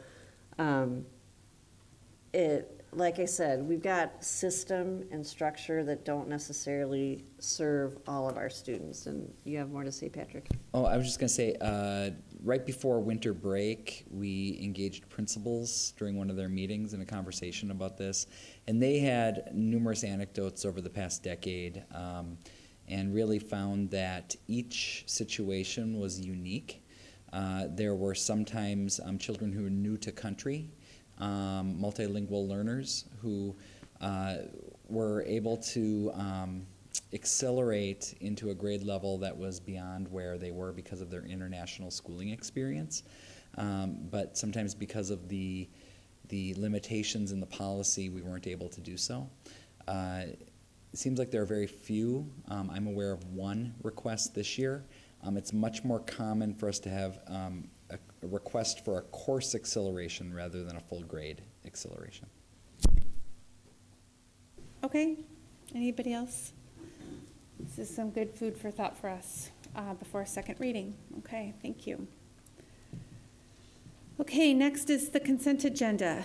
like I said, we've got system and structure that don't necessarily serve all of our students. And you have more to say, Patrick? Oh, I was just going to say, right before winter break, we engaged principals during one of their meetings in a conversation about this. And they had numerous anecdotes over the past decade and really found that each situation was unique. There were sometimes children who were new to country, multilingual learners who were able to accelerate into a grade level that was beyond where they were because of their international schooling experience. But sometimes because of the limitations in the policy, we weren't able to do so. It seems like there are very few. I'm aware of one request this year. It's much more common for us to have a request for a course acceleration rather than a full grade acceleration. Okay, anybody else? This is some good food for thought for us before a second reading. Okay, thank you. Okay, next is the consent agenda.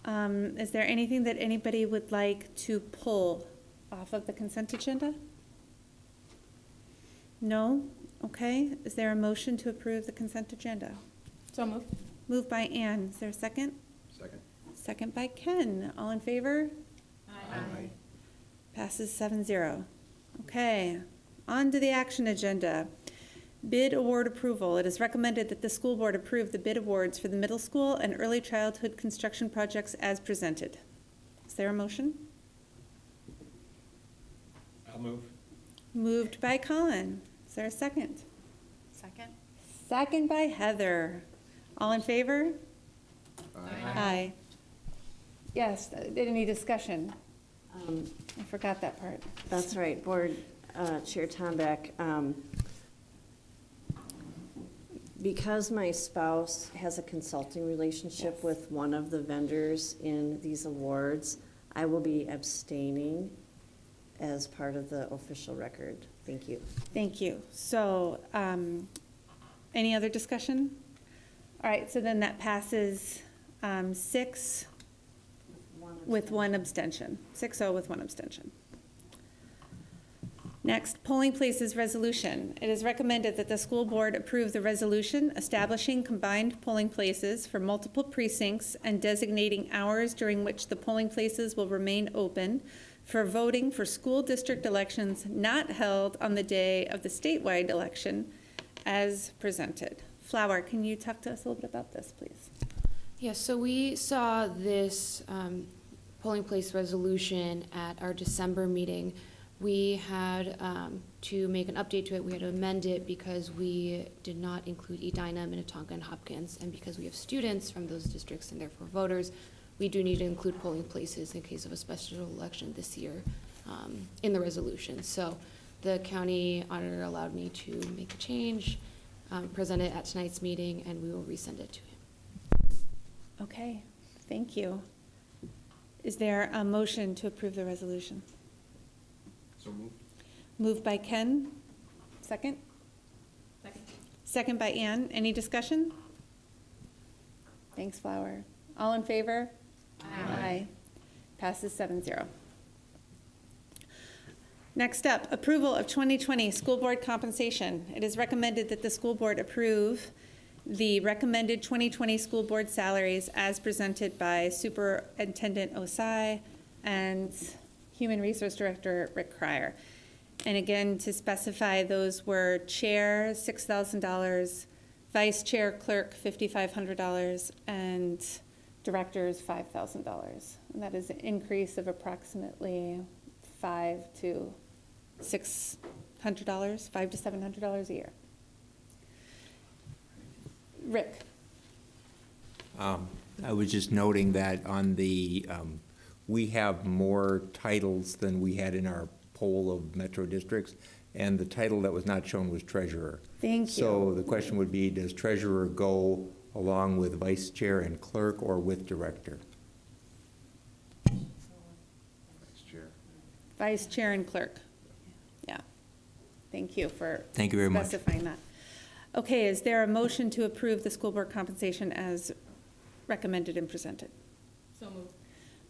Is there anything that anybody would like to pull off of the consent agenda? No? Okay. Is there a motion to approve the consent agenda? So moved. Moved by Ann. Is there a second? Second. Second by Ken. All in favor? Aye. Passes 7-0. Okay. On to the action agenda. Bid award approval. It is recommended that the school board approve the bid awards for the middle school and early childhood construction projects as presented. Is there a motion? I'll move. Moved by Colin. Is there a second? Second. Second by Heather. All in favor? Aye. Yes, any discussion? I forgot that part. That's right, Board Chair Tomback. Because my spouse has a consulting relationship with one of the vendors in these awards, I will be abstaining as part of the official record Thank you. Thank you. So, any other discussion? All right, so then that passes 6 with 1 abstention. 6-0 with 1 abstention. Next, polling places resolution. It is recommended that the school board approve the resolution establishing combined polling places for multiple precincts and designating hours during which the polling places will remain open for voting for school district elections not held on the day of the statewide election as presented. Flower, can you talk to us a little bit about this, please? Yeah, so we saw this polling place resolution at our December meeting. We had to make an update to it. We had to amend it because we did not include Edina, Minnetonka, and Hopkins. And because we have students from those districts and therefore voters, we do need to include polling places in case of a special election this year in the resolution. So the county auditor allowed me to make a change, present it at tonight's meeting, and we will resend it to him. Okay, thank you. Is there a motion to approve the resolution? So moved. Moved by Ken. Second? Second. Second by Ann. Any discussion? Thanks, Flower. All in favor? Aye. Passes 7-0. Next up, approval of 2020 school board compensation. It is recommended that the school board approve the recommended 2020 school board salaries as presented by Superintendent Osai and Human Resource Director Rick Cryer. And again, to specify, those were chair, $6,000, vice chair clerk, $5,500, and directors, $5,000. And that is an increase of approximately $500 to $700 a year. Rick. I was just noting that on the, we have more titles than we had in our poll of metro districts, and the title that was not shown was treasurer. Thank you. So the question would be, does treasurer go along with vice chair and clerk or with director? Vice chair. Vice chair and clerk. Yeah. Thank you for Thank you very much. specifying that. Okay, is there a motion to approve the school board compensation as recommended and presented? So moved.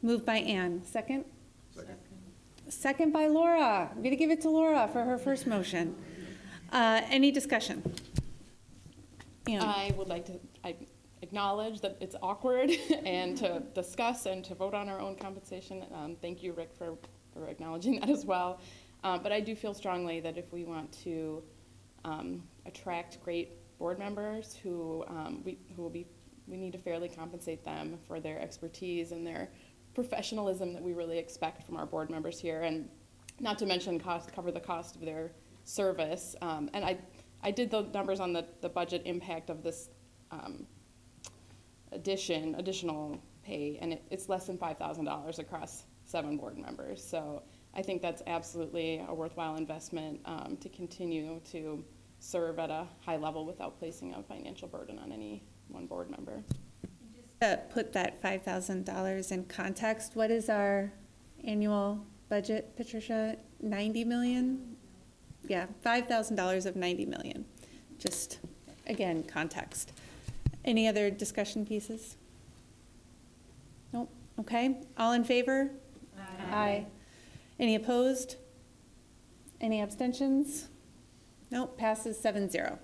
Moved by Ann. Second? Second. Second by Laura. I'm going to give it to Laura for her first motion. Any discussion? Ann. I would like to acknowledge that it's awkward and to discuss and to vote on our own compensation. Thank you, Rick, for acknowledging that as well. But I do feel strongly that if we want to attract great board members who we need to fairly compensate them for their expertise and their professionalism that we really expect from our board members here, and not to mention cover the cost of their service. And I did the numbers on the budget impact of this additional pay, and it's less than $5,000 across 7 board members. So I think that's absolutely a worthwhile investment to continue to serve at a high level without placing a financial burden on any one board member. Put that $5,000 in context. What is our annual budget, Patricia? 90 million? Yeah, $5,000 of 90 million. Just, again, context. Any other discussion pieces? Nope. Okay. All in favor? Aye. Any opposed? Any abstentions? Nope. Passes 7-0.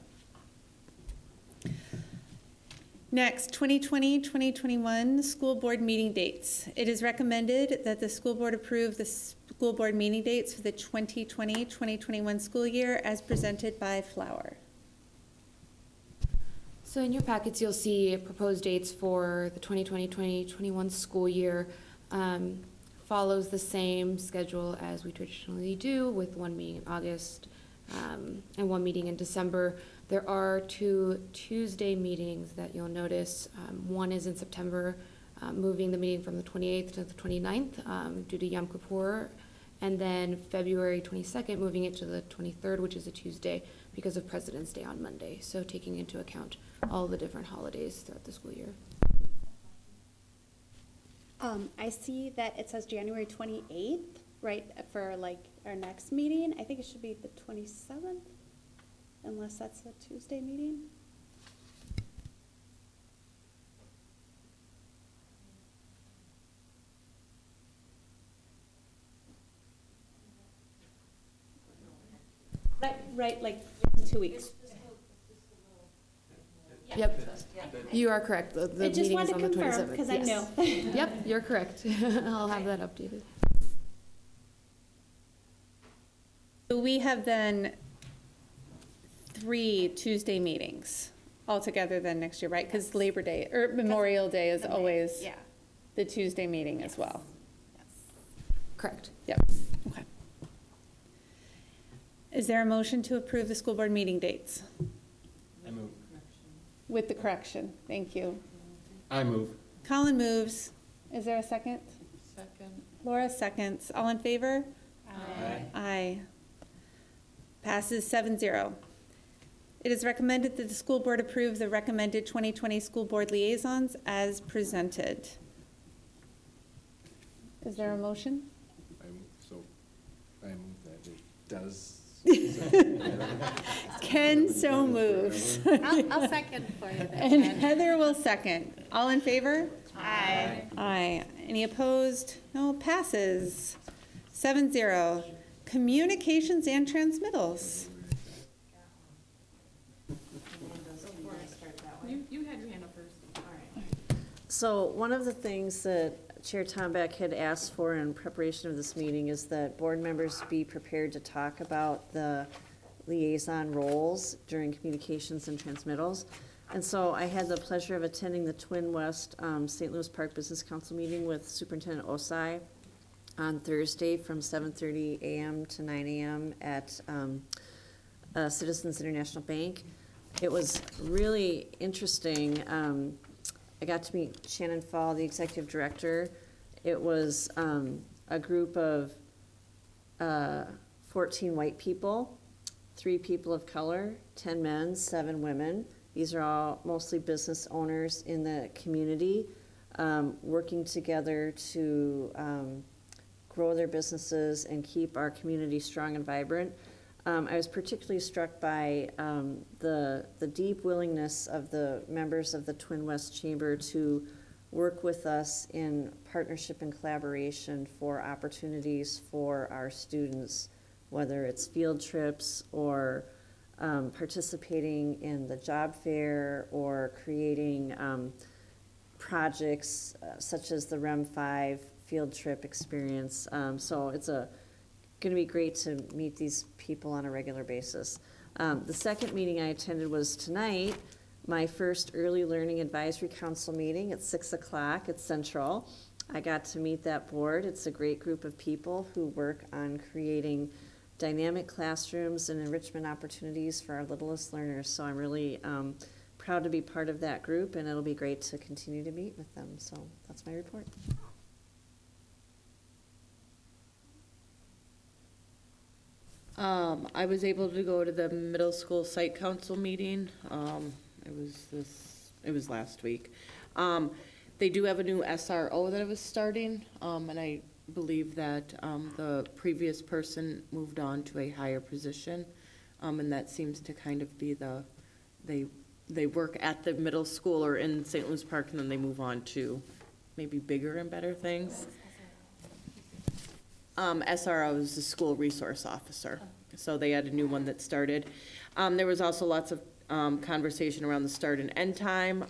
Next, 2020-2021 school board meeting dates. It is recommended that the school board approve the school board meeting dates for the 2020-2021 school year as presented by Flower. So in your packets, you'll see proposed dates for the 2020-2021 school year. Follows the same schedule as we traditionally do, with one meeting in August and one meeting in December. There are 2 Tuesday meetings that you'll notice. One is in September, moving the meeting from the 28th to the 29th due to Yom Kippur, and then February 22nd, moving it to the 23rd, which is a Tuesday, because of President's Day on Monday. So taking into account all the different holidays throughout the school year. I see that it says January 28th right, for like our next meeting. I think it should be the 27th, unless that's a Tuesday meeting. Right, like 2 weeks. Yep, you are correct. The I just meeting is wanted on to the 27th. confirm, because I Yes. know. Yep, you're correct. I'll have that updated. So we have then 3 Tuesday meetings altogether then next year, right? Because Labor Day, or Memorial Day is always the Tuesday meeting as well. Correct. Yep, okay. Is there a motion to approve the school board meeting dates? I move. With the correction, thank you. I move. Colin moves. Is there a second? Second. Laura seconds. All in favor? Aye. Aye. Passes 7-0. It is recommended that the school board approve the recommended 2020 school board liaisons as presented. Is there a motion? I move that it does. Ken so moves. I'll second for you then, And Ken. Heather will second. All in favor? Aye. Aye. Any opposed? No, passes. 7-0. Communications and transmittals. You had your hand up first. All right. So one of the things that Chair Tomback had asked for in preparation of this meeting is that board members be prepared to talk about the liaison roles during communications and transmittals. And so I had the pleasure of attending the Twin West St. Louis Park Business Council meeting with Superintendent Osai on Thursday from 7:30 a.m. to 9 a.m. at Citizens International Bank. It was really interesting. I got to meet Shannon Fall, the executive director. It was a group of 14 white people, 3 people of color, 10 men, 7 women. These are all mostly business owners in the community, working together to grow their businesses and keep our community strong and vibrant. I was particularly struck by the deep willingness of the members of the Twin West Chamber to work with us in partnership and collaboration for opportunities for our students, whether it's field trips or participating in the job fair or creating projects such as the REM 5 field trip experience. So it's going to be great to meet these people on a regular basis. The second meeting I attended was tonight, my first Early Learning Advisory Council meeting at 6 o'clock at Central. I got to meet that board. It's a great group of people who work on creating dynamic classrooms and enrichment opportunities for our littlest learners. So I'm really proud to be part of that group, and it'll be great to continue to meet with them. So that's my report. I was able to go to the middle school site council meeting. It was last week. They do have a new SRO that was starting, and I believe that the previous person moved on to a higher position, and that seems to kind of be they work at the middle school or in St. Louis Park, and then they move on to maybe bigger and better things. SRO is the school resource officer, so they had a new one that started. There was also lots of conversation around the start and end time,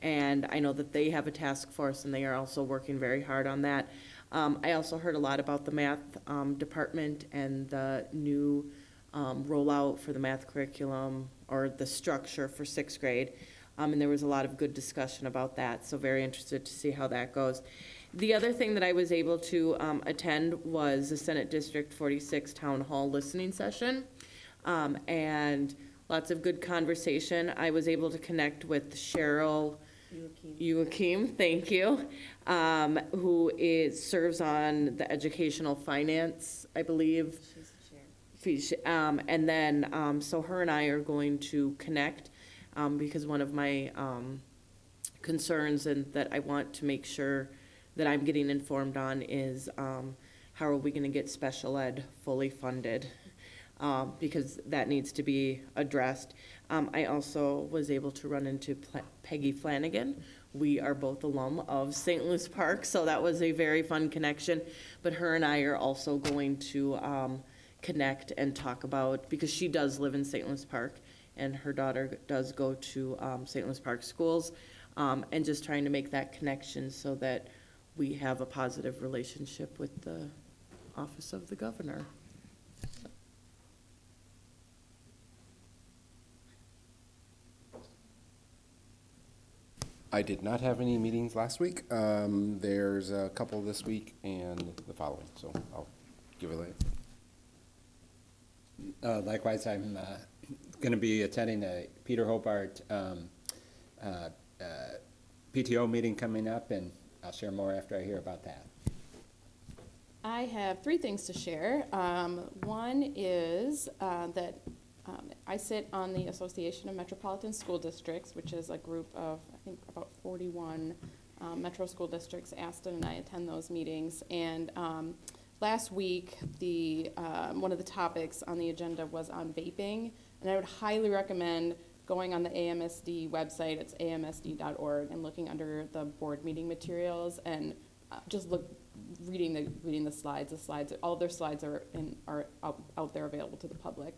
and I know that they have a task force, and they are also working very hard on that. I also heard a lot about the math department and the new rollout for the math curriculum or the structure for 6th grade, and there was a lot of good discussion about that, so very interested to see how that goes. The other thing that I was able to attend was the Senate District 46 Town Hall listening session, and lots of good conversation. I was able to connect with Cheryl Joachim, thank you, who serves on the educational finance, I believe. She's the chair. And then, so her and I are going to connect because one of my concerns and that I want to make sure that I'm getting informed on is how are we going to get special ed fully funded? Because that needs to be addressed. I also was able to run into Peggy Flanagan. We are both alum of St. Louis Park, so that was a very fun connection. But her and I are also going to connect and talk about, because she does live in St. Louis Park, and her daughter does go to St. Louis Park schools, and just trying to make that connection so that we have a positive relationship with the office of the governor. I did not have any meetings last week. There's a couple this week and the following, so I'll give it later. Likewise, I'm going to be attending a Peter Hobart PTO meeting coming up, and I'll share more after I hear about that. I have 3 things to share. One is that I sit on the Association of Metropolitan School Districts, which is a group of, I think, about 41 metro school districts. Aston and I attend those meetings. And last week, one of the topics on the agenda was on vaping. And I would highly recommend going on the AMSD website. It's amsd.org, and looking under the board meeting materials and just reading the slides. All of their slides are out there available to the public.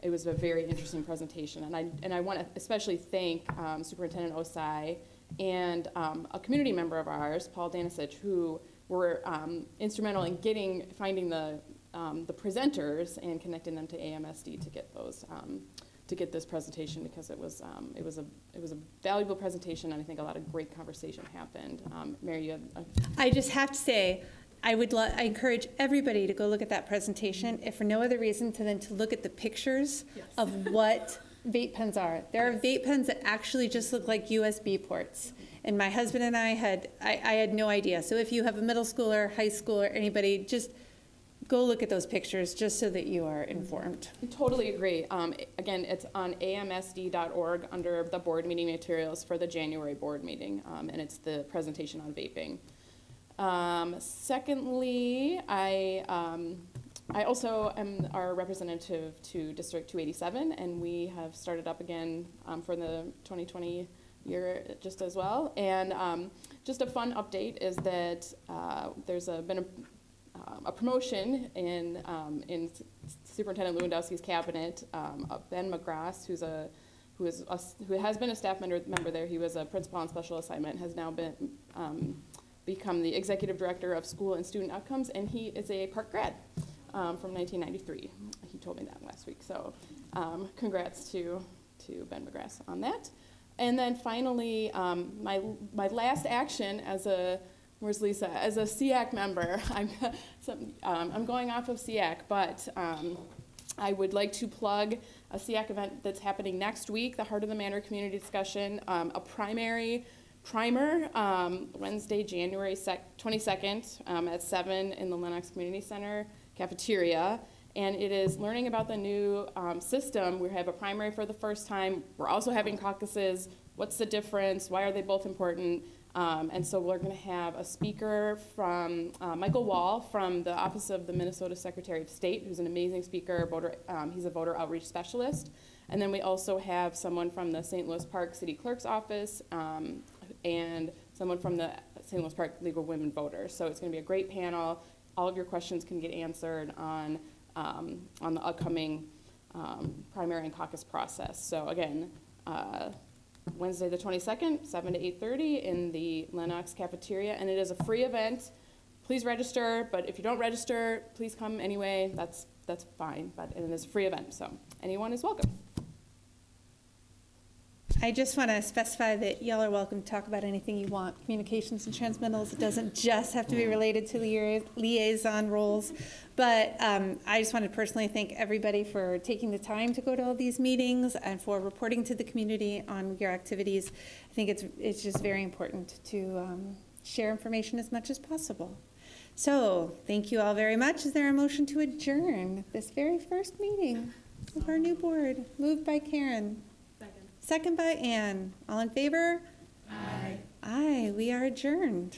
It was a very interesting presentation, and I want to especially thank Superintendent Osai and a community member of ours, Paul Danasich, who were instrumental in finding the presenters and connecting them to AMSD to get those to get this presentation, because it was a valuable presentation, and I think a lot of great conversation happened. Mary, you have I just have to say, I encourage everybody to go look at that presentation, if for no other reason than to look at the pictures of what vape pens are. There are vape pens that actually just look like USB ports. And my husband and I had no idea. So if you have a middle schooler, high schooler, anybody, just go look at those pictures just so that you are informed. I totally agree. Again, it's on amsd.org under the board meeting materials for the January board meeting, and it's the presentation on vaping. Secondly, I also am our representative to District 287, and we have started up again for the 2020 year just as well. And just a fun update is that there's been a promotion in Superintendent Lewandowski's cabinet. Ben McGrath, who has been a staff member there. He was a principal on special assignment, has now become the executive director of school and student outcomes, and he is a Park grad from 1993. He told me that last week. So congrats to Ben McGrath on that. And then finally, my last action as a Where's Lisa? As a SEAC member, I'm going off of SEAC, but I would like to plug a SEAC event that's happening next week, the Heart of the Manor Community Discussion, a primer, Wednesday, January 22nd at 7 in the Lenox Community Center cafeteria. And it is learning about the new system. We have a primary for the first time. We're also having caucuses. What's the difference? Why are they both important? And so we're going to have a speaker from Michael Wall from the Office of the Minnesota Secretary of State, who's an amazing speaker. He's a voter outreach specialist. And then we also have someone from the St. Louis Park City Clerk's Office and someone from the St. Louis Park League of Women Voters. So it's going to be a great panel. All of your questions can get answered on the upcoming primary and caucus process. So again, Wednesday the 22nd, 7 to 8:30 in the Lenox cafeteria, and it is a free event. Please register, but if you don't register, please come anyway. That's fine, but it is a free event, so anyone is welcome. I just want to specify that y'all are welcome to talk about anything you want. Communications and transmittals, it doesn't just have to be related to liaison roles. But I just want to personally thank everybody for taking the time to go to all these meetings and for reporting to the community on your activities. I think it's just very important to share information as much as possible. So thank you all very much. Is there a motion to adjourn this very first meeting of our new board? Moved by Karen. Second by Ann. All in favor? Aye. Aye, we are adjourned.